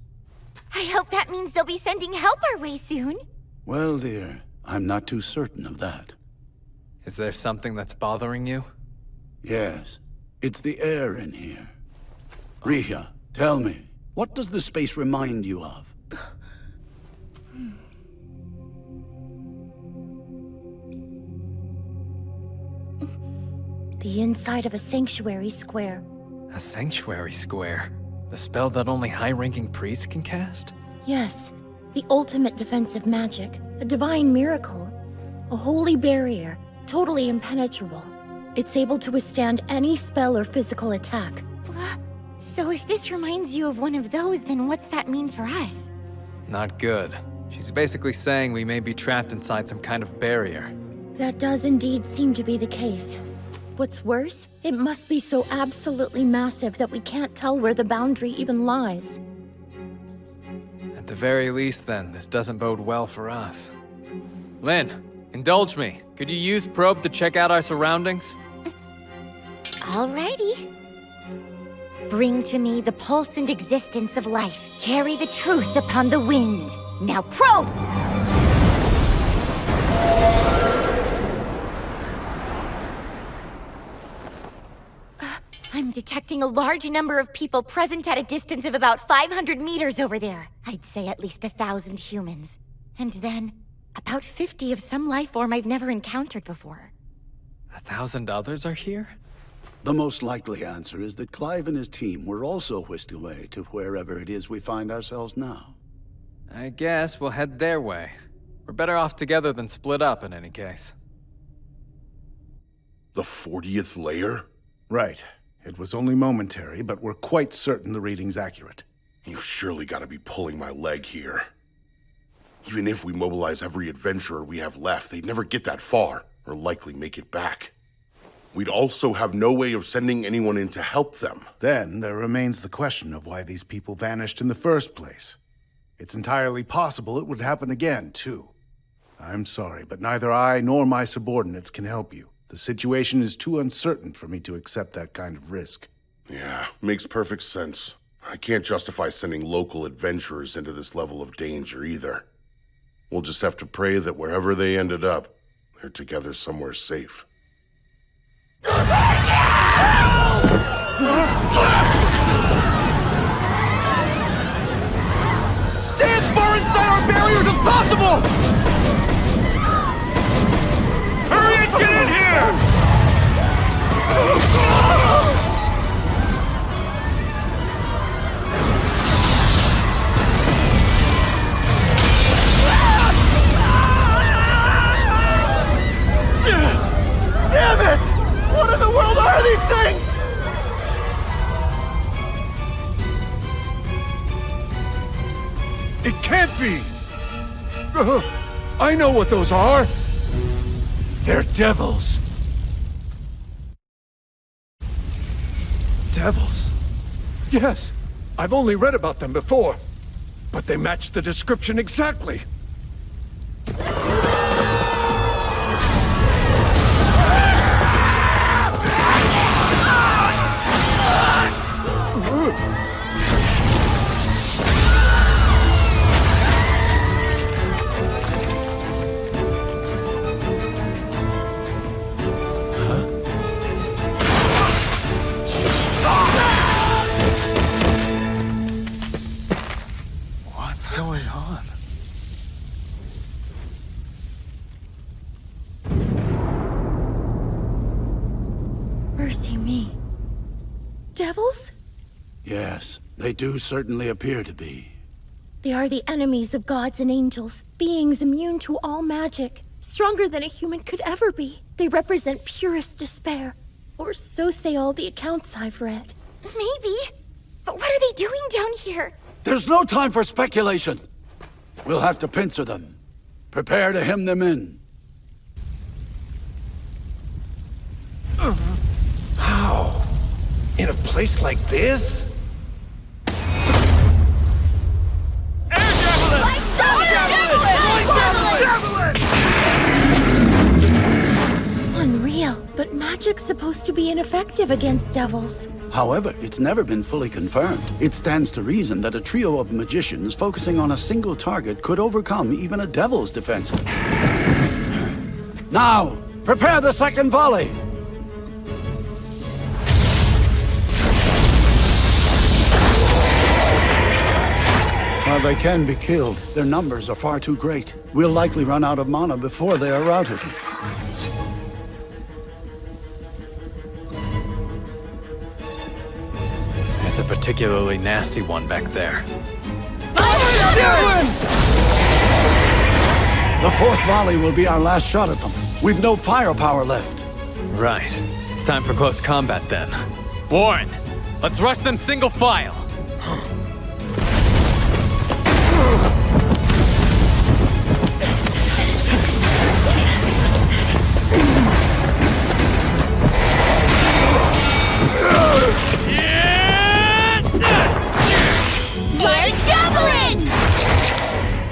I hope that means they'll be sending help our way soon. Well, dear, I'm not too certain of that. Is there something that's bothering you? Yes, it's the air in here. Ryou, tell me, what does the space remind you of? The inside of a sanctuary square. A sanctuary square? The spell that only high-ranking priests can cast? Yes, the ultimate defensive magic. A divine miracle. A holy barrier, totally impenetrable. It's able to withstand any spell or physical attack. So if this reminds you of one of those, then what's that mean for us? Not good. She's basically saying we may be trapped inside some kind of barrier. That does indeed seem to be the case. What's worse, it must be so absolutely massive that we can't tell where the boundary even lies. At the very least, then, this doesn't bode well for us. Lynn, indulge me. Could you use probe to check out our surroundings? Alrighty. Bring to me the pulse and existence of life. Carry the truth upon the wind. Now probe! I'm detecting a large number of people present at a distance of about 500 meters over there. I'd say at least 1,000 humans. And then, about 50 of some life form I've never encountered before. 1,000 others are here? The most likely answer is that Clive and his team were also whisked away to wherever it is we find ourselves now. I guess we'll head their way. We're better off together than split up in any case. The 40th layer? Right. It was only momentary, but we're quite certain the reading's accurate. You've surely got to be pulling my leg here. Even if we mobilize every adventurer we have left, they'd never get that far, or likely make it back. We'd also have no way of sending anyone in to help them. Then there remains the question of why these people vanished in the first place. It's entirely possible it would happen again, too. I'm sorry, but neither I nor my subordinates can help you. The situation is too uncertain for me to accept that kind of risk. Yeah, makes perfect sense. I can't justify sending local adventurers into this level of danger either. We'll just have to pray that wherever they ended up, they're together somewhere safe. Stay as far inside our barriers as possible! Hurry and get in here! Damn it! What in the world are these things? It can't be! I know what those are! They're devils! Devils? Yes, I've only read about them before, but they match the description exactly. What's going on? Mercy me. Devils? Yes, they do certainly appear to be. They are the enemies of gods and angels, beings immune to all magic, stronger than a human could ever be. They represent purest despair, or so say all the accounts I've read. Maybe. But what are they doing down here? There's no time for speculation. We'll have to pincer them. Prepare to hem them in. How? In a place like this? Unreal, but magic's supposed to be ineffective against devils. However, it's never been fully confirmed. It stands to reason that a trio of magicians focusing on a single target could overcome even a devil's defense. Now, prepare the second volley! While they can be killed, their numbers are far too great. We'll likely run out of mana before they are routed. a particularly nasty one back there. The fourth volley will be our last shot at them. We've no firepower left. Right. It's time for close combat then. Warren, let's rush them single file.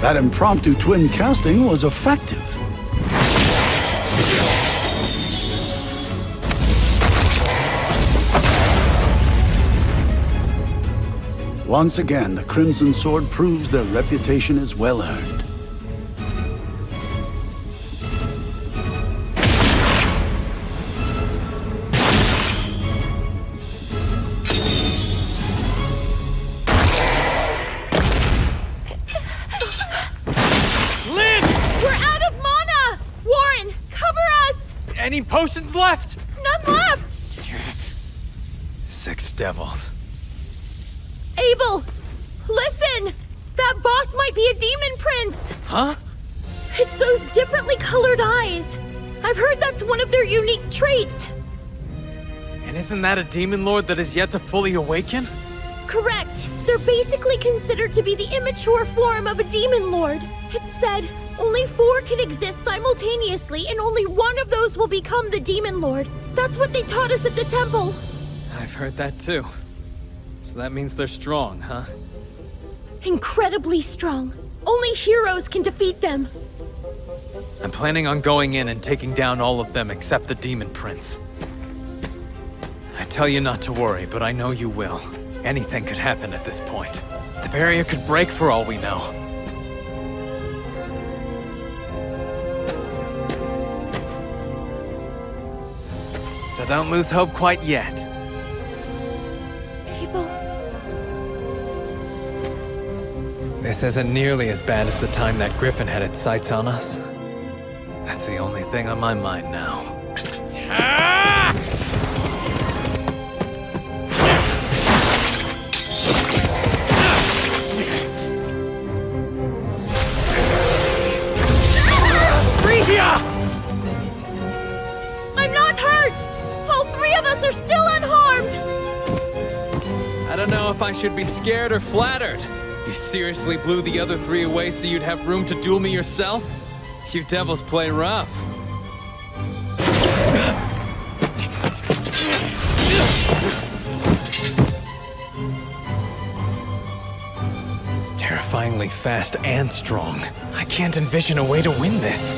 That impromptu twin casting was effective. Once again, the Crimson Sword proves their reputation is well earned. Any potions left? None left! 6 devils. Abel! Listen! That boss might be a demon prince! Huh? It's those differently colored eyes. I've heard that's one of their unique traits. And isn't that a demon lord that is yet to fully awaken? Correct. They're basically considered to be the immature form of a demon lord. It's said only 4 can exist simultaneously, and only one of those will become the demon lord. That's what they taught us at the temple. I've heard that too. So that means they're strong, huh? Incredibly strong. Only heroes can defeat them. I'm planning on going in and taking down all of them except the demon prince. I tell you not to worry, but I know you will. Anything could happen at this point. The barrier could break for all we know. So don't lose hope quite yet. Abel. This isn't nearly as bad as the time that Griffin had its sights on us. That's the only thing on my mind now. I'm not hurt! All 3 of us are still unharmed! I don't know if I should be scared or flattered. You seriously blew the other 3 away so you'd have room to duel me yourself? You devils play rough. Terrifyingly fast and strong. I can't envision a way to win this.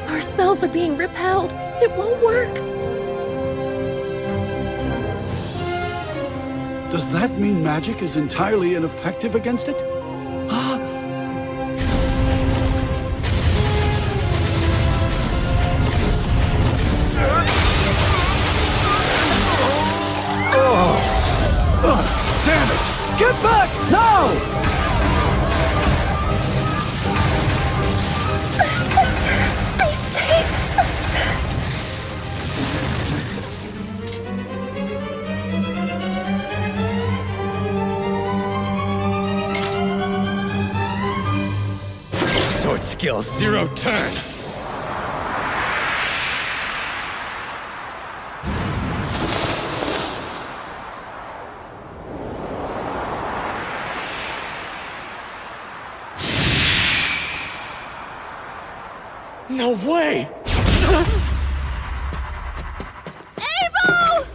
Our spells are being repelled. It won't work. Does that mean magic is entirely ineffective against it? Damn it! Get back! Now! Sword skill 0 turn. No way! Abel!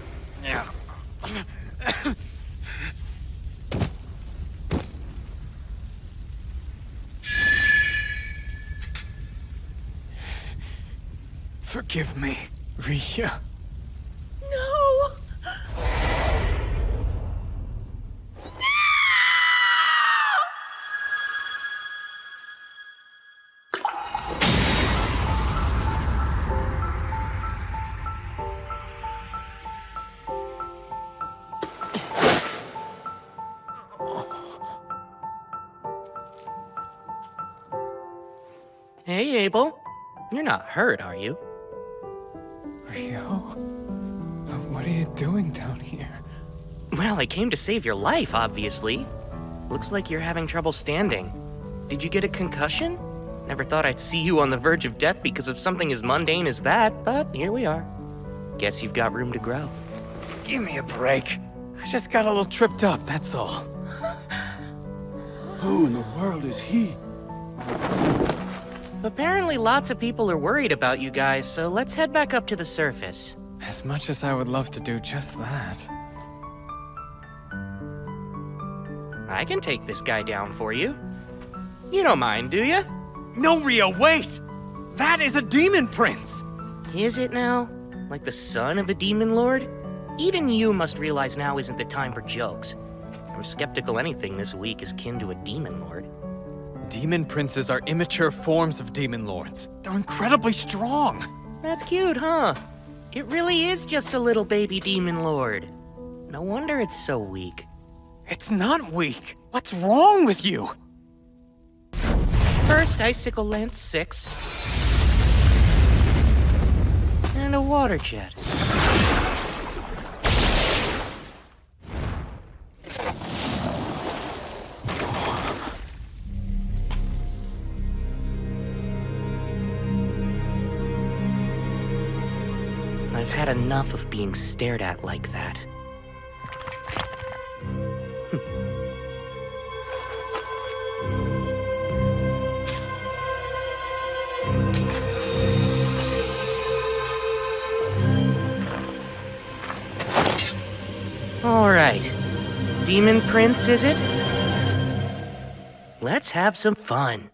Forgive me, Ryou. No! Hey, Abel. You're not hurt, are you? Ryou? What are you doing down here? Well, I came to save your life, obviously. Looks like you're having trouble standing. Did you get a concussion? Never thought I'd see you on the verge of death because of something as mundane as that, but here we are. Guess you've got room to grow. Give me a break. I just got a little tripped up, that's all. Who in the world is he? Apparently lots of people are worried about you guys, so let's head back up to the surface. As much as I would love to do just that. I can take this guy down for you. You don't mind, do you? No, Ryou, wait! That is a demon prince! Is it now? Like the son of a demon lord? Even you must realize now isn't the time for jokes. I'm skeptical anything this weak is kin to a demon lord. Demon princes are immature forms of demon lords. They're incredibly strong. That's cute, huh? It really is just a little baby demon lord. No wonder it's so weak. It's not weak. What's wrong with you? First, Icicle Lance 6. And a water jet. I've had enough of being stared at like that. All right. Demon Prince, is it? Let's have some fun.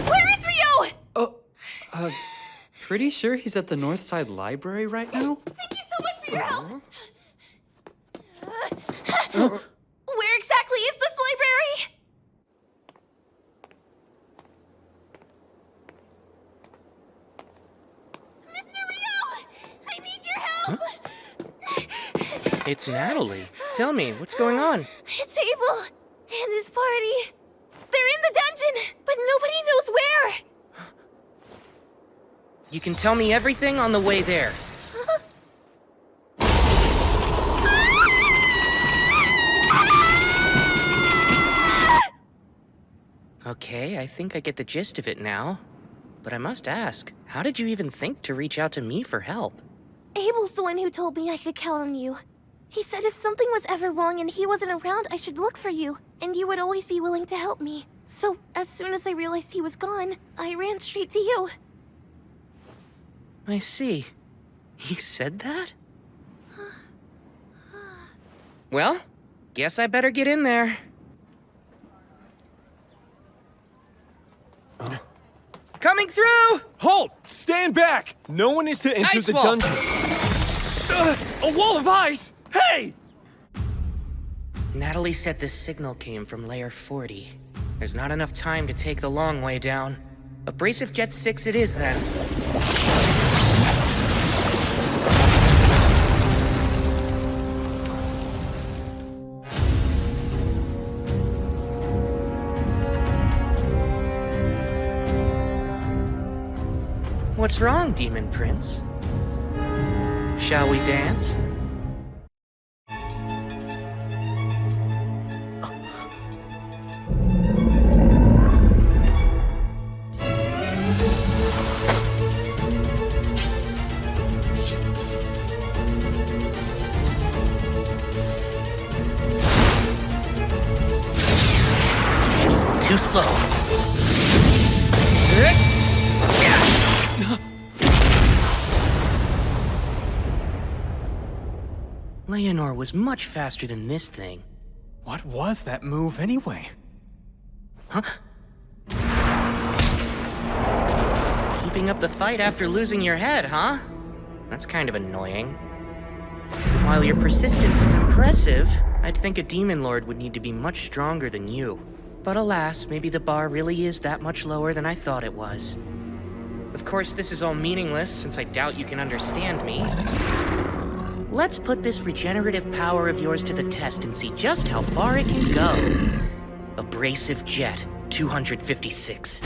Where is Ryou? Oh, pretty sure he's at the Northside Library right now? Thank you so much for your help. Where exactly is this library? Mr. Ryou! I need your help! It's Natalie. Tell me, what's going on? It's Abel and his party. They're in the dungeon, but nobody knows where. You can tell me everything on the way there. Okay, I think I get the gist of it now. But I must ask, how did you even think to reach out to me for help? Abel's the one who told me I could count on you. He said if something was ever wrong and he wasn't around, I should look for you, and you would always be willing to help me. So, as soon as I realized he was gone, I ran straight to you. I see. He said that? Well, guess I better get in there. Coming through! Halt! Stand back! No one is to enter Ice the wall. dungeon. A wall of ice! Hey! Natalie said this signal came from Layer 40. There's not enough time to take the long way down. Abrasive Jet 6 it is, then. What's wrong, Demon Prince? Shall we dance? Too slow. Leonor was much faster than this thing. What was that move anyway? Huh? Keeping up the fight after losing your head, huh? That's kind of annoying. While your persistence is impressive, I'd think a demon lord would need to be much stronger than you. But alas, maybe the bar really is that much lower than I thought it was. Of course, this is all meaningless, since I doubt you can understand me. Let's put this regenerative power of yours to the test and see just how far it can go. Abrasive Jet, 256.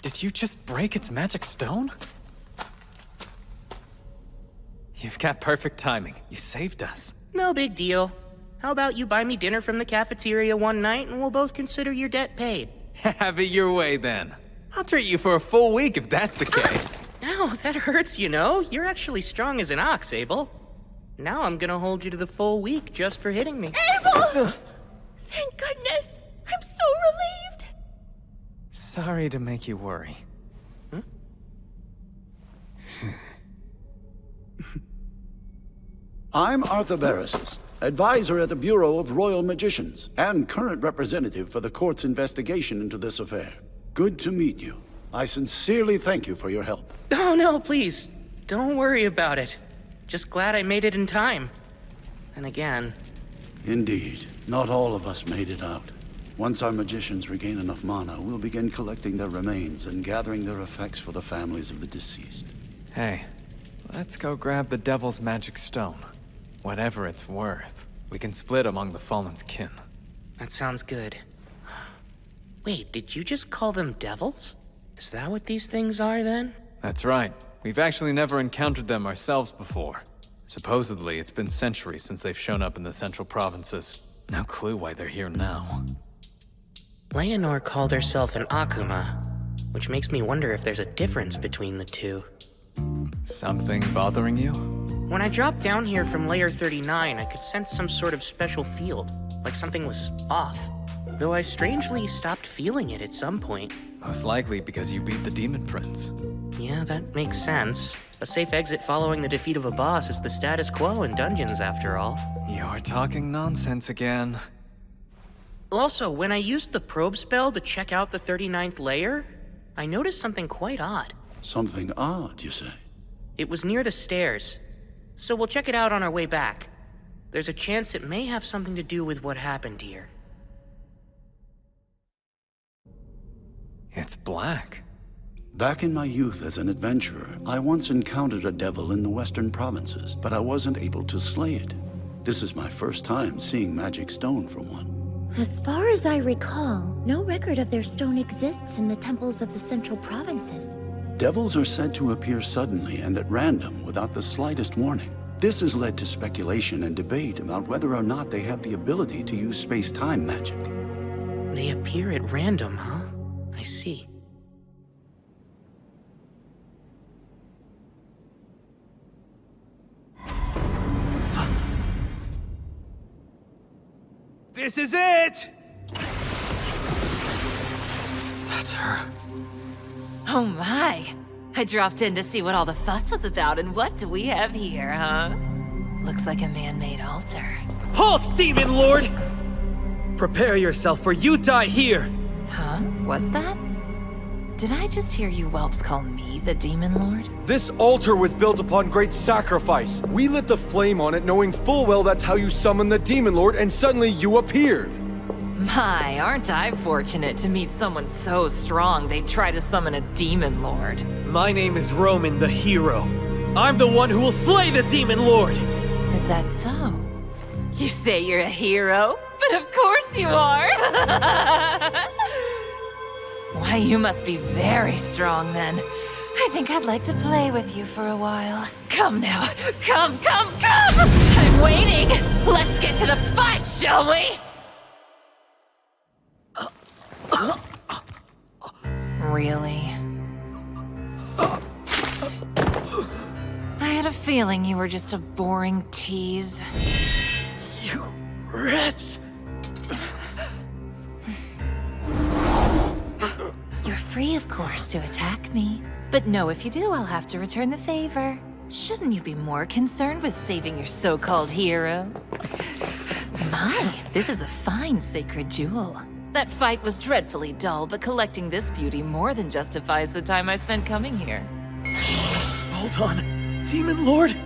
Did you just break its magic stone? You've got perfect timing. You saved us. No big deal. How about you buy me dinner from the cafeteria one night and we'll both consider your debt paid? Have it your way then. I'll treat you for a full week if that's the case. Ow, that hurts, you know. You're actually strong as an ox, Abel. Now I'm gonna hold you to the full week just for hitting me. Abel! Thank goodness! I'm so relieved! Sorry to make you worry. I'm Arthur Barrisis, advisor at the Bureau of Royal Magicians, and current representative for the court's investigation into this affair. Good to meet you. I sincerely thank you for your help. Oh no, please. Don't worry about it. Just glad I made it in time. And again... Indeed. Not all of us made it out. Once our magicians regain enough mana, we'll begin collecting their remains and gathering their effects for the families of the deceased. Hey, let's go grab the Devil's Magic Stone. Whatever it's worth, we can split among the Fallen's kin. That sounds good. Wait, did you just call them devils? Is that what these things are, then? That's right. We've actually never encountered them ourselves before. Supposedly, it's been centuries since they've shown up in the central provinces. No clue why they're here now. Leonor called herself an Akuma, which makes me wonder if there's a difference between the two. Something bothering you? When I dropped down here from Layer 39, I could sense some sort of special field, like something was off. Though I strangely stopped feeling it at some point. Most likely because you beat the Demon Prince. Yeah, that makes sense. A safe exit following the defeat of a boss is the status quo in dungeons, after all. You're talking nonsense again. Also, when I used the probe spell to check out the 39th layer, I noticed something quite odd. Something odd, you say? It was near the stairs. So we'll check it out on our way back. There's a chance it may have something to do with what happened here. It's black. Back in my youth as an adventurer, I once encountered a devil in the western provinces, but I wasn't able to slay it. This is my first time seeing magic stone from one. As far as I recall, no record of their stone exists in the temples of the central provinces. Devils are said to appear suddenly and at random without the slightest warning. This has led to speculation and debate about whether or not they have the ability to use space-time magic. They appear at random, huh? I see. This is it! That's her. Oh my! I dropped in to see what all the fuss was about, and what do we have here, huh? Looks like a man-made altar. Halt, Demon Lord! Prepare yourself, for you die here! Huh? Was that? Did I just hear you whelps call me the Demon Lord? This altar was built upon great sacrifice. We lit the flame on it knowing full well that's how you summon the Demon Lord, and suddenly you appeared. My, aren't I fortunate to meet someone so strong they'd try to summon a Demon Lord. My name is Roman the Hero. I'm the one who will slay the Demon Lord! Is that so? You say you're a hero? But of course you are! Why, you must be very strong then. I think I'd like to play with you for a while. Come now, come! I'm waiting! Let's get to the fight, shall we? Really? I had a feeling you were just a boring tease. You rats! You're free, of course, to attack me. But no, if you do, I'll have to return the favor. Shouldn't you be more concerned with saving your so-called hero? My, this is a fine sacred jewel. That fight was dreadfully dull, but collecting this beauty more than justifies the time I spent coming here. Hold on. Demon Lord?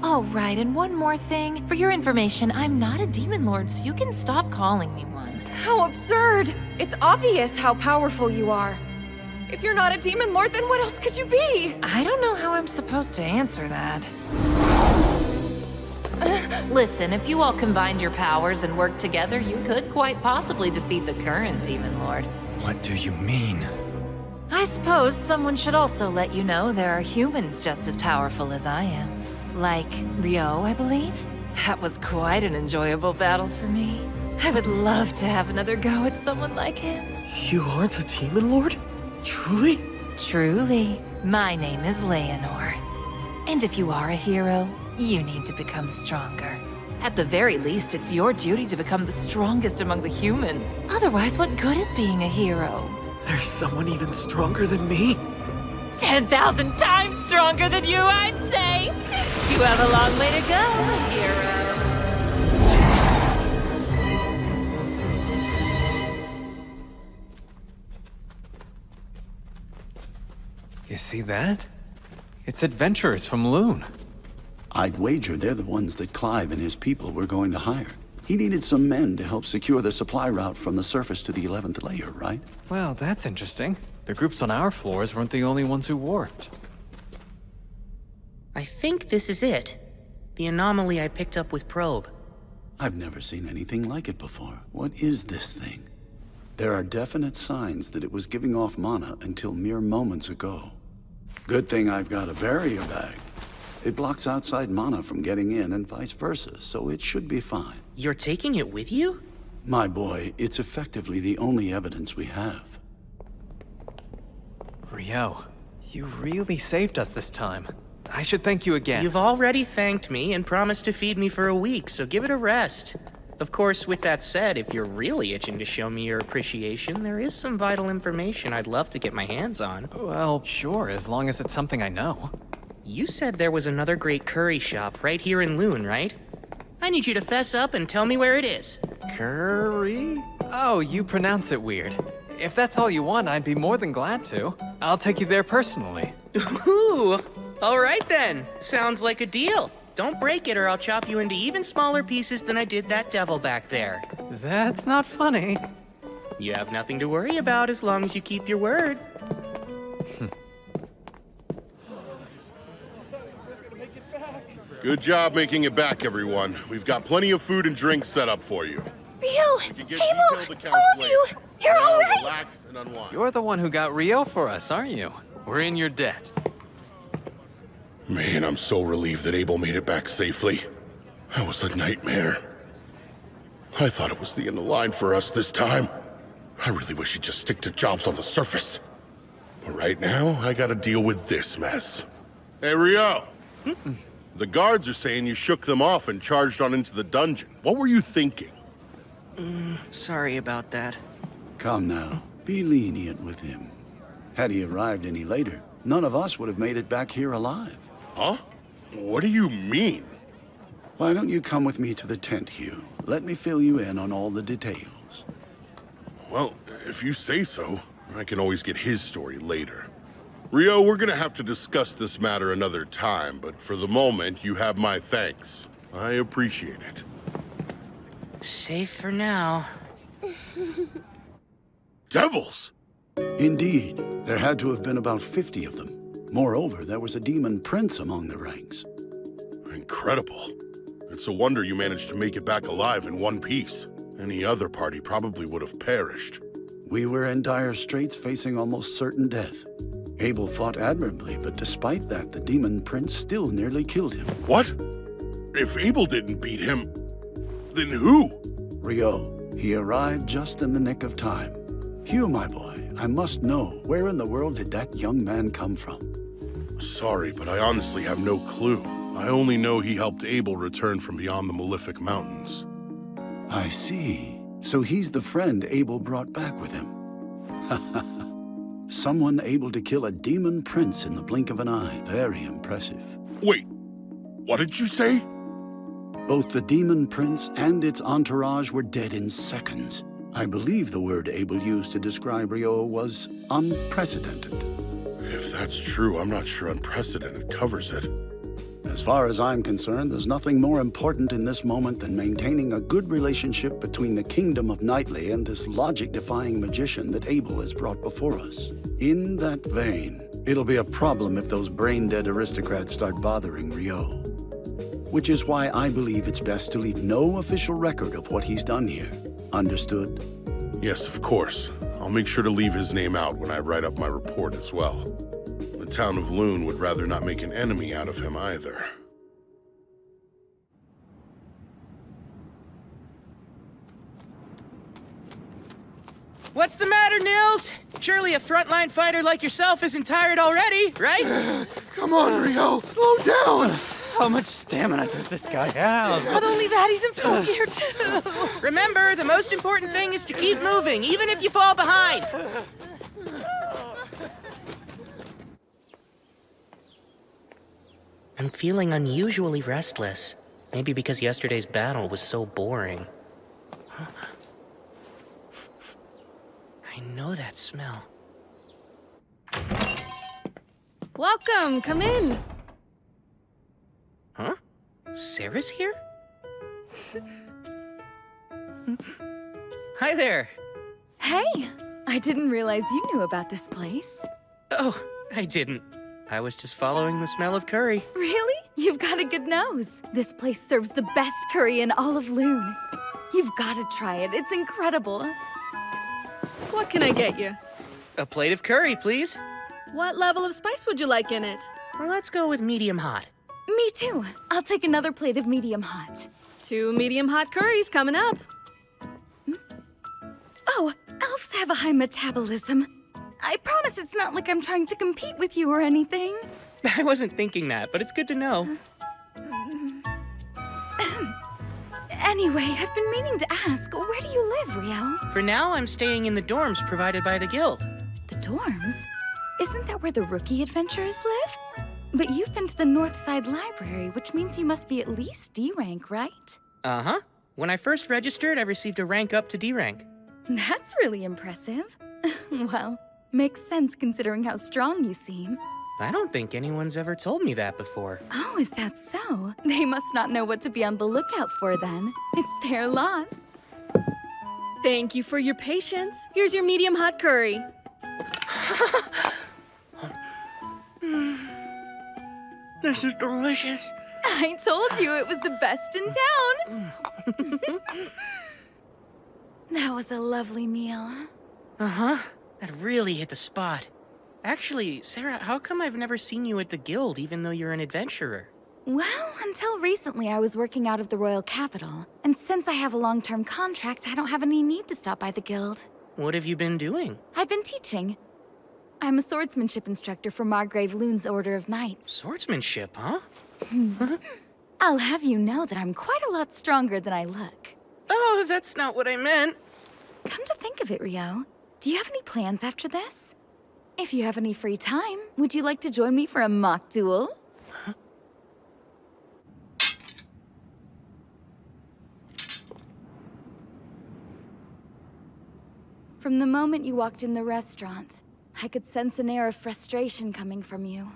Oh, right, and one more thing. For your information, I'm not a demon lord, so you can stop calling me one. How absurd! It's obvious how powerful you are. If you're not a demon lord, then what else could you be? I don't know how I'm supposed to answer that. Listen, if you all combined your powers and worked together, you could quite possibly defeat the current demon lord. What do you mean? I suppose someone should also let you know there are humans just as powerful as I am. Like Ryou, I believe? That was quite an enjoyable battle for me. I would love to have another go at someone like him. You aren't a demon lord? Truly? Truly. My name is Leonor. And if you are a hero, you need to become stronger. At the very least, it's your duty to become the strongest among the humans. Otherwise, what good is being a hero? There's someone even stronger than me? 10,000 times stronger than you, I'd say! You have a long way to go, hero. You see that? It's adventurers from Loon. I'd wager they're the ones that Clive and his people were going to hire. He needed some men to help secure the supply route from the surface to the 11th layer, right? Well, that's interesting. The groups on our floors weren't the only ones who warped. I think this is it. The anomaly I picked up with Probe. I've never seen anything like it before. What is this thing? There are definite signs that it was giving off mana until mere moments ago. Good thing I've got a barrier bag. It blocks outside mana from getting in and vice versa, so it should be fine. You're taking it with you? My boy, it's effectively the only evidence we have. Ryou, you really saved us this time. I should thank you again. You've already thanked me and promised to feed me for a week, so give it a rest. Of course, with that said, if you're really itching to show me your appreciation, there is some vital information I'd love to get my hands on. Well, sure, as long as it's something I know. You said there was another great curry shop right here in Loon, right? I need you to fess up and tell me where it is. Curry? Oh, you pronounce it weird. If that's all you want, I'd be more than glad to. I'll take you there personally. Ooh, all right then. Sounds like a deal. Don't break it or I'll chop you into even smaller pieces than I did that devil back there. That's not funny. You have nothing to worry about as long as you keep your word. Good job making it back, everyone. We've got plenty of food and drinks set up for you. Ryou! Abel! All of you! You're all right! Relax and unwind. You're the one who got Ryou for us, aren't you? We're in your debt. Man, I'm so relieved that Abel made it back safely. That was a nightmare. I thought it was the end of the line for us this time. I really wish he'd just stick to jobs on the surface. But right now, I gotta deal with this mess. Hey, Ryou! The guards are saying you shook them off and charged on into the dungeon. What were you thinking? Sorry about that. Come now, be lenient with him. Had he arrived any later, none of us would have made it back here alive. Huh? What do you mean? Why don't you come with me to the tent, Hugh? Let me fill you in on all the details. Well, if you say so, I can always get his story later. Ryou, we're gonna have to discuss this matter another time, but for the moment, you have my thanks. I appreciate it. Safe for now. Devils! Indeed, there had to have been about 50 of them. Moreover, there was a demon prince among the ranks. Incredible. It's a wonder you managed to make it back alive in one piece. Any other party probably would have perished. We were in dire straits, facing almost certain death. Abel fought admirably, but despite that, the demon prince still nearly killed him. What? If Abel didn't beat him, then who? Ryou. He arrived just in the nick of time. Hugh, my boy, I must know, where in the world did that young man come from? Sorry, but I honestly have no clue. I only know he helped Abel return from beyond the Malefic Mountains. I see. So he's the friend Abel brought back with him. Someone able to kill a demon prince in the blink of an eye. Very impressive. Wait, what did you say? Both the demon prince and its entourage were dead in seconds. I believe the word Abel used to describe Ryou was unprecedented. If that's true, I'm not sure unprecedented covers it. As far as I'm concerned, there's nothing more important in this moment than maintaining a good relationship between the kingdom of Knightley and this logic-defying magician that Abel has brought before us. In that vein, it'll be a problem if those brain-dead aristocrats start bothering Ryou. Which is why I believe it's best to leave no official record of what he's done here. Understood? Yes, of course. I'll make sure to leave his name out when I write up my report as well. The town of Loon would rather not make an enemy out of him either. What's the matter, Nils? Surely a frontline fighter like yourself isn't tired already, right? Come on, Ryou, slow down! How much stamina does this guy have? Not only that, he's in full gear too. Remember, the most important thing is to keep moving, even if you fall behind. I'm feeling unusually restless. Maybe because yesterday's battle was so boring. I know that smell. Welcome, come in. Huh? Sarah's here? Hi there. Hey, I didn't realize you knew about this place. Oh, I didn't. I was just following the smell of curry. Really? You've got a good nose. This place serves the best curry in all of Loon. You've got to try it. It's incredible. What can I get you? A plate of curry, please. What level of spice would you like in it? Well, let's go with medium hot. Me too. I'll take another plate of medium hot. 2 medium hot curries coming up. Oh, elves have a high metabolism. I promise it's not like I'm trying to compete with you or anything. I wasn't thinking that, but it's good to know. Anyway, I've been meaning to ask, where do you live, Ryou? For now, I'm staying in the dorms provided by the guild. The dorms? Isn't that where the rookie adventurers live? But you've been to the North Side Library, which means you must be at least D rank, right? Uh-huh. When I first registered, I received a rank up to D rank. That's really impressive. Well, makes sense considering how strong you seem. I don't think anyone's ever told me that before. Oh, is that so? They must not know what to be on the lookout for then. It's their loss. Thank you for your patience. Here's your medium hot curry. This is delicious. I told you it was the best in town. That was a lovely meal. Uh-huh. That really hit the spot. Actually, Sarah, how come I've never seen you at the guild, even though you're an adventurer? Well, until recently I was working out of the royal capital. And since I have a long-term contract, I don't have any need to stop by the guild. What have you been doing? I've been teaching. I'm a swordsmanship instructor for Margrave Loon's Order of Knights. Swordsmanship, huh? I'll have you know that I'm quite a lot stronger than I look. Oh, that's not what I meant. Come to think of it, Ryou, do you have any plans after this? If you have any free time, would you like to join me for a mock duel? Huh? From the moment you walked in the restaurant, I could sense an air of frustration coming from you.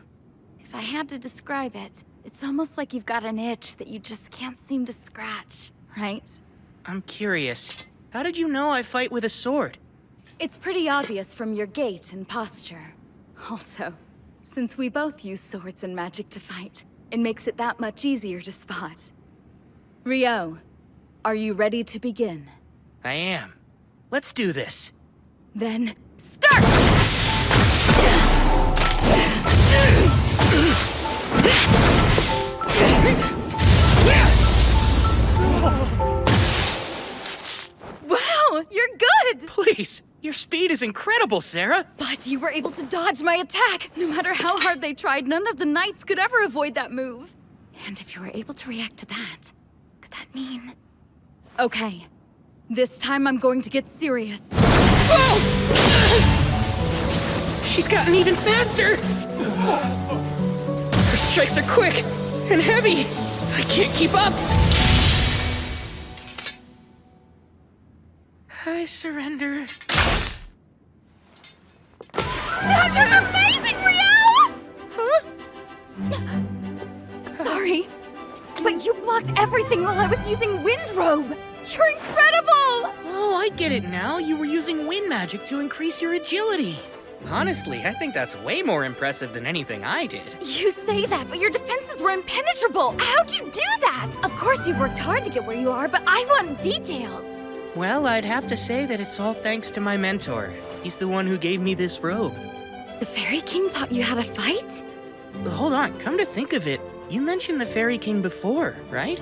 If I had to describe it, it's almost like you've got an itch that you just can't seem to scratch, right? I'm curious. How did you know I fight with a sword? It's pretty obvious from your gait and posture. Also, since we both use swords and magic to fight, it makes it that much easier to spot. Ryou, are you ready to begin? I am. Let's do this. Then, start! Wow, you're good! Please, your speed is incredible, Sarah. But you were able to dodge my attack. No matter how hard they tried, none of the knights could ever avoid that move. And if you were able to react to that, could that mean... Okay, this time I'm going to get serious. Whoa! She's gotten even faster! Her strikes are quick and heavy. I can't keep up. I surrender. That was amazing, Ryou! Huh? Sorry, but you blocked everything while I was using Wind Robe. You're incredible! Oh, I get it now. You were using wind magic to increase your agility. Honestly, I think that's way more impressive than anything I did. You say that, but your defenses were impenetrable. How'd you do that? Of course you worked hard to get where you are, but I want details. Well, I'd have to say that it's all thanks to my mentor. He's the one who gave me this robe. The Fairy King taught you how to fight? Hold on, come to think of it, you mentioned the Fairy King before, right?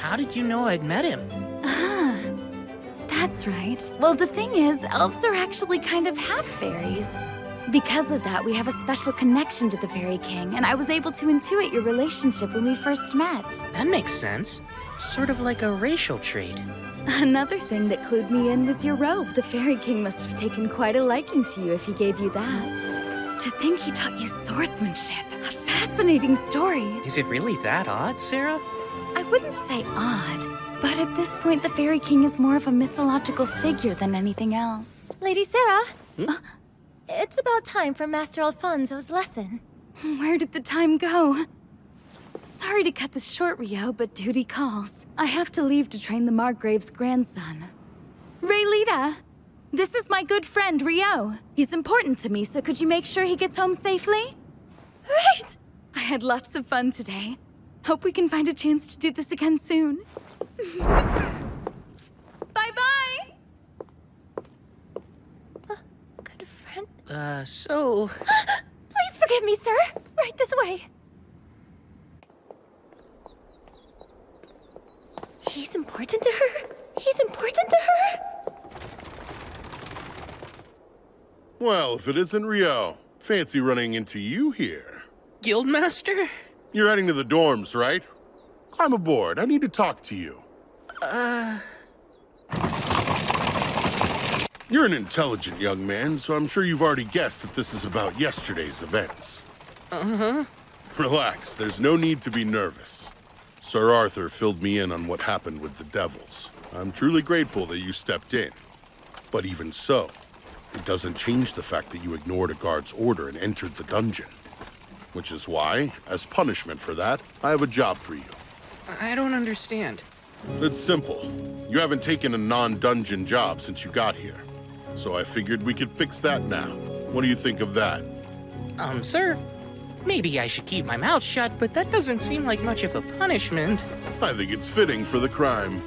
How did you know I'd met him? Ah, that's right. Well, the thing is, elves are actually kind of half fairies. Because of that, we have a special connection to the Fairy King, and I was able to intuit your relationship when we first met. That makes sense. Sort of like a racial trait. Another thing that clued me in was your robe. The Fairy King must have taken quite a liking to you if he gave you that. To think he taught you swordsmanship. A fascinating story. Is it really that odd, Sarah? I wouldn't say odd, but at this point the Fairy King is more of a mythological figure than anything else. Lady Sarah, it's about time for Master Alfonso's lesson. Where did the time go? Sorry to cut this short, Ryou, but duty calls. I have to leave to train the Margrave's grandson. Raylita! This is my good friend, Ryou. He's important to me, so could you make sure he gets home safely? Right! I had lots of fun today. Hope we can find a chance to do this again soon. Bye-bye! Good friend? So... Please forgive me, sir. Right this way. He's important to her? He's important to her? Well, if it isn't Ryou, fancy running into you here. Guildmaster? You're heading to the dorms, right? Climb aboard. I need to talk to you. You're an intelligent young man, so I'm sure you've already guessed that this is about yesterday's events. Uh-huh. Relax, there's no need to be nervous. Sir Arthur filled me in on what happened with the devils. I'm truly grateful that you stepped in. But even so, it doesn't change the fact that you ignored a guard's order and entered the dungeon. Which is why, as punishment for that, I have a job for you. I don't understand. It's simple. You haven't taken a non-dungeon job since you got here. So I figured we could fix that now. What do you think of that? Sir, maybe I should keep my mouth shut, but that doesn't seem like much of a punishment. I think it's fitting for the crime.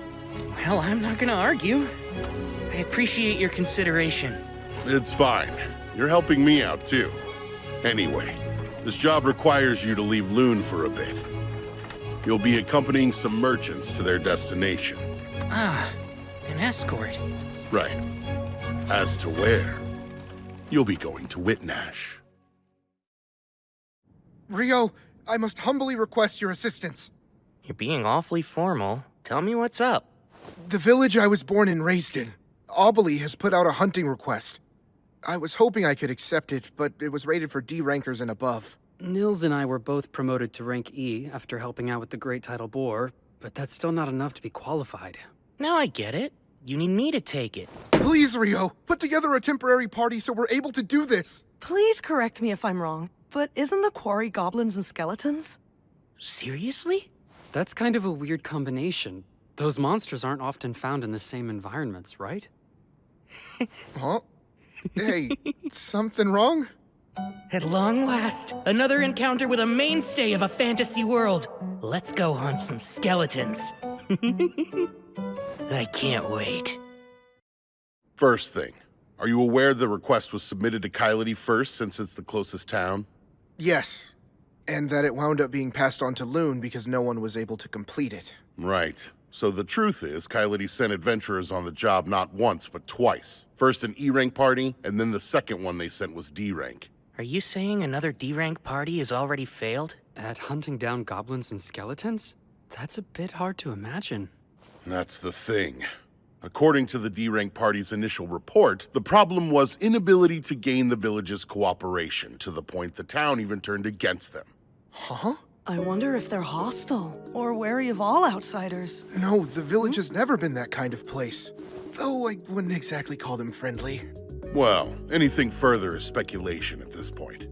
Well, I'm not gonna argue. I appreciate your consideration. It's fine. You're helping me out, too. Anyway, this job requires you to leave Loon for a bit. You'll be accompanying some merchants to their destination. Ah, an escort. Right. As to where, you'll be going to Whitnash. Ryou, I must humbly request your assistance. You're being awfully formal. Tell me what's up. The village I was born and raised in, Aubely has put out a hunting request. I was hoping I could accept it, but it was rated for D rankers and above. Nils and I were both promoted to rank E after helping out with the Great Tidal Boar, but that's still not enough to be qualified. Now I get it. You need me to take it. Please, Ryou, put together a temporary party so we're able to do this. Please correct me if I'm wrong, but isn't the quarry goblins and skeletons? Seriously? That's kind of a weird combination. Those monsters aren't often found in the same environments, right? Huh? Hey, something wrong? At long last, another encounter with a mainstay of a fantasy world. Let's go hunt some skeletons. I can't wait. First thing, are you aware the request was submitted to Kylity first since it's the closest town? Yes, and that it wound up being passed on to Loon because no one was able to complete it. Right. So the truth is, Kylity sent adventurers on the job not once, but twice. First an E-rank party, and then the second one they sent was D-rank. Are you saying another D-rank party has already failed? At hunting down goblins and skeletons? That's a bit hard to imagine. That's the thing. According to the D-rank party's initial report, the problem was inability to gain the village's cooperation, to the point the town even turned against them. Huh? I wonder if they're hostile or wary of all outsiders. No, the village has never been that kind of place. though I wouldn't exactly call them friendly. Well, anything further is speculation at this point.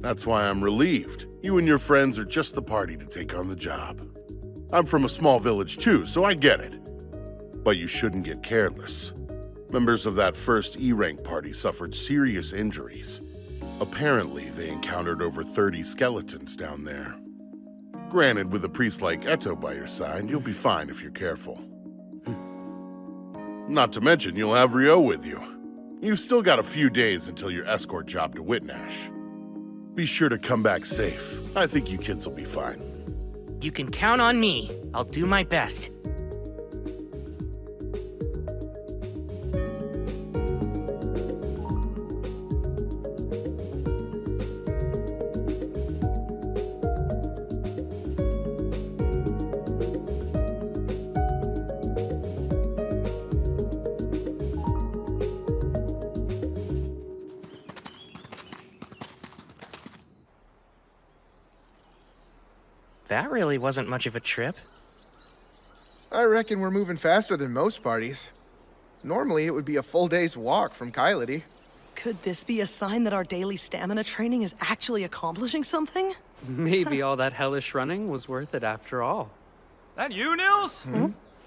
That's why I'm relieved. You and your friends are just the party to take on the job. I'm from a small village too, so I get it. But you shouldn't get careless. Members of that first E-rank party suffered serious injuries. Apparently, they encountered over 30 skeletons down there. Granted, with a priest like Eto by your side, you'll be fine if you're careful. Not to mention, you'll have Ryou with you. You've still got a few days until your escort job to Whitnash. Be sure to come back safe. I think you kids will be fine. You can count on me. I'll do my best. That really wasn't much of a trip. I reckon we're moving faster than most parties. Normally, it would be a full day's walk from Kylity. Could this be a sign that our daily stamina training is actually accomplishing something? Maybe all that hellish running was worth it after all. That you, Nils?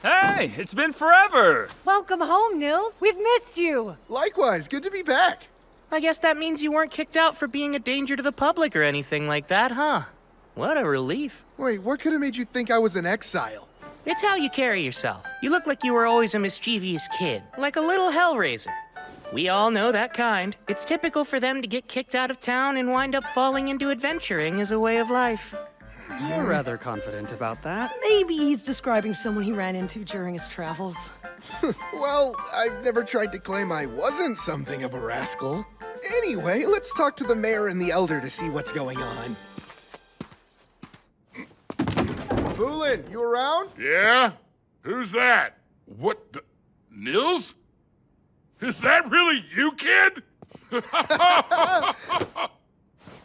Hey, it's been forever! Welcome home, Nils. We've missed you. Likewise, good to be back. I guess that means you weren't kicked out for being a danger to the public or anything like that, huh? What a relief. Wait, what could have made you think I was in exile? It's how you carry yourself. You look like you were always a mischievous kid, like a little hellraiser. We all know that kind. It's typical for them to get kicked out of town and wind up falling into adventuring as a way of life. You're rather confident about that. Maybe he's describing someone he ran into during his travels. Well, I've never tried to claim I wasn't something of a rascal. Anyway, let's talk to the mayor and the elder to see what's going on. Bulin, you around? Yeah? Who's that? What the... Nils? Is that really you, kid?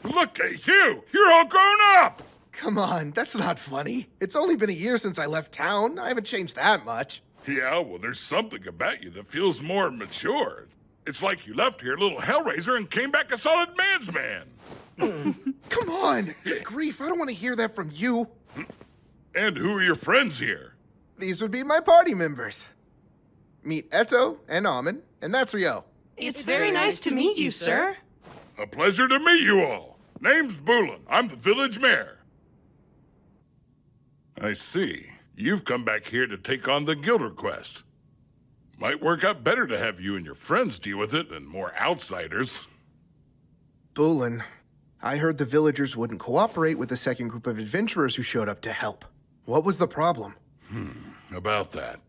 Look at you! You're all grown up! Come on, that's not funny. It's only been a year since I left town. I haven't changed that much. Yeah, well, there's something about you that feels more mature. It's like you left here a little hellraiser and came back a solid man's man. Come on! Good grief, I don't want to hear that from you. And who are your friends here? These would be my party members. Meet Eto and Amin, and that's Ryou. It's very nice to meet you, sir. A pleasure to meet you all. Name's Bulin. I'm the village mayor. I see. You've come back here to take on the guild request. Might work out better to have you and your friends deal with it than more outsiders. Bulin, I heard the villagers wouldn't cooperate with the second group of adventurers who showed up to help. What was the problem? About that.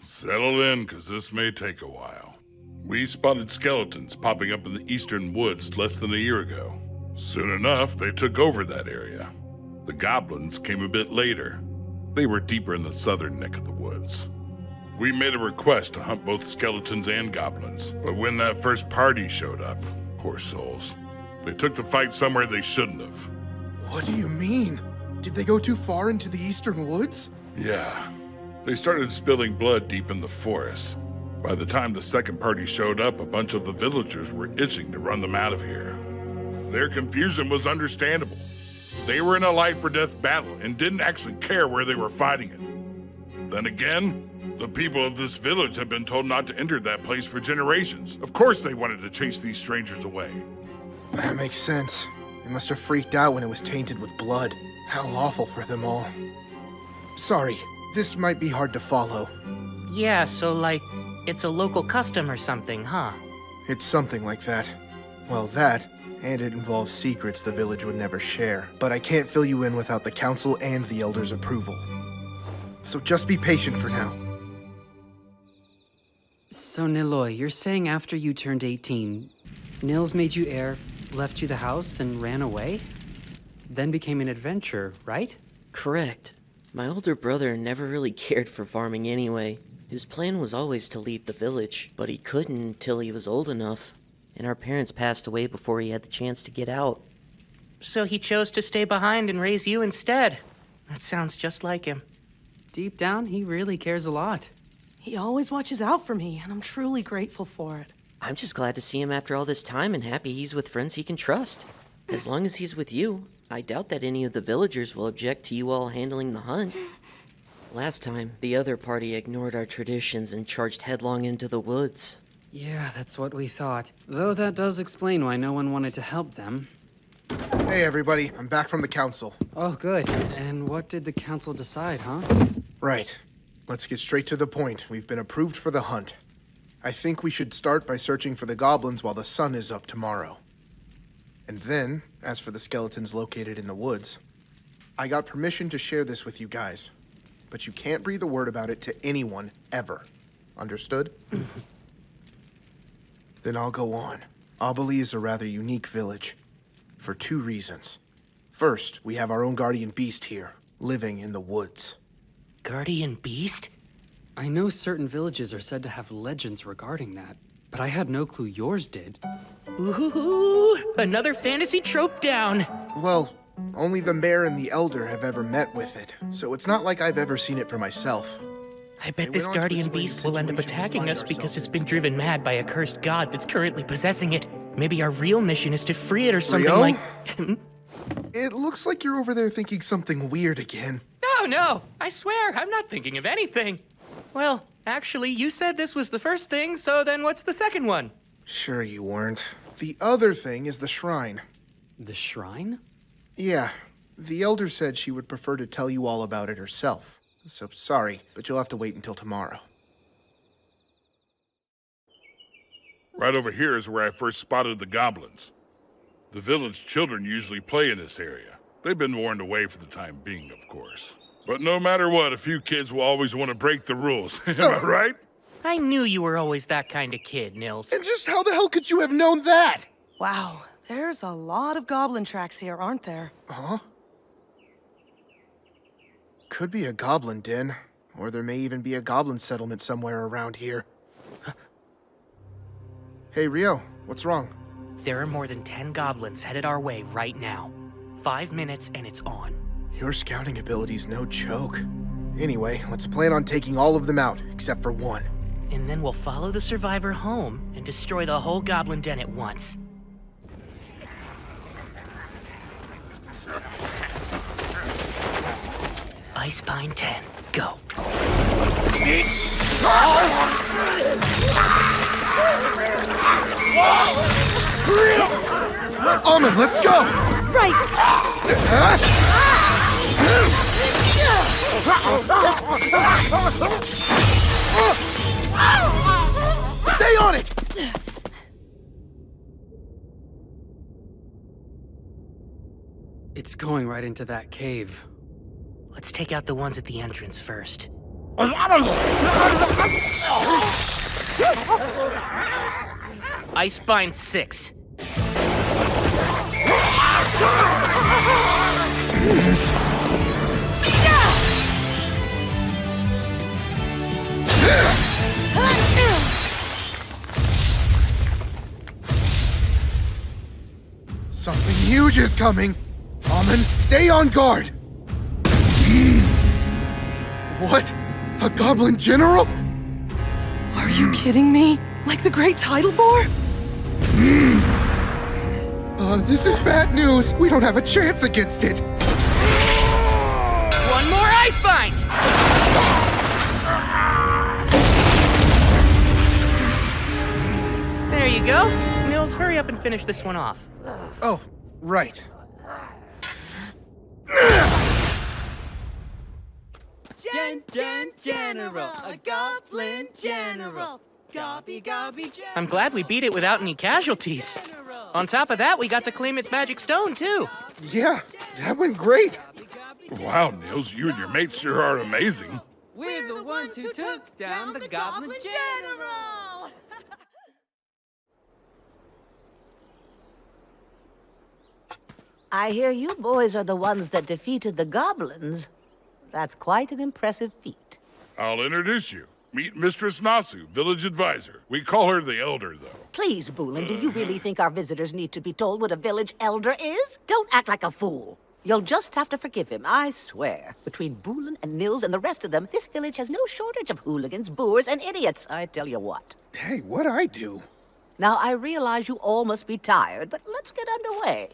Settle in, because this may take a while. We spotted skeletons popping up in the eastern woods less than a year ago. Soon enough, they took over that area. The goblins came a bit later. They were deeper in the southern neck of the woods. We made a request to hunt both skeletons and goblins, but when that first party showed up, poor souls, they took the fight somewhere they shouldn't have. What do you mean? Did they go too far into the eastern woods? Yeah. They started spilling blood deep in the forest. By the time the second party showed up, a bunch of the villagers were itching to run them out of here. Their confusion was understandable. They were in a life-or-death battle and didn't actually care where they were fighting it. Then again, the people of this village have been told not to enter that place for generations. Of course they wanted to chase these strangers away. That makes sense. They must have freaked out when it was tainted with blood. How awful for them all. Sorry, this might be hard to follow. Yeah, so like, it's a local custom or something, huh? It's something like that. Well, that, and it involves secrets the village would never share. But I can't fill you in without the council and the elders' approval. So just be patient for now. So, Niloy, you're saying after you turned 18, Nils made you heir, left you the house, and ran away? Then became an adventurer, right? Correct. My older brother never really cared for farming anyway. His plan was always to leave the village, but he couldn't until he was old enough. And our parents passed away before he had the chance to get out. So he chose to stay behind and raise you instead. That sounds just like him. Deep down, he really cares a lot. He always watches out for me, and I'm truly grateful for it. I'm just glad to see him after all this time and happy he's with friends he can trust. As long as he's with you, I doubt that any of the villagers will object to you all handling the hunt. Last time, the other party ignored our traditions and charged headlong into the woods. Yeah, that's what we thought. Though that does explain why no one wanted to help them. Hey everybody, I'm back from the council. Oh, good. And what did the council decide, huh? Right. Let's get straight to the point. We've been approved for the hunt. I think we should start by searching for the goblins while the sun is up tomorrow. And then, as for the skeletons located in the woods, I got permission to share this with you guys. But you can't breathe a word about it to anyone, ever. Understood? Then I'll go on. Obali is a rather unique village. For 2 reasons. First, we have our own guardian beast here, living in the woods. Guardian beast? I know certain villages are said to have legends regarding that, but I had no clue yours did. Ooh, another fantasy trope down. Well, only the mayor and the elder have ever met with it, so it's not like I've ever seen it for myself. I bet this guardian beast will end up attacking us because it's been driven mad by a cursed god that's currently possessing it. Maybe our real mission is to free it or something Ryou? like... It looks like you're over there thinking something weird again. No, I swear, I'm not thinking of anything. Well, actually, you said this was the first thing, so then what's the second one? Sure you weren't. The other thing is the shrine. The shrine? Yeah, the elder said she would prefer to tell you all about it herself. So sorry, but you'll have to wait until tomorrow. Right over here is where I first spotted the goblins. The village children usually play in this area. They've been warned away for the time being, of course. But no matter what, a few kids will always want to break the rules. Am I right? I knew you were always that kind of kid, Nils. And just how the hell could you have known that? Wow, there's a lot of goblin tracks here, aren't there? Huh? Could be a goblin den, or there may even be a goblin settlement somewhere around here. Hey, Ryou, what's wrong? There are more than 10 goblins headed our way right now. 5 minutes and it's on. Your scouting ability's no joke. Anyway, let's plan on taking all of them out, except for one. And then we'll follow the survivor home and destroy the whole goblin den at once. Icepine 10, go. Almond, let's go! Right! Stay on it! It's going right into that cave. Let's take out the ones at the entrance first. Icepine 6. Something huge is coming! Almond, stay on guard! What? A goblin general? Are you kidding me? Like the Great Tidal Boar? This is bad news. We don't have a chance against it. One more Icepine! There you go. Nils, hurry up and finish this one off. Oh, right. General, a goblin general. Gobby, general. I'm glad we beat it without any casualties. On top of that, we got to claim its magic stone, too. Yeah, that went great. Wow, Nils, you and your mates sure are amazing. We're the ones who took down the goblin general. I hear you boys are the ones that defeated the goblins. That's quite an impressive feat. I'll introduce you. Meet Mistress Nasu, village advisor. We call her the Elder, though. Please, Boolin, do you really think our visitors need to be told what a village elder is? Don't act like a fool. You'll just have to forgive him, I swear. Between Boolin and Nils and the rest of them, this village has no shortage of hooligans, boors, and idiots, I tell you what. Hey, what'd I do? Now, I realize you all must be tired, but let's get underway.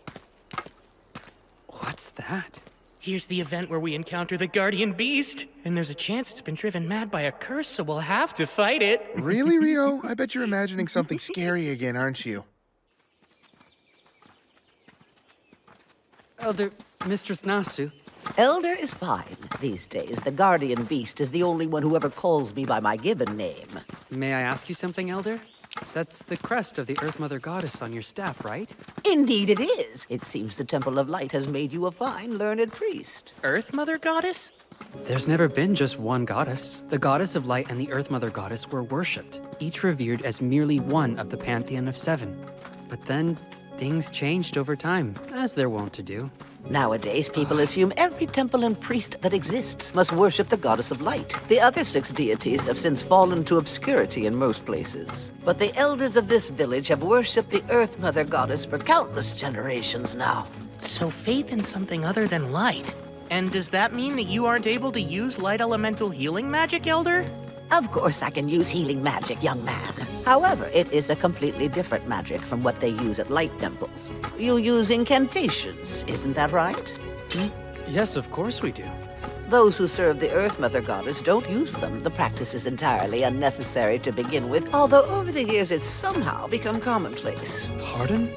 What's that? Here's the event where we encounter the Guardian Beast. And there's a chance it's been driven mad by a curse, so we'll have to fight it. Really, Ryou? I bet you're imagining something scary again, aren't you? Elder, Mistress Nasu. Elder is fine these days. The Guardian Beast is the only one who ever calls me by my given name. May I ask you something, Elder? That's the crest of the Earth Mother Goddess on your staff, right? Indeed it is. It seems the Temple of Light has made you a fine, learned priest. Earth Mother Goddess? There's never been just one goddess. The Goddess of Light and the Earth Mother Goddess were worshipped, each revered as merely one of the pantheon of 7. But then, things changed over time, as they're wont to do. Nowadays, people assume every temple and priest that exists must worship the Goddess of Light. The other 6 deities have since fallen to obscurity in most places. But the elders of this village have worshipped the Earth Mother Goddess for countless generations now. So faith in something other than light. And does that mean that you aren't able to use light elemental healing magic, Elder? Of course I can use healing magic, young man. However, it is a completely different magic from what they use at light temples. You use incantations, isn't that right? Yes, of course we do. Those who serve the Earth Mother Goddess don't use them. The practice is entirely unnecessary to begin with, although over the years it's somehow become commonplace. Pardon?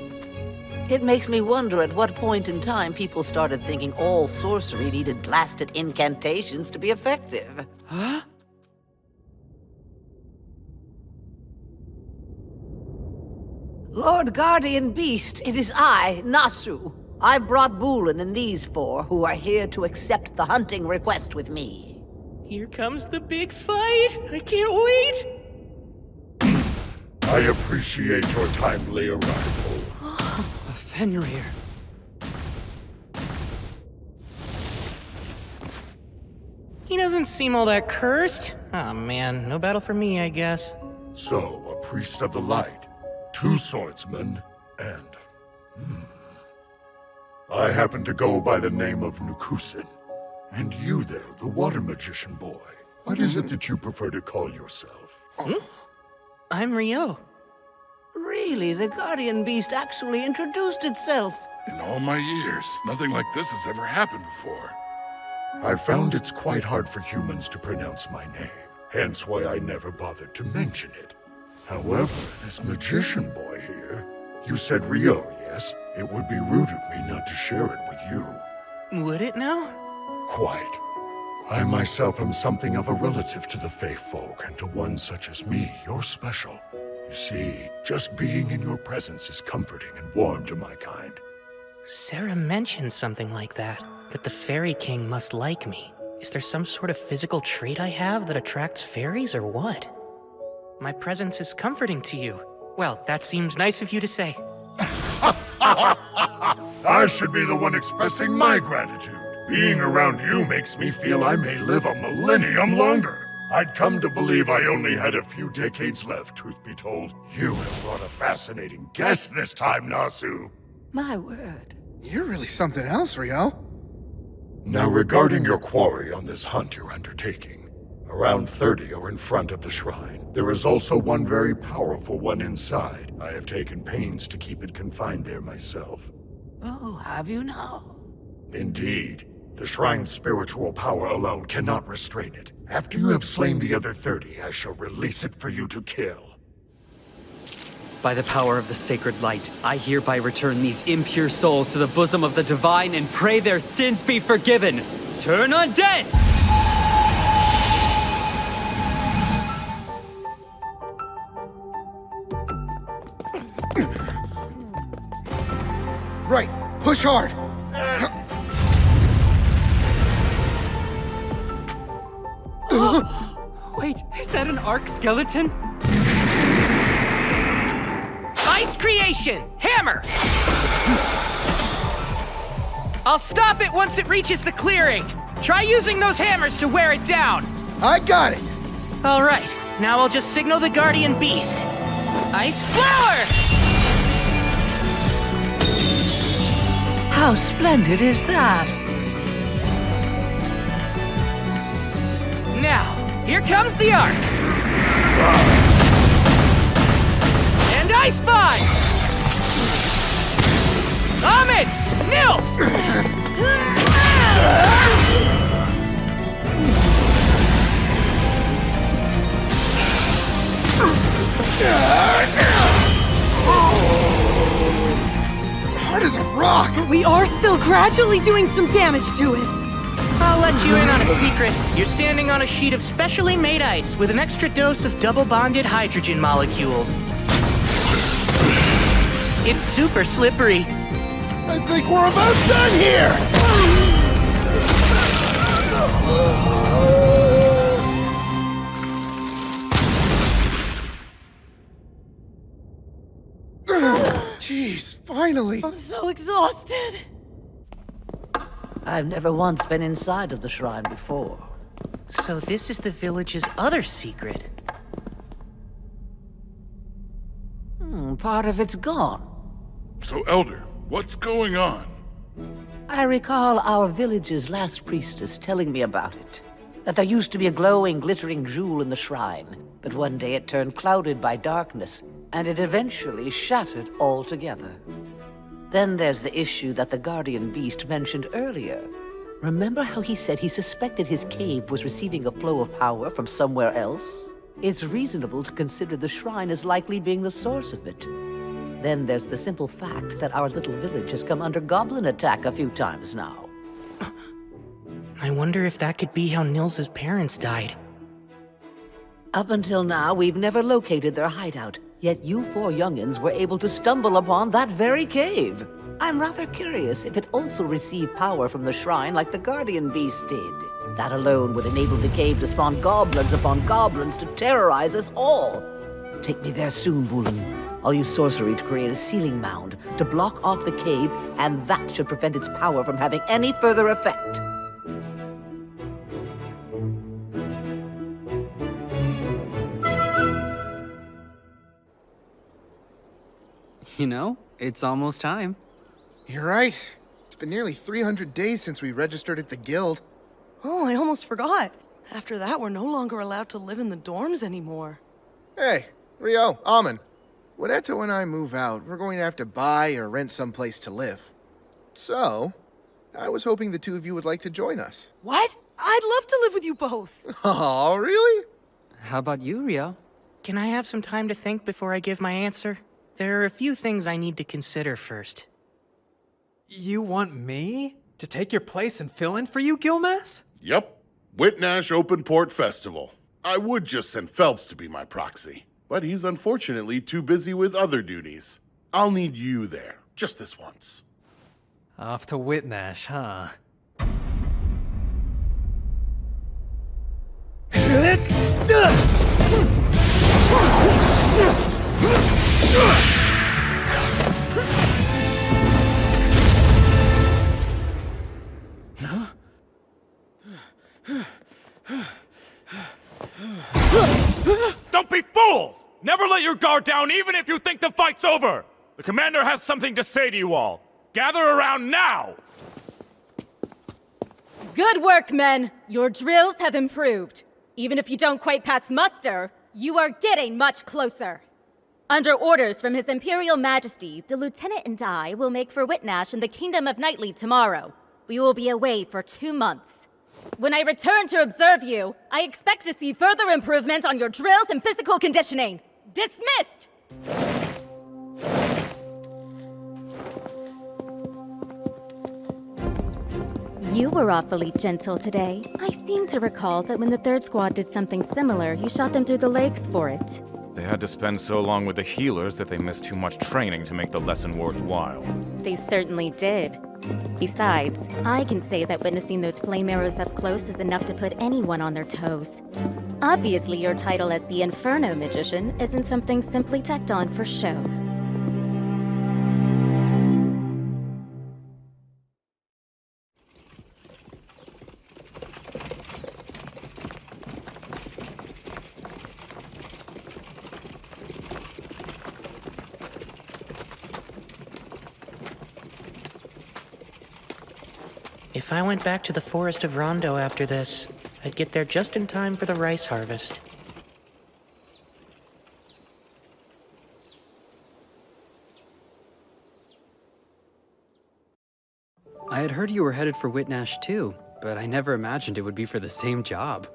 It makes me wonder at what point in time people started thinking all sorcery needed blasted incantations to be effective. Huh? Lord Guardian Beast, it is I, Nasu. I brought Boolin and these 4 who are here to accept the hunting request with me. Here comes the big fight! I can't wait! I appreciate your timely arrival. A Fenrir. He doesn't seem all that cursed. Oh man, no battle for me, I guess. So, a priest of the light, 2 swordsmen, and... I happen to go by the name of Nukusin. And you there, the water magician boy. What is it that you prefer to call yourself? I'm Ryou. Really, the Guardian Beast actually introduced itself. In all my years, nothing like this has ever happened before. I found it's quite hard for humans to pronounce my name, hence why I never bothered to mention it. However, this magician boy here, you said Ryou, yes? It would be rude of me not to share it with you. Would it now? Quite. I myself am something of a relative to the Fae folk, and to one such as me, you're special. You see, just being in your presence is comforting and warm to my kind. Sarah mentioned something like that the Fairy King must like me. Is there some sort of physical trait I have that attracts fairies, or what? My presence is comforting to you. Well, that seems nice of you to say. I should be the one expressing my gratitude. Being around you makes me feel I may live a millennium longer. I'd come to believe I only had a few decades left, truth be told. You have brought a fascinating guest this time, Nasu. My word. You're really something else, Ryou. Now, regarding your quarry on this hunt you're undertaking, around 30 are in front of the shrine. There is also one very powerful one inside. I have taken pains to keep it confined there myself. Oh, have you now? Indeed. The shrine's spiritual power alone cannot restrain it. After you have slain the other 30, I shall release it for you to kill. By the power of the sacred light, I hereby return these impure souls to the bosom of the divine and pray their sins be forgiven. Turn undead! Right, push hard. Wait, is that an arc skeleton? Ice creation! Hammer! I'll stop it once it reaches the clearing. Try using those hammers to wear it down. I got it. All right, now I'll just signal the Guardian Beast. Ice Flower! How splendid is that? Now, here comes the arc. And I spy! Ahmed! Nils! Hard as a rock! But we are still gradually doing some damage to it. I'll let you in on a secret. You're standing on a sheet of specially made ice with an extra dose of double-bonded hydrogen molecules. It's super slippery. I think we're about done here! Jeez, finally! I'm so exhausted. I've never once been inside of the shrine before. So this is the village's other secret. Part of it's gone. So, Elder, what's going on? I recall our village's last priestess telling me about it. That there used to be a glowing, glittering jewel in the shrine, but one day it turned clouded by darkness, and it eventually shattered altogether. Then there's the issue that the guardian beast mentioned earlier. Remember how he said he suspected his cave was receiving a flow of power from somewhere else? It's reasonable to consider the shrine as likely being the source of it. Then there's the simple fact that our little village has come under goblin attack a few times now. I wonder if that could be how Nils's parents died. Up until now, we've never located their hideout, yet you four youngins were able to stumble upon that very cave. I'm rather curious if it also received power from the shrine like the guardian beast did. That alone would enable the cave to spawn goblins upon goblins to terrorize us all. Take me there soon, Bulun. I'll use sorcery to create a sealing mound to block off the cave, and that should prevent its power from having any further effect. You know, it's almost time. You're right. It's been nearly 300 days since we registered at the guild. Oh, I almost forgot. After that, we're no longer allowed to live in the dorms anymore. Hey, Ryou, Amen. When Eto and I move out, we're going to have to buy or rent someplace to live. So, I was hoping the two of you would like to join us. What? I'd love to live with you both. Oh, really? How about you, Ryou? Can I have some time to think before I give my answer? There are a few things I need to consider first. You want me to take your place and fill in for you, Gilmas? Yep. Whitnash Open Port Festival. I would just send Phelps to be my proxy, but he's unfortunately too busy with other duties. I'll need you there, just this once. Off to Whitnash, huh? Don't be fools! Never let your guard down even if you think the fight's over! The commander has something to say to you all. Gather around now! Good work, men! Your drills have improved. Even if you don't quite pass muster, you are getting much closer. Under orders from His Imperial Majesty, the Lieutenant and I will make for Whitnash in the Kingdom of Knightly tomorrow. We will be away for 2 months. When I return to observe you, I expect to see further improvement on your drills and physical conditioning. Dismissed! You were awfully gentle today. I seem to recall that when the third squad did something similar, you shot them through the legs for it. They had to spend so long with the healers that they missed too much training to make the lesson worthwhile. They certainly did. Besides, I can say that witnessing those flame arrows up close is enough to put anyone on their toes. Obviously, your title as the Inferno Magician isn't something simply tacked on for show. If I went back to the forest of Rondo after this, I'd get there just in time for the rice harvest. I had heard you were headed for Whitnash too, but I never imagined it would be for the same job.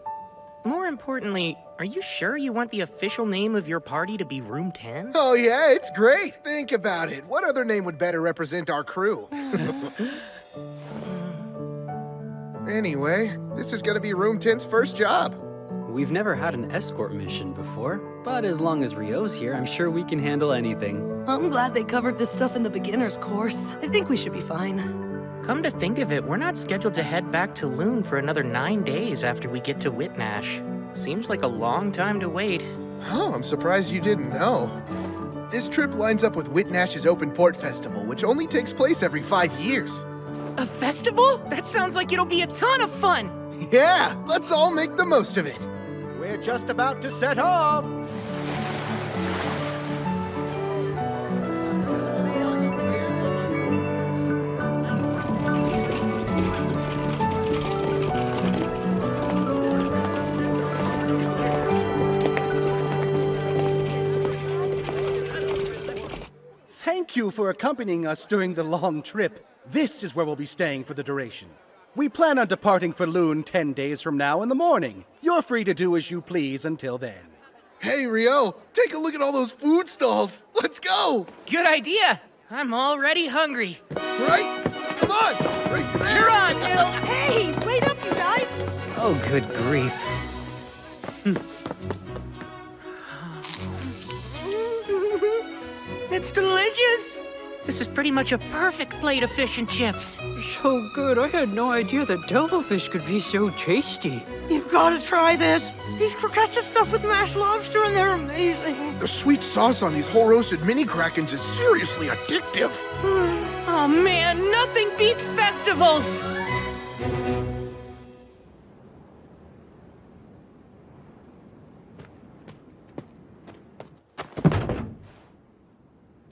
More importantly, are you sure you want the official name of your party to be Room 10? Oh yeah, it's great. Think about it. What other name would better represent our crew? Anyway, this is gonna be Room 10's first job. We've never had an escort mission before, but as long as Ryou's here, I'm sure we can handle anything. I'm glad they covered this stuff in the beginner's course. I think we should be fine. Come to think of it, we're not scheduled to head back to Loon for another 9 days after we get to Whitnash. Seems like a long time to wait. Oh, I'm surprised you didn't know. This trip lines up with Whitnash's Open Port Festival, which only takes place every 5 years. A festival? That sounds like it'll be a ton of fun! Yeah, let's all make the most of it. We're just about to set off! Thank you for accompanying us during the long trip. This is where we'll be staying for the duration. We plan on departing for Loon 10 days from now in the morning. You're free to do as you please until then. Hey, Ryou, take a look at all those food stalls. Let's go! Good idea! I'm already hungry. Right? Come on! Race to there! You're on, Nils! Hey, wait up, you guys! Oh, good grief. It's delicious! This is pretty much a perfect plate of fish and chips. So good, I had no idea that devilfish could be so tasty. You've got to try this. These croquettes are stuffed with mashed lobster and they're amazing. The sweet sauce on these whole roasted mini Krakens is seriously addictive. Oh man, nothing beats festivals!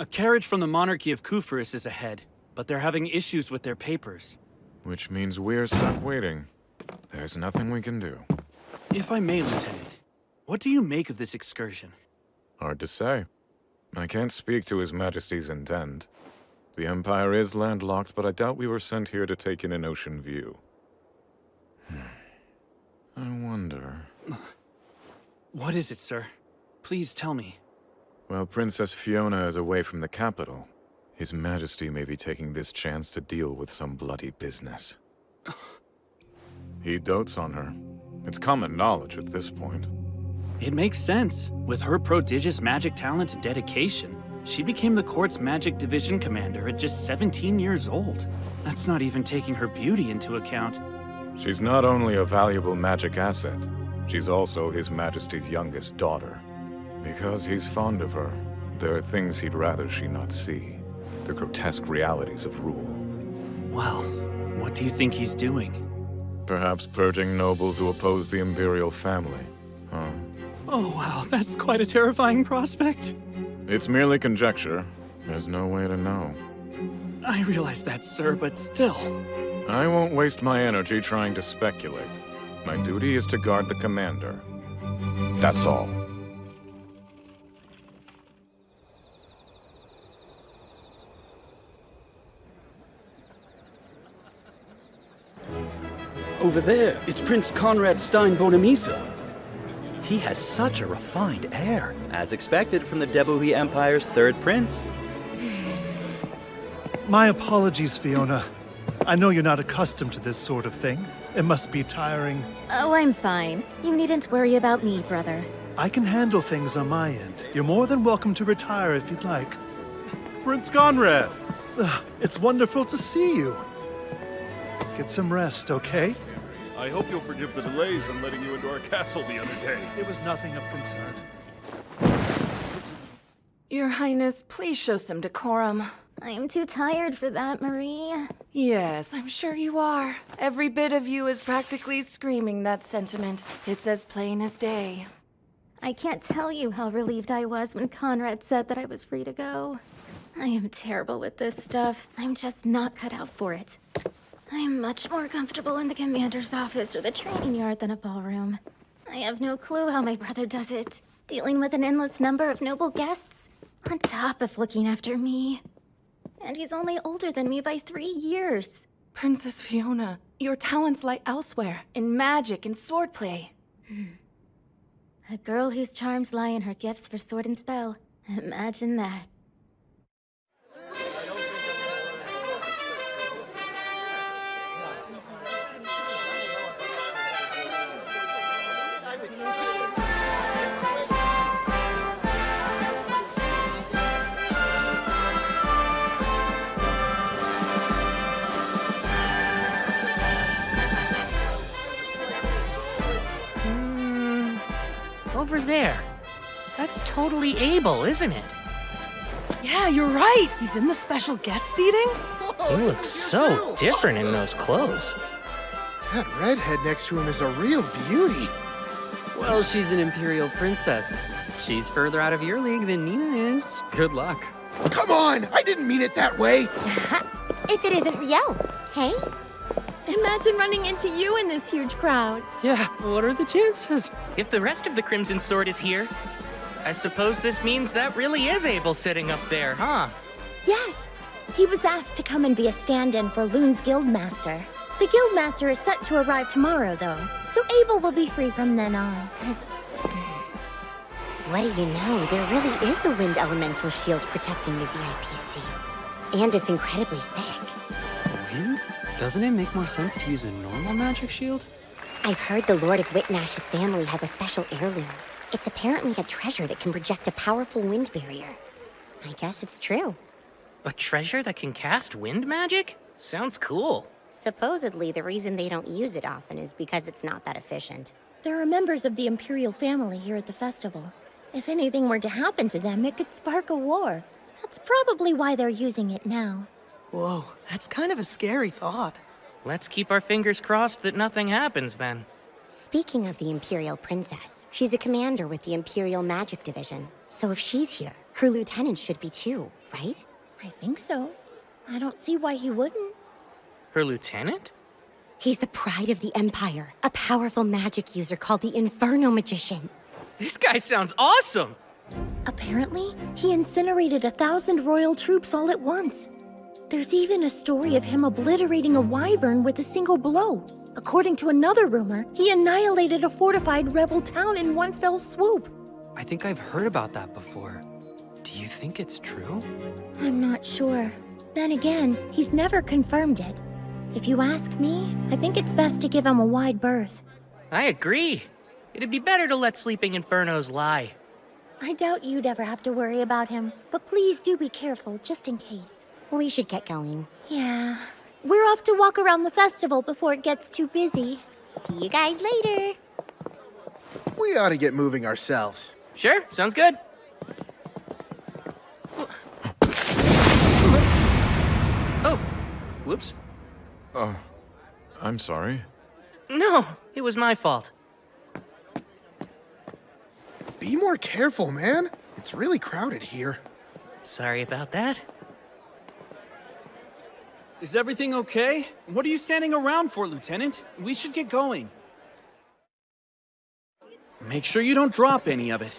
A carriage from the monarchy of Kufris is ahead, but they're having issues with their papers. Which means we're stuck waiting. There's nothing we can do. If I may, Lieutenant, what do you make of this excursion? Hard to say. I can't speak to His Majesty's intent. The Empire is landlocked, but I doubt we were sent here to take in an ocean view. I wonder... What is it, sir? Please tell me. While Princess Fiona is away from the capital, His Majesty may be taking this chance to deal with some bloody business. He dotes on her. It's common knowledge at this point. It makes sense. With her prodigious magic talent and dedication, she became the court's magic division commander at just 17 years old. That's not even taking her beauty into account. She's not only a valuable magic asset, she's also His Majesty's youngest daughter. Because he's fond of her, there are things he'd rather she not see. The grotesque realities of rule. Well, what do you think he's doing? Perhaps purging nobles who oppose the imperial family, huh? Oh wow, that's quite a terrifying prospect. It's merely conjecture. There's no way to know. I realize that, sir, but still. I won't waste my energy trying to speculate. My duty is to guard the commander. That's all. Over there, it's Prince Conrad Stein-Bonamisa. He has such a refined air. As expected from the Debuhi Empire's third prince. My apologies, Fiona. I know you're not accustomed to this sort of thing. It must be tiring. Oh, I'm fine. You needn't worry about me, brother. I can handle things on my end. You're more than welcome to retire if you'd like. Prince Conrad! It's wonderful to see you. Get some rest, okay? I hope you'll forgive the delays in letting you into our castle the other day. It was nothing of concern. Your Highness, please show some decorum. I'm too tired for that, Marie. Yes, I'm sure you are. Every bit of you is practically screaming that sentiment. It's as plain as day. I can't tell you how relieved I was when Conrad said that I was free to go. I am terrible with this stuff. I'm just not cut out for it. I'm much more comfortable in the commander's office or the training yard than a ballroom. I have no clue how my brother does it, dealing with an endless number of noble guests, on top of looking after me. And he's only older than me by 3 years. Princess Fiona, your talents lie elsewhere, in magic and swordplay. A girl whose charms lie in her gifts for sword and spell. Imagine that. Over there. That's totally Abel, isn't it? Yeah, you're right. He's in the special guest seating. He looks so different in those clothes. That redhead next to him is a real beauty. Well, she's an imperial princess. She's further out of your league than Nina is. Good luck. Come on! I didn't mean it that way! If it isn't Ryou, hey? Imagine running into you in this huge crowd. Yeah, what are the chances? If the rest of the Crimson Sword is here, I suppose this means that really is Abel sitting up there, huh? Yes. He was asked to come and be a stand-in for Loon's Guildmaster. The Guildmaster is set to arrive tomorrow, though, so Abel will be free from then on. What do you know? There really is a wind elemental shield protecting the VIP seats. And it's incredibly thick. Wind? Doesn't it make more sense to use a normal magic shield? I've heard the Lord of Whitnash's family has a special heirloom. It's apparently a treasure that can project a powerful wind barrier. I guess it's true. A treasure that can cast wind magic? Sounds cool. Supposedly, the reason they don't use it often is because it's not that efficient. There are members of the Imperial family here at the festival. If anything were to happen to them, it could spark a war. That's probably why they're using it now. Whoa, that's kind of a scary thought. Let's keep our fingers crossed that nothing happens then. Speaking of the Imperial Princess, she's a commander with the Imperial Magic Division. So if she's here, her lieutenant should be too, right? I think so. I don't see why he wouldn't. Her lieutenant? He's the pride of the Empire, a powerful magic user called the Inferno Magician. This guy sounds awesome! Apparently, he incinerated 1,000 royal troops all at once. There's even a story of him obliterating a wyvern with a single blow. According to another rumor, he annihilated a fortified rebel town in one fell swoop. I think I've heard about that before. Do you think it's true? I'm not sure. Then again, he's never confirmed it. If you ask me, I think it's best to give him a wide berth. I agree. It'd be better to let Sleeping Infernos lie. I doubt you'd ever have to worry about him, but please do be careful, just in case. We should get going. Yeah. We're off to walk around the festival before it gets too busy. See you guys later. We ought to get moving ourselves. Sure, sounds good. Oh, whoops. I'm sorry. No, it was my fault. Be more careful, man. It's really crowded here. Sorry about that. Is everything okay? What are you standing around for, Lieutenant? We should get going. Make sure you don't drop any of it.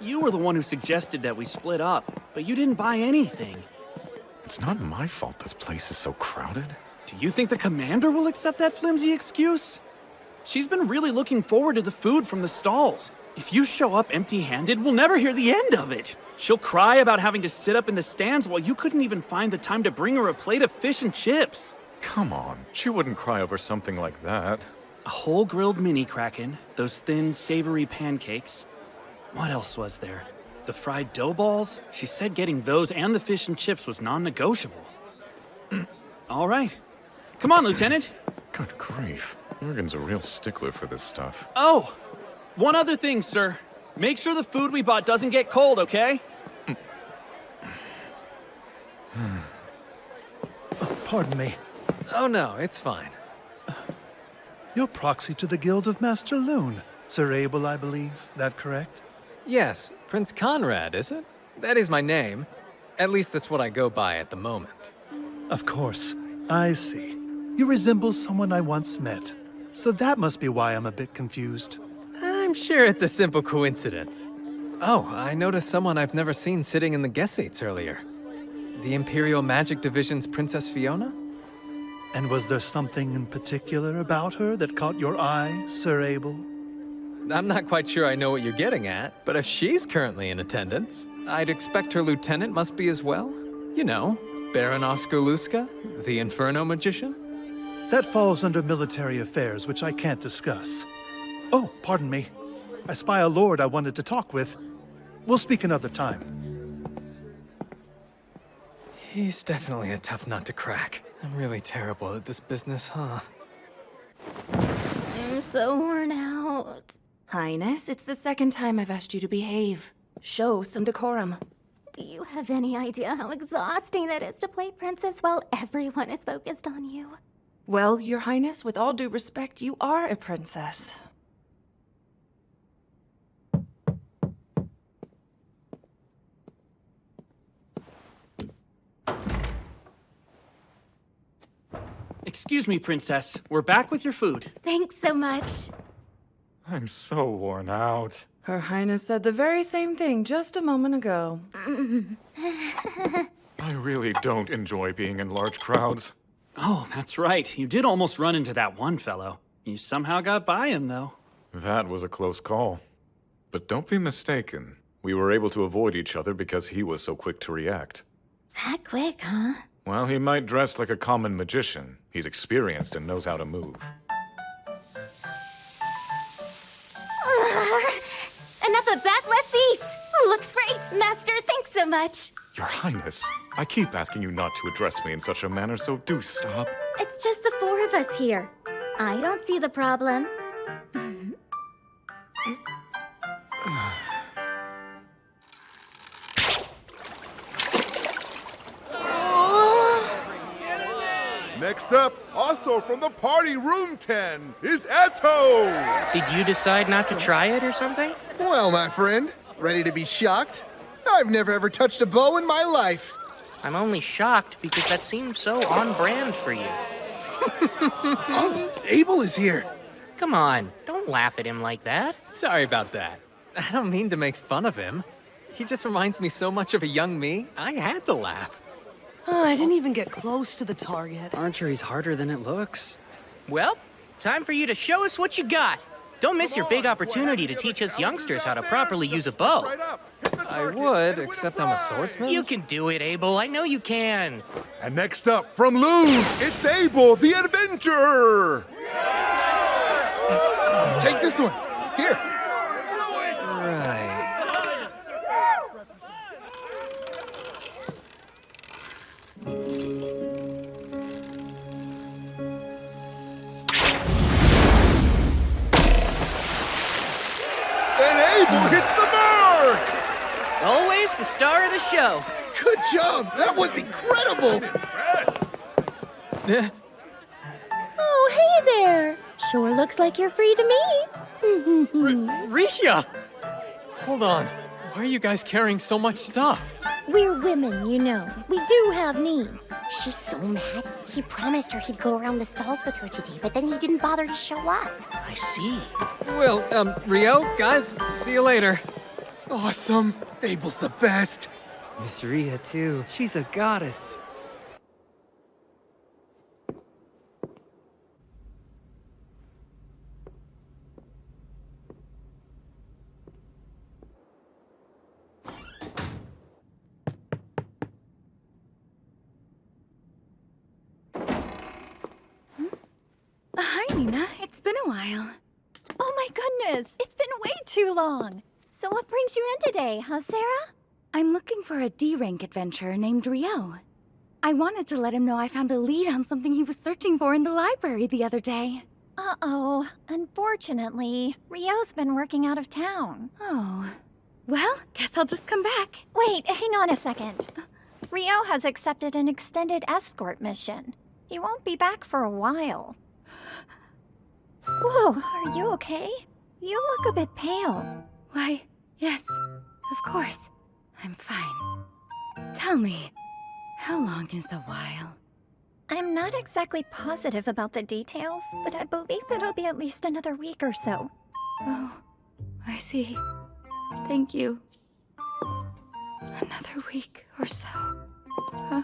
You were the one who suggested that we split up, but you didn't buy anything. It's not my fault this place is so crowded. Do you think the commander will accept that flimsy excuse? She's been really looking forward to the food from the stalls. If you show up empty-handed, we'll never hear the end of it. She'll cry about having to sit up in the stands while you couldn't even find the time to bring her a plate of fish and chips. Come on, she wouldn't cry over something like that. A whole grilled mini kraken, those thin, savory pancakes. What else was there? The fried dough balls? She said getting those and the fish and chips was non-negotiable. All right. Come on, Lieutenant. Good grief. Morgan's a real stickler for this stuff. Oh, one other thing, sir. Make sure the food we bought doesn't get cold, okay? Pardon me. Oh no, it's fine. You're proxy to the Guild of Master Loon. Sir Abel, I believe. That correct? Yes, Prince Conrad, is it? That is my name. At least that's what I go by at the moment. Of course. I see. You resemble someone I once met. So that must be why I'm a bit confused. I'm sure it's a simple coincidence. Oh, I noticed someone I've never seen sitting in the guest seats earlier. The Imperial Magic Division's Princess Fiona? And was there something in particular about her that caught your eye, Sir Abel? I'm not quite sure I know what you're getting at, but if she's currently in attendance, I'd expect her lieutenant must be as well. You know, Baron Oscar Luska, the Inferno Magician? That falls under military affairs, which I can't discuss. Oh, pardon me. I spy a lord I wanted to talk with. We'll speak another time. He's definitely a tough nut to crack. I'm really terrible at this business, huh? I'm so worn out. Highness, it's the second time I've asked you to behave. Show some decorum. Do you have any idea how exhausting it is to play princess while everyone is focused on you? Well, Your Highness, with all due respect, you are a princess. Excuse me, Princess. We're back with your food. Thanks so much. I'm so worn out. Her Highness said the very same thing just a moment ago. I really don't enjoy being in large crowds. Oh, that's right. You did almost run into that one fellow. You somehow got by him, though. That was a close call. But don't be mistaken. We were able to avoid each other because he was so quick to react. That quick, huh? While he might dress like a common magician, he's experienced and knows how to move. Enough of that, let's eat! Looks great, Master, thanks so much. Your Highness, I keep asking you not to address me in such a manner, so do stop. It's just the four of us here. I don't see the problem. Next up, also from the party room 10, is Eto! Did you decide not to try it or something? Well, my friend, ready to be shocked? I've never ever touched a bow in my life. I'm only shocked because that seemed so on brand for you. Oh, Abel is here. Come on, don't laugh at him like that. Sorry about that. I don't mean to make fun of him. He just reminds me so much of a young me, I had to laugh. Oh, I didn't even get close to the target. Archery's harder than it looks. Well, time for you to show us what you got. Don't miss your big opportunity to teach us youngsters how to properly use a bow. I would, except I'm a swordsman. You can do it, Abel. I know you can. And next up, from Loon, it's Abel the Adventurer! Take this one. Here. Right. And Abel hits the mark! Always the star of the show. Good job. That was incredible. Oh, hey there. Sure looks like you're free to meet. Risha! Hold on. Why are you guys carrying so much stuff? We're women, you know. We do have needs. She's so mad. He promised her he'd go around the stalls with her today, but then he didn't bother to show up. I see. Well, Ryou, guys, see you later. Awesome. Abel's the best. Miss Rhea, too. She's a goddess. Hi, Nina. It's been a while. Oh my goodness, it's been way too long. So what brings you in today, huh, Sarah? I'm looking for a D-rank adventurer named Ryou. I wanted to let him know I found a lead on something he was searching for in the library the other day. Uh-oh. Unfortunately, Ryou's been working out of town. Oh. Well, guess I'll just come back. Wait, hang on a second. Ryou has accepted an extended escort mission. He won't be back for a while. Whoa, are you okay? You look a bit pale. Why, yes, of course. I'm fine. Tell me, how long is a while? I'm not exactly positive about the details, but I believe it'll be at least another week or so. Oh, I see. Thank you. Another week or so. Huh?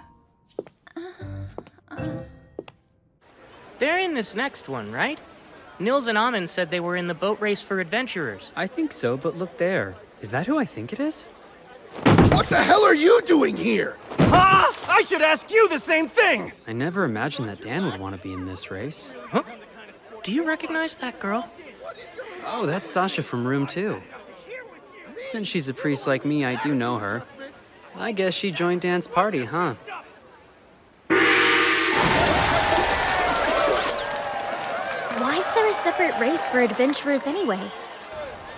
They're in this next one, right? Nils and Amon said they were in the boat race for adventurers. I think so, but look there. Is that who I think it is? What the hell are you doing here? Huh? I should ask you the same thing! I never imagined that Dan would want to be in this race. Huh? Do you recognize that girl? Oh, that's Sasha from Room 2. Since she's a priest like me, I do know her. I guess she joined Dan's party, huh? Why is there a separate race for adventurers anyway?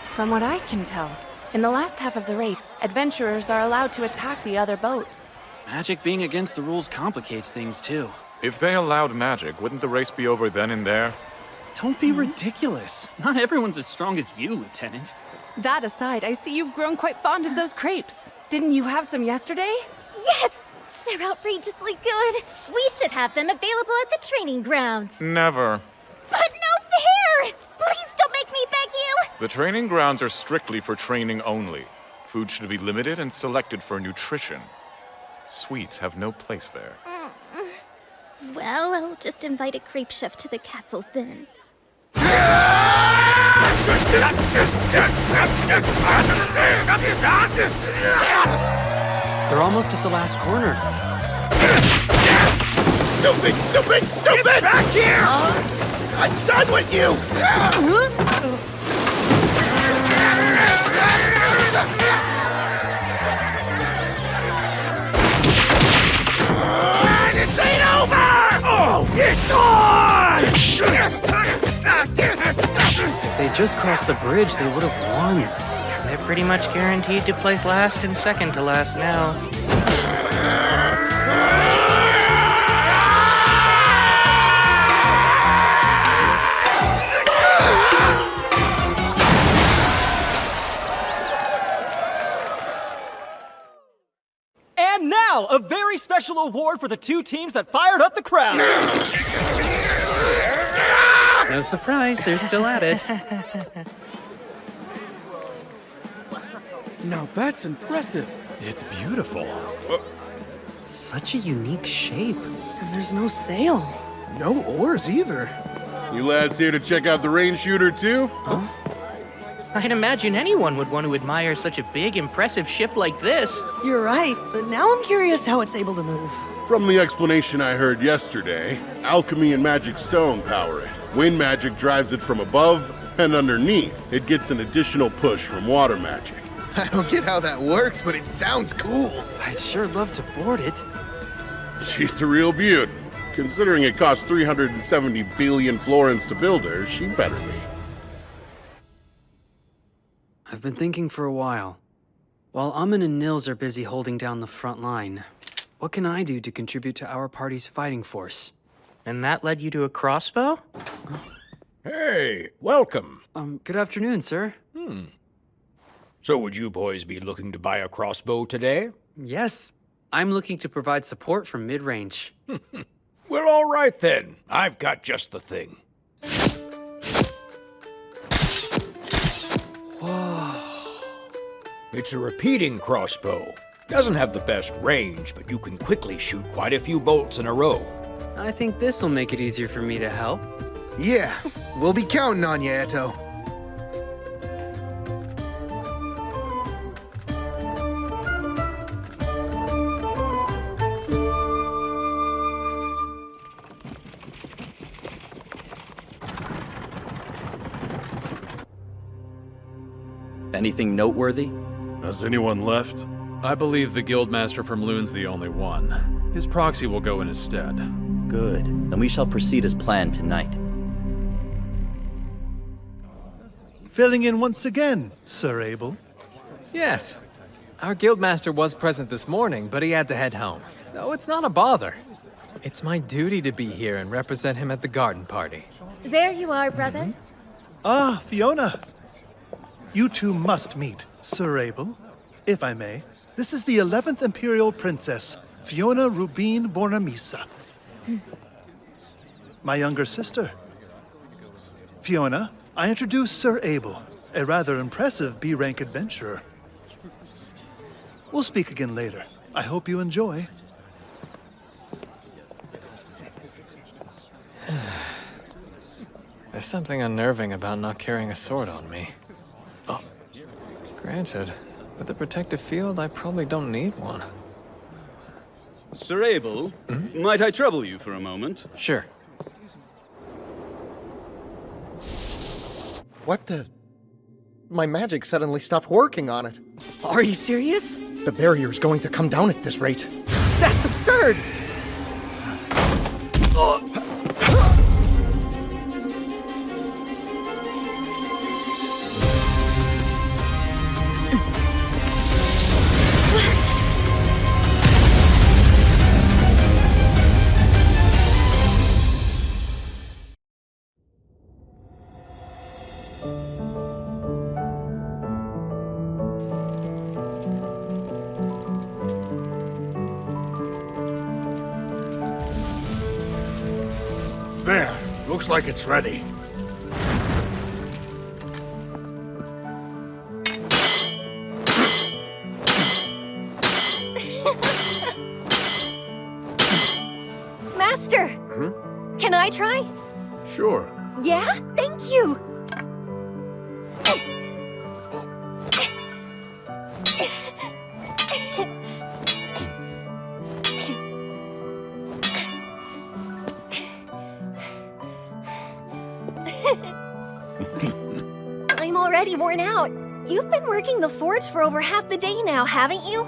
From what I can tell, in the last half of the race, adventurers are allowed to attack the other boats. Magic being against the rules complicates things, too. If they allowed magic, wouldn't the race be over then and there? Don't be ridiculous. Not everyone's as strong as you, Lieutenant. That aside, I see you've grown quite fond of those crepes. Didn't you have some yesterday? Yes! They're outrageously good. We should have them available at the training grounds. Never. But no fair! Please don't make me beg you! The training grounds are strictly for training only. Food should be limited and selected for nutrition. Sweets have no place there. Well, I'll just invite a crepe chef to the castle then. They're almost at the last corner. Stupid! Get back here! I'm done with you! This ain't over! Oh, it's on! If they just crossed the bridge, they would have won. They're pretty much guaranteed to place last and second to last now. And now, a very special award for the two teams that fired up the crowd. No surprise, they're still at it. Now that's impressive. It's beautiful. Such a unique shape. And there's no sail. No oars either. You lads here to check out the rain shooter too? Huh? I'd imagine anyone would want to admire such a big, impressive ship like this. You're right, but now I'm curious how it's able to move. From the explanation I heard yesterday, alchemy and magic stone power it. Wind magic drives it from above, and underneath, it gets an additional push from water magic. I don't get how that works, but it sounds cool. I'd sure love to board it. She's a real beaut. Considering it cost 370 billion florins to build her, she better be. I've been thinking for a while. While Amon and Nils are busy holding down the front line, what can I do to contribute to our party's fighting force? And that led you to a crossbow? Hey, welcome. Good afternoon, sir. So would you boys be looking to buy a crossbow today? Yes. I'm looking to provide support from mid-range. Well, all right then. I've got just the thing. Whoa. It's a repeating crossbow. Doesn't have the best range, but you can quickly shoot quite a few bolts in a row. I think this'll make it easier for me to help. Yeah, we'll be counting on you, Eto. Anything noteworthy? Has anyone left? I believe the Guildmaster from Loon's the only one. His proxy will go in his stead. Good. Then we shall proceed as planned tonight. Filling in once again, Sir Abel. Yes. Our Guildmaster was present this morning, but he had to head home. No, it's not a bother. It's my duty to be here and represent him at the garden party. There you are, brother. Ah, Fiona. You two must meet, Sir Abel. If I may, this is the 11th Imperial Princess, Fiona Rubin Bornamisa. My younger sister. Fiona, I introduce Sir Abel, a rather impressive B-rank adventurer. We'll speak again later. I hope you enjoy. There's something unnerving about not carrying a sword on me. Oh, granted, with the protective field, I probably don't need one. Sir Abel, might I trouble you for a moment? Sure. What the? My magic suddenly stopped working on it. Are you serious? The barrier's going to come down at this rate. That's absurd! There. Looks like it's ready. Master! Can I try? Sure. Yeah? Thank you! I'm already worn out. You've been working the forge for over half the day now, haven't you?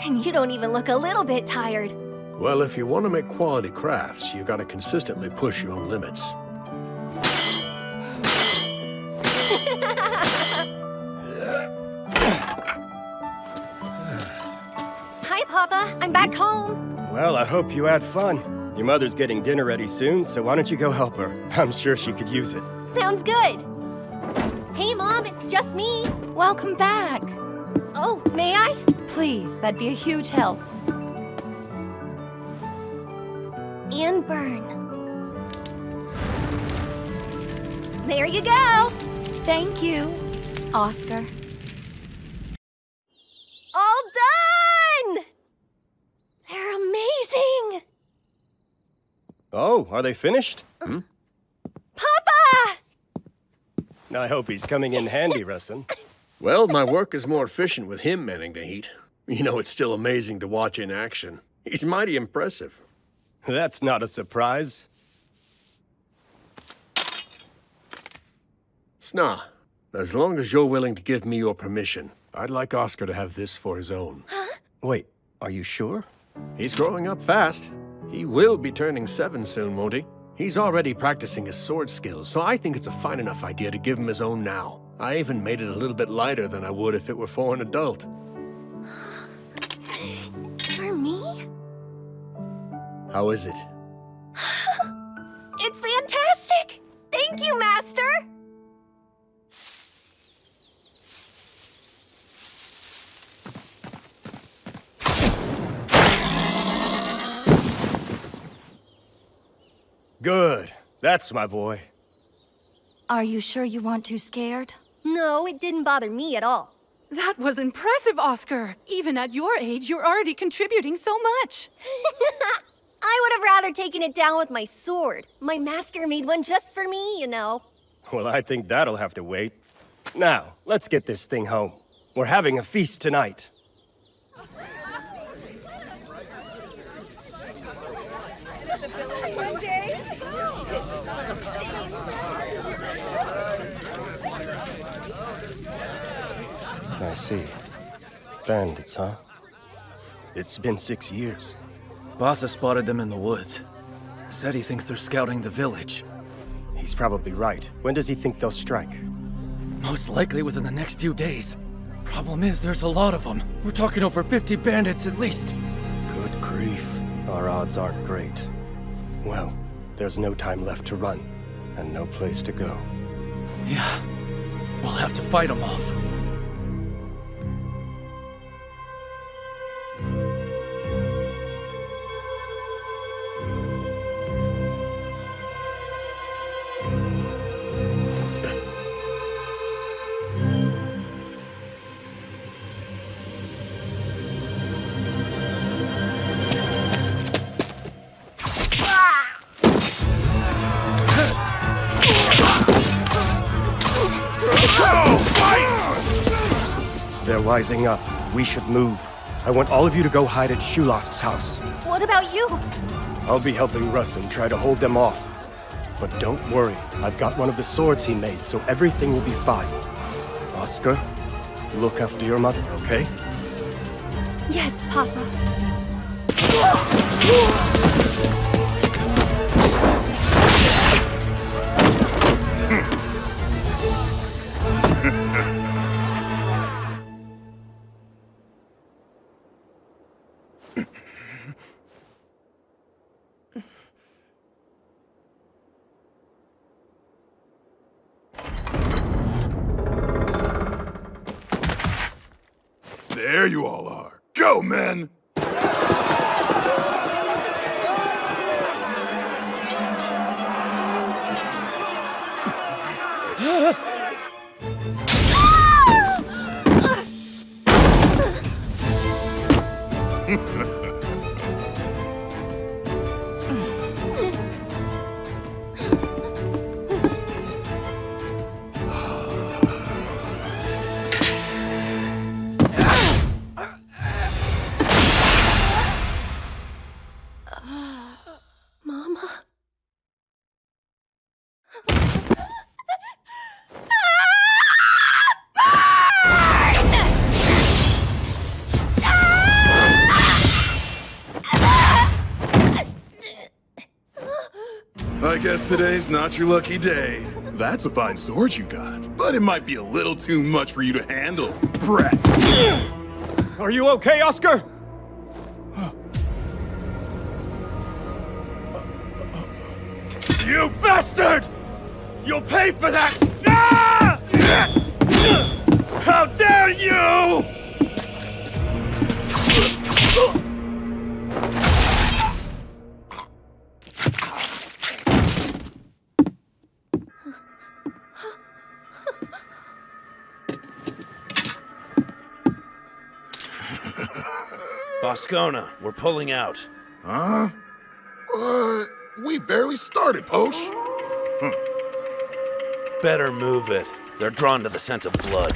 And you don't even look a little bit tired. Well, if you want to make quality crafts, you gotta consistently push your own limits. Hi, Papa. I'm back home. Well, I hope you had fun. Your mother's getting dinner ready soon, so why don't you go help her? I'm sure she could use it. Sounds good. Hey, Mom, it's just me. Welcome back. Oh, may I? Please, that'd be a huge help. And burn. There you go. Thank you, Oscar. All done! They're amazing! Oh, are they finished? Papa! I hope he's coming in handy, Rustin. Well, my work is more efficient with him manning the heat. You know, it's still amazing to watch in action. He's mighty impressive. That's not a surprise. Sna, as long as you're willing to give me your permission, I'd like Oscar to have this for his own. Huh? Wait, are you sure? He's growing up fast. He will be turning 7 soon, won't he? He's already practicing his sword skills, so I think it's a fine enough idea to give him his own now. I even made it a little bit lighter than I would if it were for an adult. For me? How is it? It's fantastic! Thank you, Master! Good. That's my boy. Are you sure you weren't too scared? No, it didn't bother me at all. That was impressive, Oscar. Even at your age, you're already contributing so much. I would have rather taken it down with my sword. My master made one just for me, you know. Well, I think that'll have to wait. Now, let's get this thing home. We're having a feast tonight. I see. Bandits, huh? It's been 6 years. Bassa spotted them in the woods. Said he thinks they're scouting the village. He's probably right. When does he think they'll strike? Most likely within the next few days. Problem is, there's a lot of them. We're talking over 50 bandits at least. Good grief. Our odds aren't great. Well, there's no time left to run, and no place to go. Yeah. We'll have to fight them off. rising up. We should move. I want all of you to go hide at Shulost's house. What about you? I'll be helping Russ and try to hold them off. But don't worry, I've got one of the swords he made, so everything will be fine. Oscar, look after your mother, okay? Yes, Papa. There you all are. Go, men! Mama? I guess today's not your lucky day. That's a fine sword you got, but it might be a little too much for you to handle, brat. Are you okay, Oscar? You bastard! You'll pay for that! Ah! How dare you! Boscona, we're pulling out. Huh? What? We barely started, Posh. Better move it. They're drawn to the scent of blood.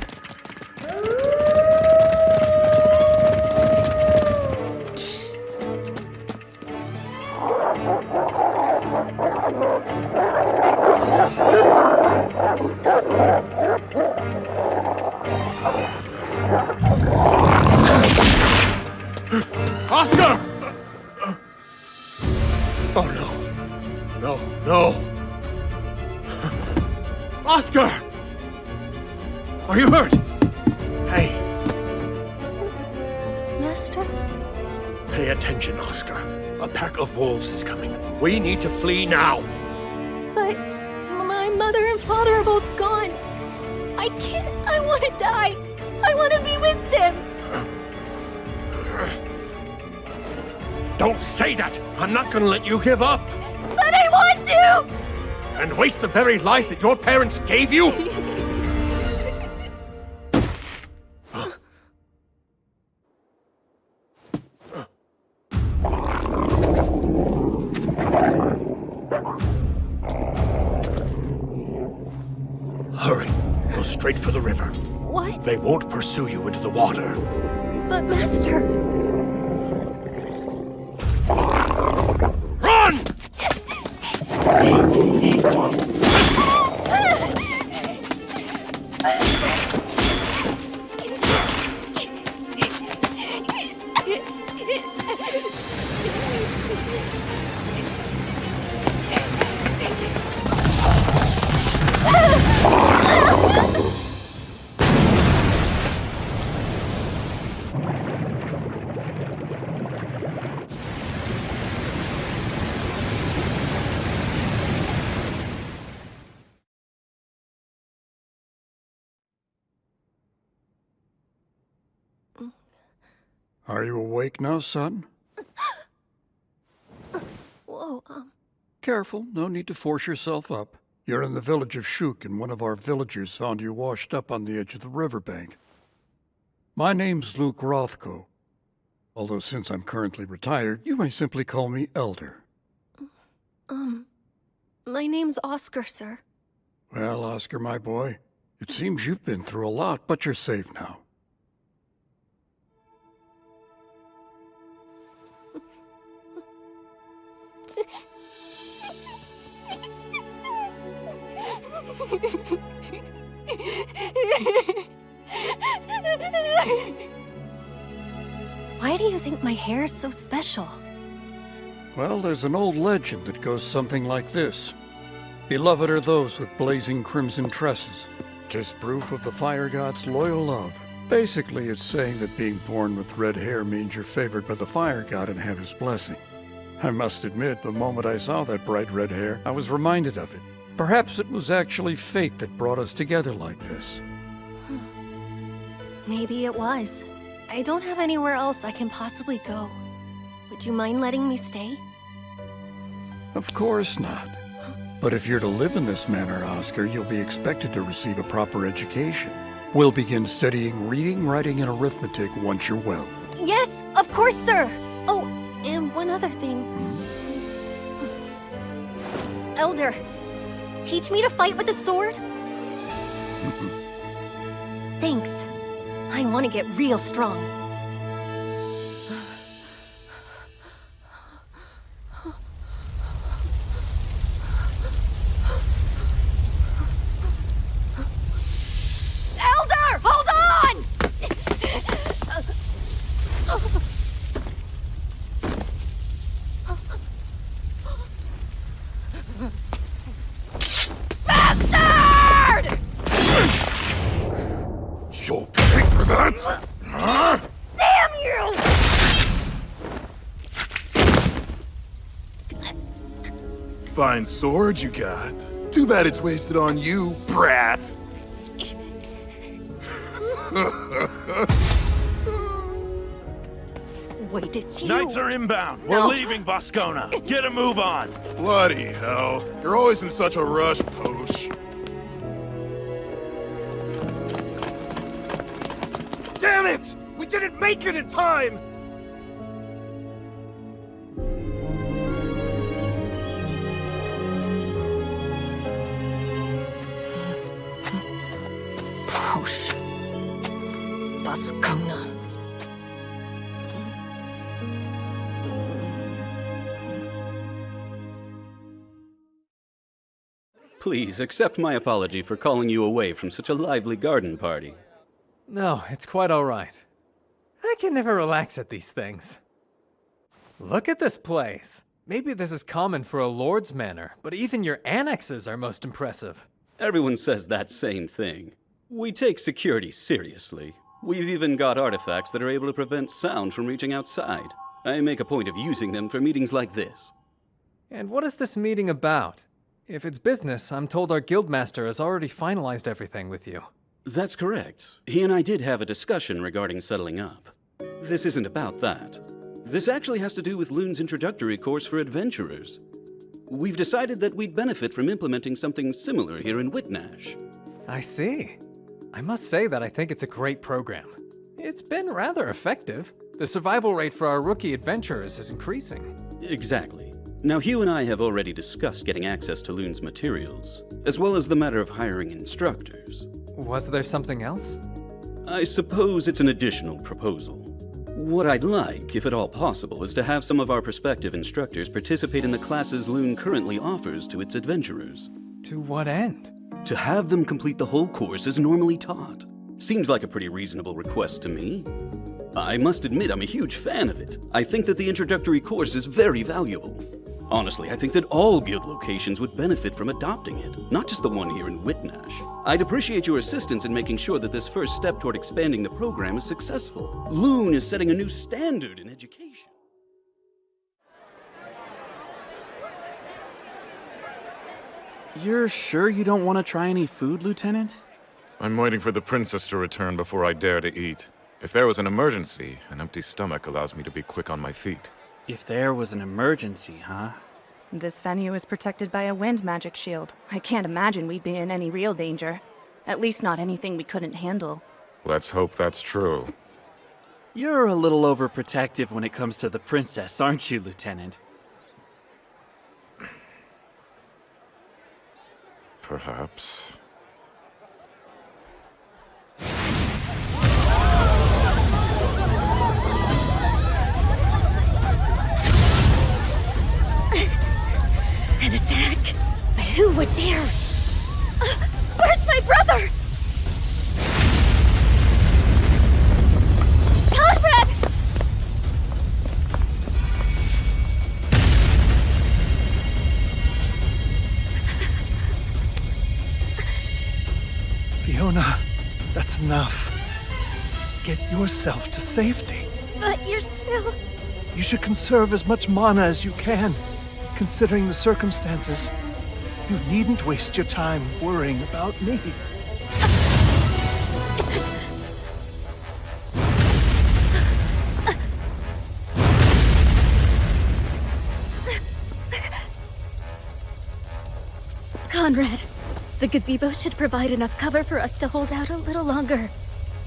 Oscar! Oh no. No, no. Oscar! Are you hurt? Hey, Master? pay attention, Oscar. A pack of wolves is coming. We need to flee now. But my mother and father are both gone. I can't. I want to die. I want to be with them. Don't say that! I'm not gonna let you give up! But I want to! And waste the very life that your parents gave you? Hurry. Go straight for the river. What? They won't pursue you into the water. But Master... Run! Are you awake now, son? Whoa, Careful, no need to force yourself up. You're in the village of Shuk, and one of our villagers found you washed up on the edge of the riverbank. My name's Luke Rothko. Although since I'm currently retired, you may simply call me Elder. My name's Oscar, sir. Well, Oscar, my boy, it seems you've been through a lot, but you're safe now. Why do you think my hair is so special? Well, there's an old legend that goes something like this. Beloved are those with blazing crimson tresses. 'Tis proof of the fire god's loyal love. Basically, it's saying that being born with red hair means you're favored by the fire god and have his blessing. I must admit, the moment I saw that bright red hair, I was reminded of it. Perhaps it was actually fate that brought us together like this. Maybe it was. I don't have anywhere else I can possibly go. Would you mind letting me stay? Of course not. But if you're to live in this manner, Oscar, you'll be expected to receive a proper education. We'll begin studying reading, writing, and arithmetic once you're well. Yes, of course, sir! Oh, and one other thing. Elder, teach me to fight with the sword? Thanks. I want to get real strong. Elder, hold on! Bastard! You'll pay for that? Huh? Damn you! Fine sword you got. Too bad it's wasted on you, brat. Wait, it's you. Knights are inbound. We're leaving Boscona. Get a move on. Bloody hell. You're always in such a rush, Poach. Damn it! We didn't make it in time! Posh. Boscona. Please accept my apology for calling you away from such a lively garden party. No, it's quite all right. I can never relax at these things. Look at this place. Maybe this is common for a lord's manor, but even your annexes are most impressive. Everyone says that same thing. We take security seriously. We've even got artifacts that are able to prevent sound from reaching outside. I make a point of using them for meetings like this. And what is this meeting about? If it's business, I'm told our guildmaster has already finalized everything with you. That's correct. He and I did have a discussion regarding settling up. This isn't about that. This actually has to do with Loon's introductory course for adventurers. We've decided that we'd benefit from implementing something similar here in Whitnash. I see. I must say that I think it's a great program. It's been rather effective. The survival rate for our rookie adventurers is increasing. Exactly. Now, Hugh and I have already discussed getting access to Loon's materials, as well as the matter of hiring instructors. Was there something else? I suppose it's an additional proposal. What I'd like, if at all possible, is to have some of our prospective instructors participate in the classes Loon currently offers to its adventurers. To what end? To have them complete the whole course as normally taught. Seems like a pretty reasonable request to me. I must admit I'm a huge fan of it. I think that the introductory course is very valuable. Honestly, I think that all guild locations would benefit from adopting it, not just the one here in Whitnash. I'd appreciate your assistance in making sure that this first step toward expanding the program is successful. Loon is setting a new standard in education. You're sure you don't want to try any food, Lieutenant? I'm waiting for the princess to return before I dare to eat. If there was an emergency, an empty stomach allows me to be quick on my feet. If there was an emergency, huh? This venue is protected by a wind magic shield. I can't imagine we'd be in any real danger. At least not anything we couldn't handle. Let's hope that's true. You're a little overprotective when it comes to the princess, aren't you, Lieutenant? Perhaps. would dare? Where's my brother? Conrad! Fiona, that's enough. Get yourself to safety. But you're still... You should conserve as much mana as you can, considering the circumstances. You needn't waste your time worrying about me. Conrad, the gazebo should provide enough cover for us to hold out a little longer.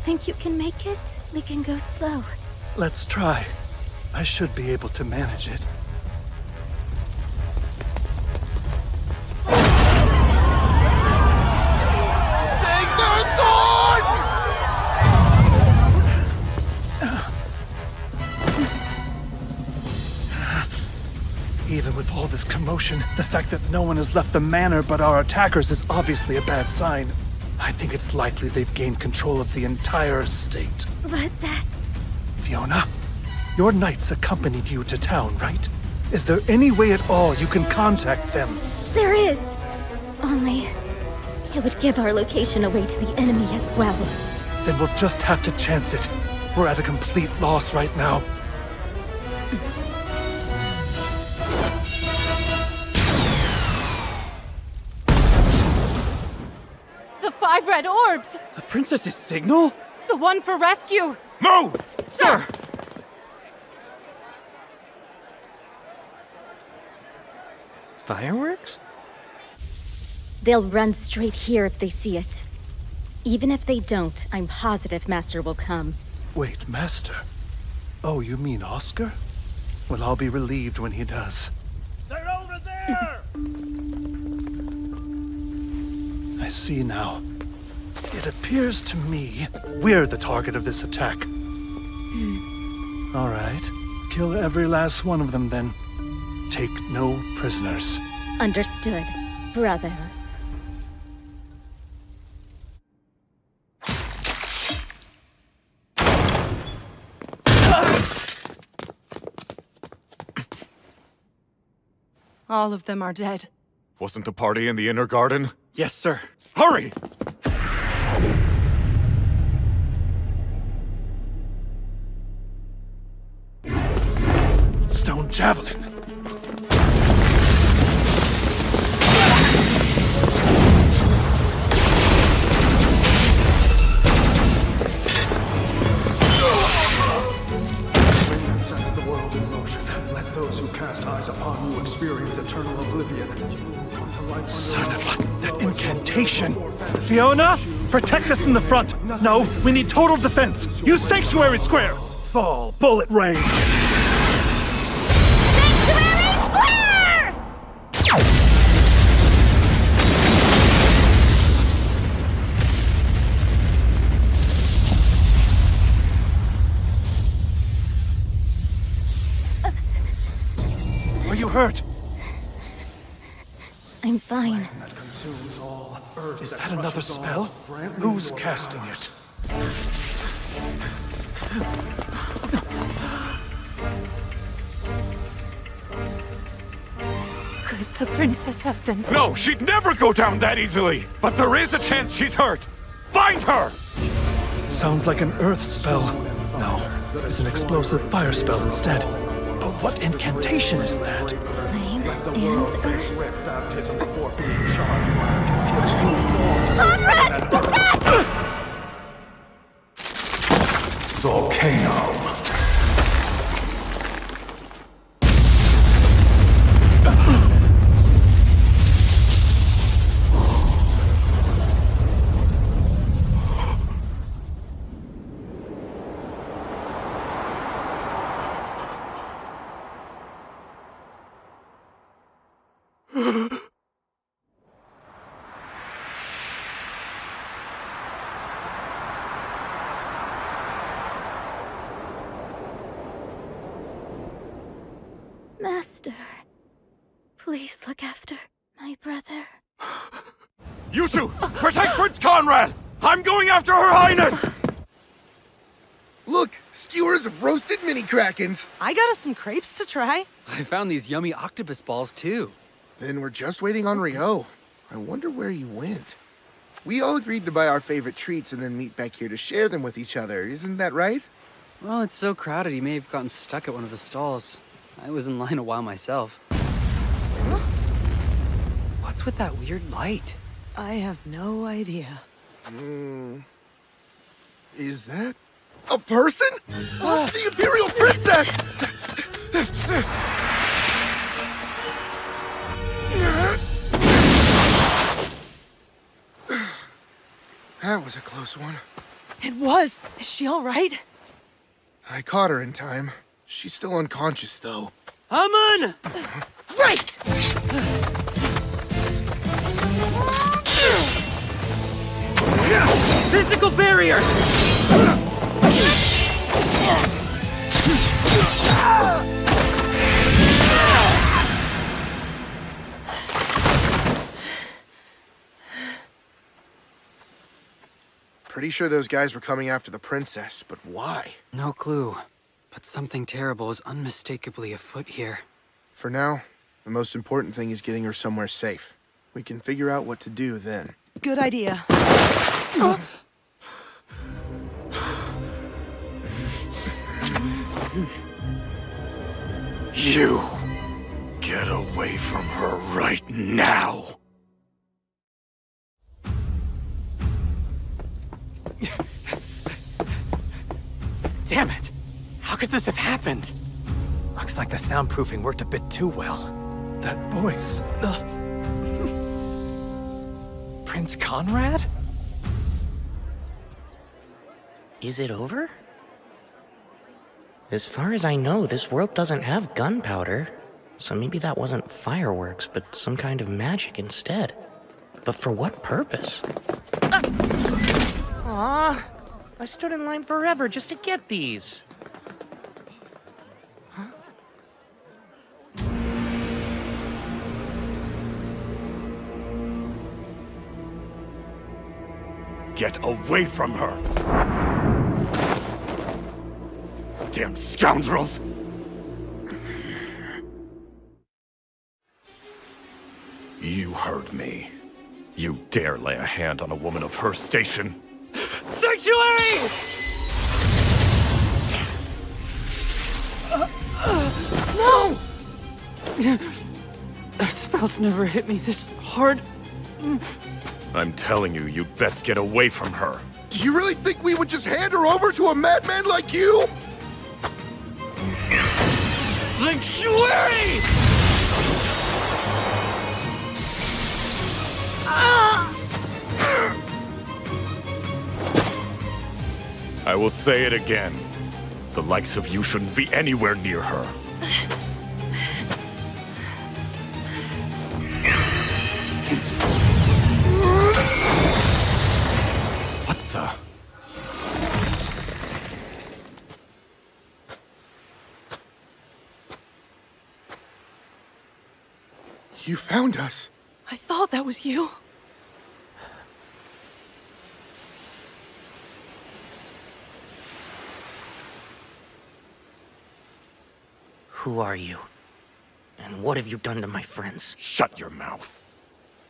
Think you can make it? We can go slow. Let's try. I should be able to manage it. Take their swords! Even with all this commotion, the fact that no one has left the manor but our attackers is obviously a bad sign. I think it's likely they've gained control of the entire estate. But that's... Fiona, your knights accompanied you to town, right? Is there any way at all you can contact them? There is. Only... it would give our location away to the enemy as well. Then we'll just have to chance it. We're at a complete loss right now. The 5 red orbs! The princess's signal? The one for rescue! Move! Sir! Fireworks? They'll run straight here if they see it. Even if they don't, I'm positive Master will come. Wait, Master? Oh, you mean Oscar? Well, I'll be relieved when he does. They're over there! I see now. It appears to me we're the target of this attack. All right. Kill every last one of them, then. Take no prisoners. Understood, brother. All of them are dead. Wasn't the party in the inner garden? Yes, sir. Hurry! Stone javelin. Sets the world in motion. Let those who cast eyes upon you experience eternal oblivion. Son of a... that incantation! Fiona, protect us in the front! No, we need total defense! Use Sanctuary Square! Fall, bullet rain! Are you hurt? I'm fine. Is that another spell? Who's casting it? Could the princess have been... No, she'd never go down that easily! But there is a chance she's hurt! Find her! Sounds like an earth spell. No, it's an explosive fire spell instead. But what incantation is that? Flame and earth. Baptism before being charmed. Conrad! Volcano. Master, please look after my brother. You two, protect Prince Conrad! I'm going after Her Highness! Look, skewers of roasted mini krakens. I got us some crepes to try. I found these yummy octopus balls, too. Then we're just waiting on Ryou. I wonder where you went. We all agreed to buy our favorite treats and then meet back here to share them with each other. Isn't that right? Well, it's so crowded he may have gotten stuck at one of the stalls. I was in line a while myself. Huh? What's with that weird light? I have no idea. Is that a person? The Imperial Princess! That was a close one. It was. Is she all right? I caught her in time. She's still unconscious, though. Amun! Right! Physical barrier! Pretty sure those guys were coming after the princess, but why? No clue. But something terrible is unmistakably afoot here. For now, the most important thing is getting her somewhere safe. We can figure out what to do then. Good idea. You get away from her right now. Damn it! How could this have happened? Looks like the soundproofing worked a bit too well. That voice. Prince Conrad? Is it over? As far as I know, this world doesn't have gunpowder. So maybe that wasn't fireworks, but some kind of magic instead. But for what purpose? Aw, I stood in line forever just to get these. Huh? Get away from her! Damn scoundrels! You heard me. You dare lay a hand on a woman of her station? Sanctuary! No! That spell's never hit me this hard. I'm telling you, you'd best get away from her. Do you really think we would just hand her over to a madman like you? Sanctuary! I will say it again. The likes of you shouldn't be anywhere near her. What the? You found us. I thought that was you. Who are you? And what have you done to my friends? Shut your mouth.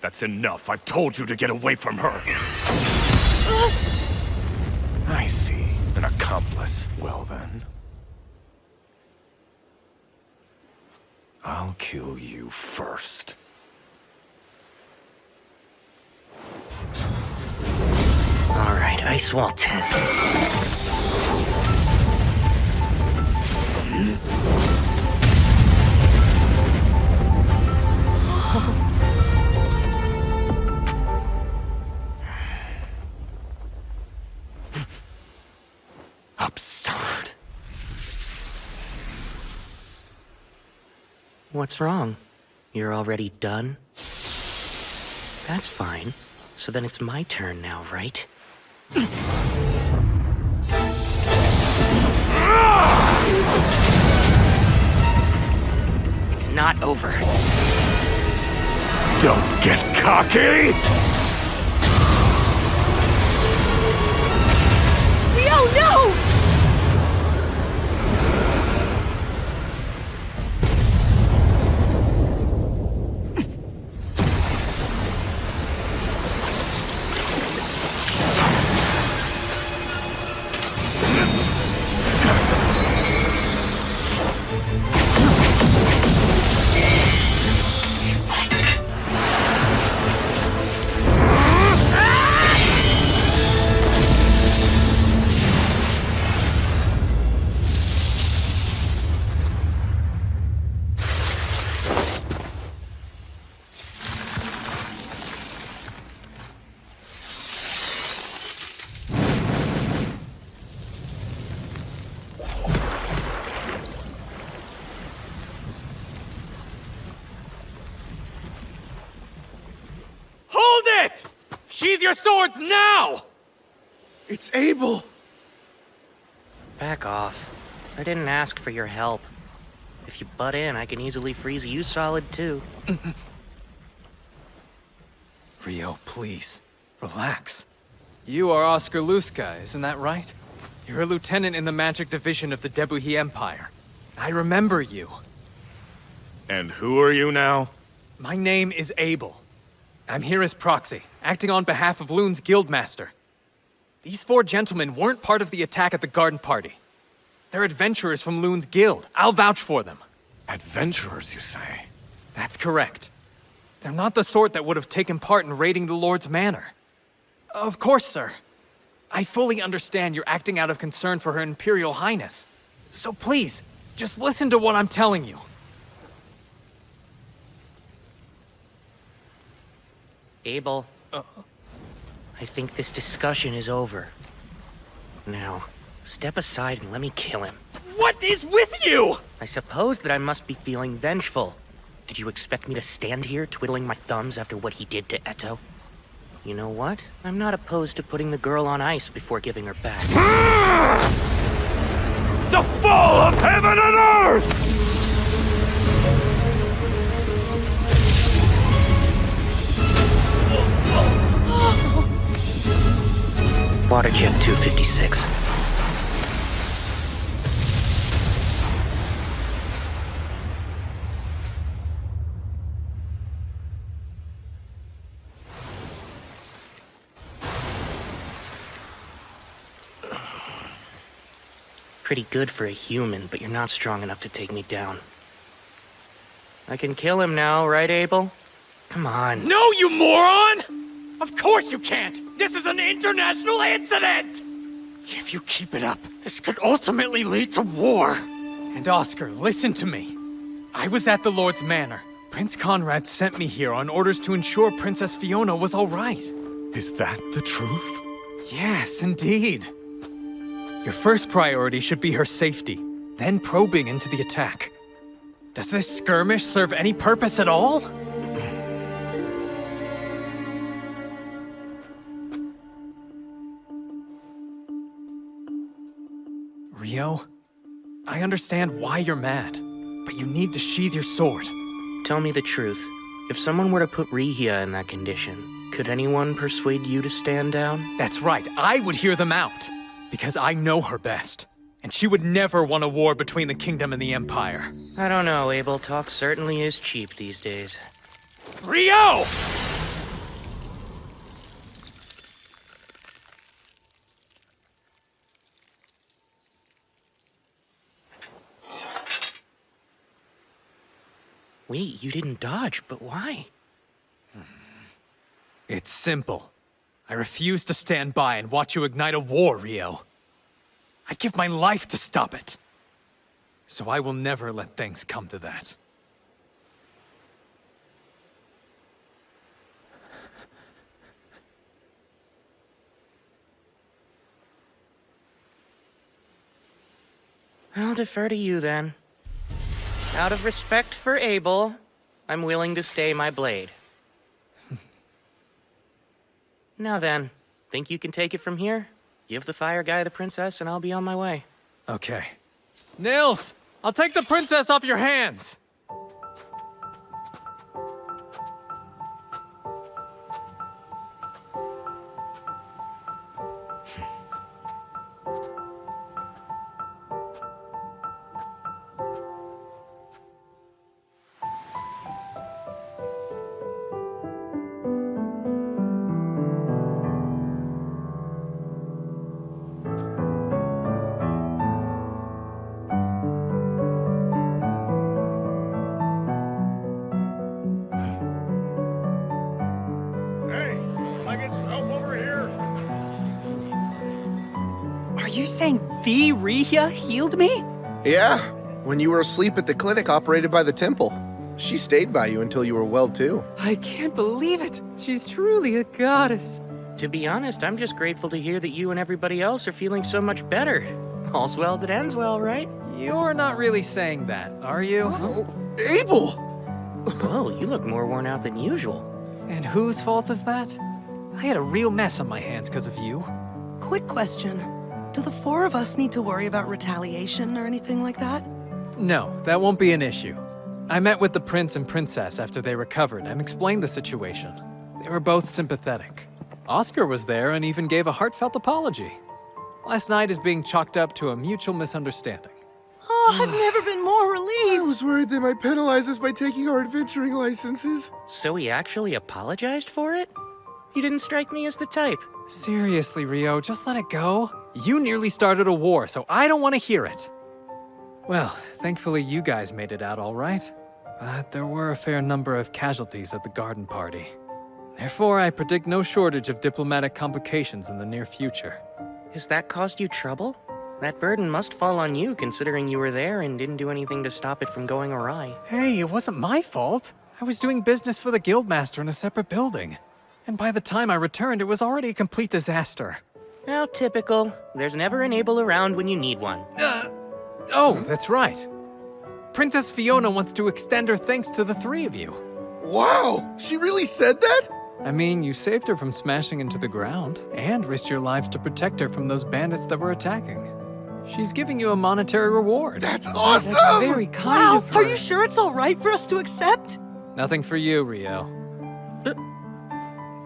That's enough. I've told you to get away from her. I see. An accomplice. Well then. I'll kill you first. All right, Ice Wall 10. Absurd. What's wrong? You're already done? That's fine. So then it's my turn now, right? It's not over. Don't get cocky! Ryou, no! Sheathe your swords now! It's Abel! Back off. I didn't ask for your help. If you butt in, I can easily freeze you solid too. Ryou, please. Relax. You are Oscar Luska, isn't that right? You're a lieutenant in the magic division of the Debuhi Empire. I remember you. And who are you now? My name is Abel. I'm here as proxy, acting on behalf of Loon's guildmaster. These 4 gentlemen weren't part of the attack at the garden party. They're adventurers from Loon's guild. I'll vouch for them. Adventurers, you say? That's correct. They're not the sort that would have taken part in raiding the Lord's manor. Of course, sir. I fully understand you're acting out of concern for Her Imperial Highness. So please, just listen to what I'm telling you. Abel, I think this discussion is over. Now, step aside and let me kill him. What is with you? I suppose that I must be feeling vengeful. Did you expect me to stand here twiddling my thumbs after what he did to Eto? You know what? I'm not opposed to putting the girl on ice before giving her back. The fall of heaven and earth! Water jet 256. Pretty good for a human, but you're not strong enough to take me down. I can kill him now, right, Abel? Come on. No, you moron! Of course you can't! This is an international incident! If you keep it up, this could ultimately lead to war. And Oscar, listen to me. I was at the Lord's Manor. Prince Conrad sent me here on orders to ensure Princess Fiona was all right. Is that the truth? Yes, indeed. Your first priority should be her safety, then probing into the attack. Does this skirmish serve any purpose at all? Ryou, I understand why you're mad, but you need to sheathe your sword. Tell me the truth. If someone were to put Rihia in that condition, could anyone persuade you to stand down? That's right, I would hear them out. Because I know her best. And she would never want a war between the kingdom and the empire. I don't know, Abel. Talk certainly is cheap these days. Ryou! Wait, you didn't dodge, but why? It's simple. I refuse to stand by and watch you ignite a war, Ryou. I'd give my life to stop it. So I will never let things come to that. I'll defer to you then. Out of respect for Abel, I'm willing to stay my blade. Now then, think you can take it from here? Give the fire guy the princess and I'll be on my way. Okay. Nils! I'll take the princess off your hands! saying the Ryou healed me? Yeah, when you were asleep at the clinic operated by the temple. She stayed by you until you were well too. I can't believe it. She's truly a goddess. To be honest, I'm just grateful to hear that you and everybody else are feeling so much better. All's well that ends well, right? You're not really saying that, are you? Oh, Abel! Whoa, you look more worn out than usual. And whose fault is that? I had a real mess on my hands because of you. Quick question. Do the four of us need to worry about retaliation or anything like that? No, that won't be an issue. I met with the prince and princess after they recovered and explained the situation. They were both sympathetic. Oscar was there and even gave a heartfelt apology. Last night is being chalked up to a mutual misunderstanding. Oh, I've never been more relieved. I was worried they might penalize us by taking our adventuring licenses. So he actually apologized for it? He didn't strike me as the type. Seriously, Rio, just let it go. You nearly started a war, so I don't want to hear it. Well, thankfully you guys made it out all right. But there were a fair number of casualties at the garden party. Therefore, I predict no shortage of diplomatic complications in the near future. Has that caused you trouble? That burden must fall on you, considering you were there and didn't do anything to stop it from going awry. Hey, it wasn't my fault. I was doing business for the guildmaster in a separate building. And by the time I returned, it was already a complete disaster. How typical. There's never an Abel around when you need one. Oh, that's right. Princess Fiona wants to extend her thanks to the three of you. Wow! She really said that? I mean, you saved her from smashing into the ground, and risked your lives to protect her from those bandits that were attacking. She's giving you a monetary reward. That's awesome! That's very kind of her. Are you sure it's all right for us to accept? Nothing for you, Rio.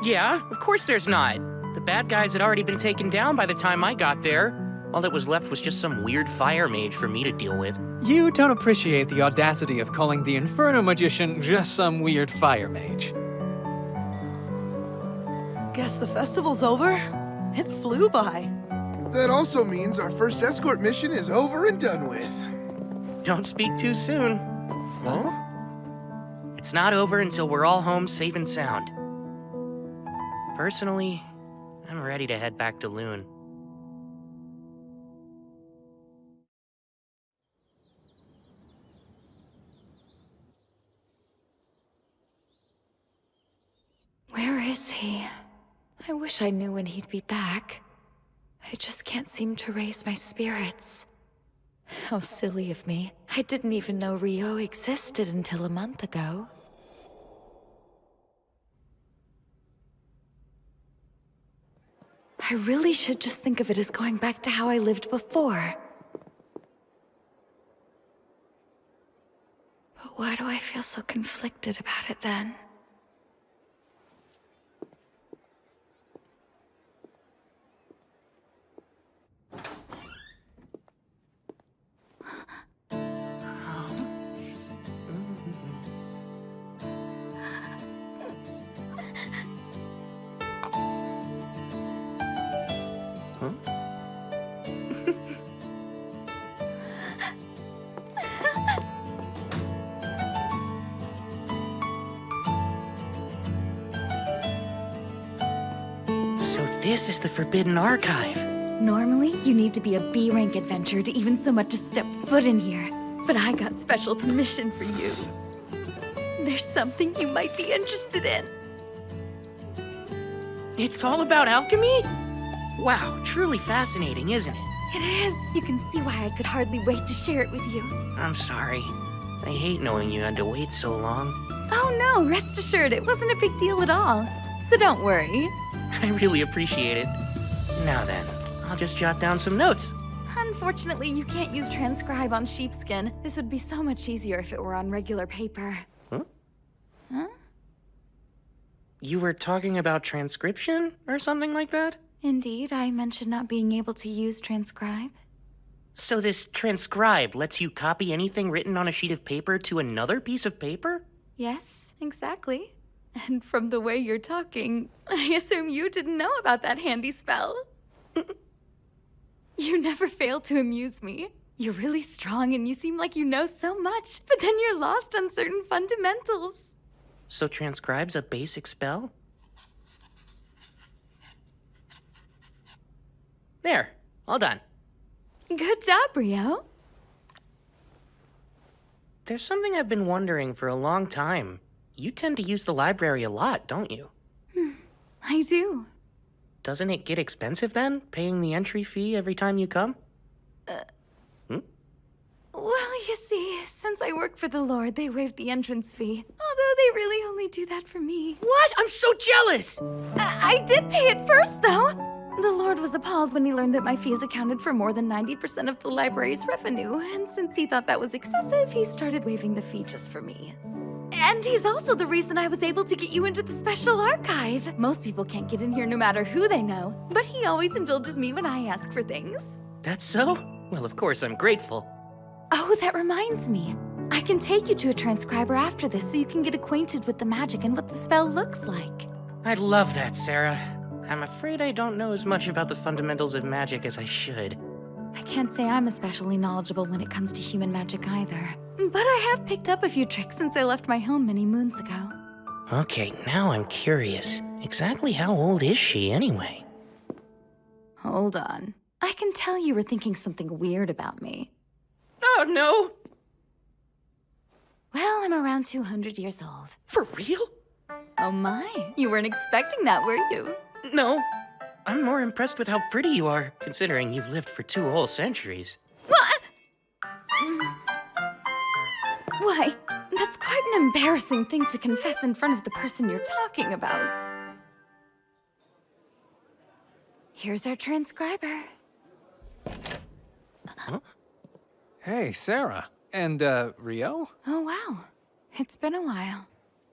Yeah, of course there's not. The bad guys had already been taken down by the time I got there. All that was left was just some weird fire mage for me to deal with. You don't appreciate the audacity of calling the Inferno Magician just some weird fire mage. Guess the festival's over. It flew by. That also means our first escort mission is over and done with. Don't speak too soon. Huh? It's not over until we're all home safe and sound. Personally, I'm ready to head back to Loon. Where is he? I wish I knew when he'd be back. I just can't seem to raise my spirits. How silly of me. I didn't even know Ryou existed until a month ago. I really should just think of it as going back to how I lived before. But why do I feel so conflicted about it then? This is the Forbidden Archive. Normally, you need to be a B-rank adventurer to even so much as step foot in here. But I got special permission for you. There's something you might be interested in. It's all about alchemy? Wow, truly fascinating, isn't it? It is. You can see why I could hardly wait to share it with you. I'm sorry. I hate knowing you had to wait so long. Oh no, rest assured, it wasn't a big deal at all. So don't worry. I really appreciate it. Now then, I'll just jot down some notes. Unfortunately, you can't use transcribe on sheepskin. This would be so much easier if it were on regular paper. Huh? Huh? You were talking about transcription or something like that? Indeed, I mentioned not being able to use transcribe. So this transcribe lets you copy anything written on a sheet of paper to another piece of paper? Yes, exactly. And from the way you're talking, I assume you didn't know about that handy spell. You never fail to amuse me. You're really strong and you seem like you know so much, but then you're lost on certain fundamentals. So transcribe's a basic spell? There, all done. Good job, Ryou. There's something I've been wondering for a long time. You tend to use the library a lot, don't you? I do. Doesn't it get expensive then, paying the entry fee every time you come? Well, you see, since I work for the Lord, they waived the entrance fee. Although they really only do that for me. What? I'm so jealous! I did pay it first, though. The Lord was appalled when he learned that my fees accounted for more than 90% of the library's revenue, and since he thought that was excessive, he started waiving the fee just for me. And he's also the reason I was able to get you into the special archive. Most people can't get in here no matter who they know, but he always indulges me when I ask for things. That's so? Well, of course I'm grateful. Oh, that reminds me. I can take you to a transcriber after this so you can get acquainted with the magic and what the spell looks like. I'd love that, Sarah. I'm afraid I don't know as much about the fundamentals of magic as I should. I can't say I'm especially knowledgeable when it comes to human magic either. But I have picked up a few tricks since I left my home many moons ago. Okay, now I'm curious. Exactly how old is she, anyway? Hold on. I can tell you were thinking something weird about me. Oh, no! Well, I'm around 200 years old. For real? Oh my, you weren't expecting that, were you? No. I'm more impressed with how pretty you are, considering you've lived for 2 whole centuries. What? Why, that's quite an embarrassing thing to confess in front of the person you're talking about. Here's our transcriber. Huh? Hey, Sarah. And, Ryou? Oh, wow. It's been a while.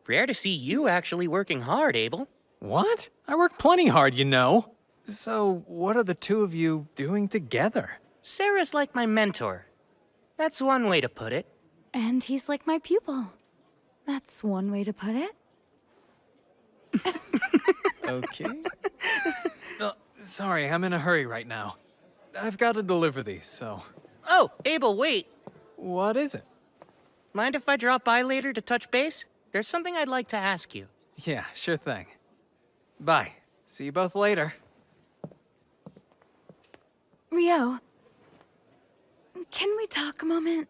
Rare to see you actually working hard, Abel. What? I work plenty hard, you know. So, what are the two of you doing together? Sarah's like my mentor. That's one way to put it. And he's like my pupil. That's one way to put it. Okay. Sorry, I'm in a hurry right now. I've got to deliver these, so... Oh, Abel, wait. What is it? Mind if I drop by later to touch base? There's something I'd like to ask you. Yeah, sure thing. Bye. See you both later. Ryou, can we talk a moment?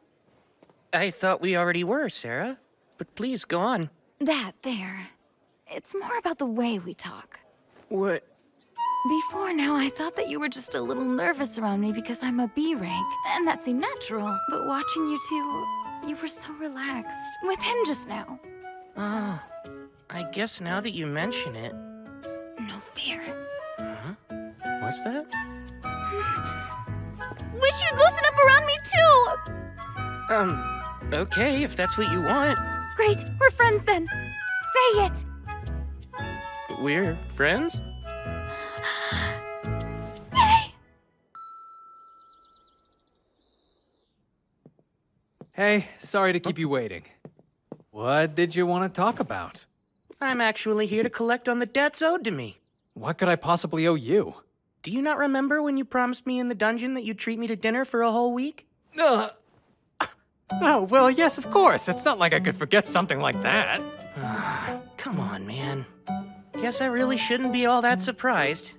I thought we already were, Sarah. But please, go on. That there. It's more about the way we talk. What? Before now, I thought that you were just a little nervous around me because I'm a B rank, and that seemed natural. But watching you two, you were so relaxed. With him just now. Oh, I guess now that you mention it... No fear. Huh? What's that? Wish you'd loosen up around me too! Okay, if that's what you want. Great, we're friends then. Say it! We're friends? Yay! Hey, sorry to keep you waiting. What did you want to talk about? I'm actually here to collect on the debts owed to me. What could I possibly owe you? Do you not remember when you promised me in the dungeon that you'd treat me to dinner for a whole week? Oh, well, yes, of course. It's not like I could forget something like that. Come on, man. Guess I really shouldn't be all that surprised.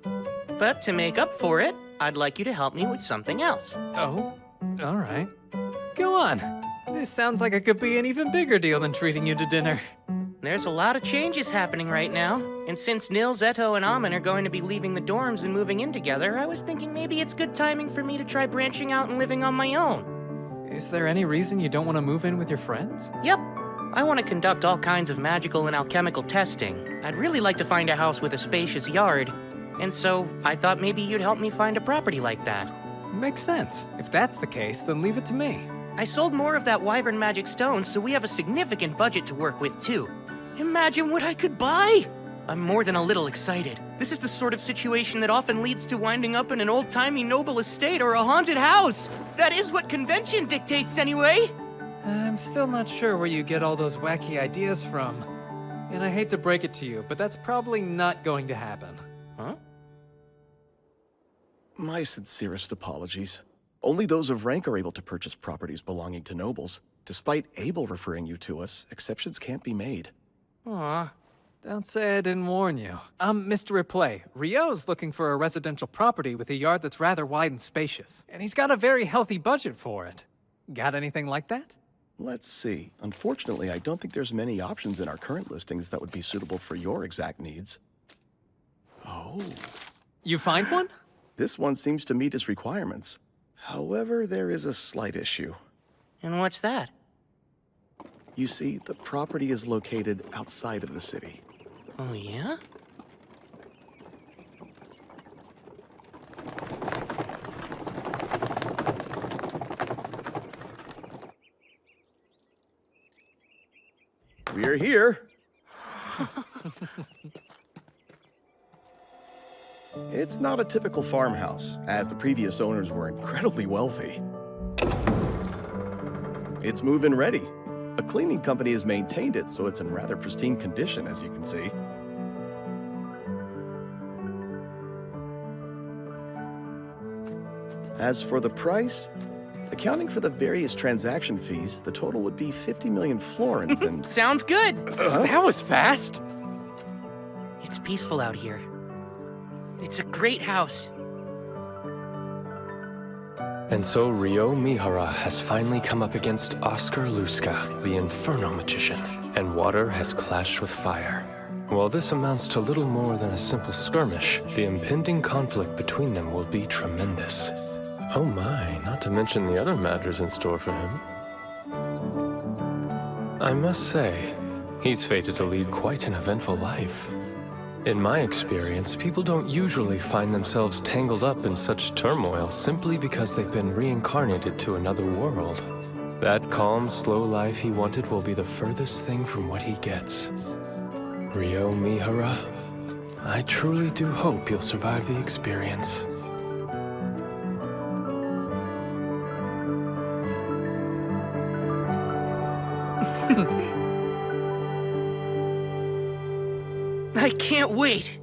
But to make up for it, I'd like you to help me with something else. Oh, all right. Go on. This sounds like it could be an even bigger deal than treating you to dinner. There's a lot of changes happening right now, and since Nil, Zeto, and Amon are going to be leaving the dorms and moving in together, I was thinking maybe it's good timing for me to try branching out and living on my own. Is there any reason you don't want to move in with your friends? Yep. I want to conduct all kinds of magical and alchemical testing. I'd really like to find a house with a spacious yard, and so I thought maybe you'd help me find a property like that. Makes sense. If that's the case, then leave it to me. I sold more of that Wyvern magic stone, so we have a significant budget to work with, too. Imagine what I could buy! I'm more than a little excited. This is the sort of situation that often leads to winding up in an old-timey noble estate or a haunted house. That is what convention dictates, anyway. I'm still not sure where you get all those wacky ideas from. And I hate to break it to you, but that's probably not going to happen. Huh? My sincerest apologies. Only those of rank are able to purchase properties belonging to nobles. Despite Abel referring you to us, exceptions can't be made. Aw. Don't say I didn't warn you. Mr. Replay, Ryou's looking for a residential property with a yard that's rather wide and spacious, and he's got a very healthy budget for it. Got anything like that? Let's see. Unfortunately, I don't think there's many options in our current listings that would be suitable for your exact needs. Oh. You find one? This one seems to meet his requirements. However, there is a slight issue. And what's that? You see, the property is located outside of the city. Oh, yeah? We're here. It's not a typical farmhouse, as the previous owners were incredibly wealthy. It's move-in ready. A cleaning company has maintained it, so it's in rather pristine condition, as you can see. As for the price, accounting for the various transaction fees, the total would be 50 million florins and... Sounds good! That was fast! It's peaceful out here. It's a great house. And so Ryou Mihara has finally come up against Oscar Luska, the Inferno Magician, and water has clashed with fire. While this amounts to little more than a simple skirmish, the impending conflict between them will be tremendous. Oh my, not to mention the other matters in store for him. I must say, he's fated to lead quite an eventful life. In my experience, people don't usually find themselves tangled up in such turmoil simply because they've been reincarnated to another world. That calm, slow life he wanted will be the furthest thing from what he gets. Ryou Mihara, I truly do hope you'll survive the experience. I can't wait!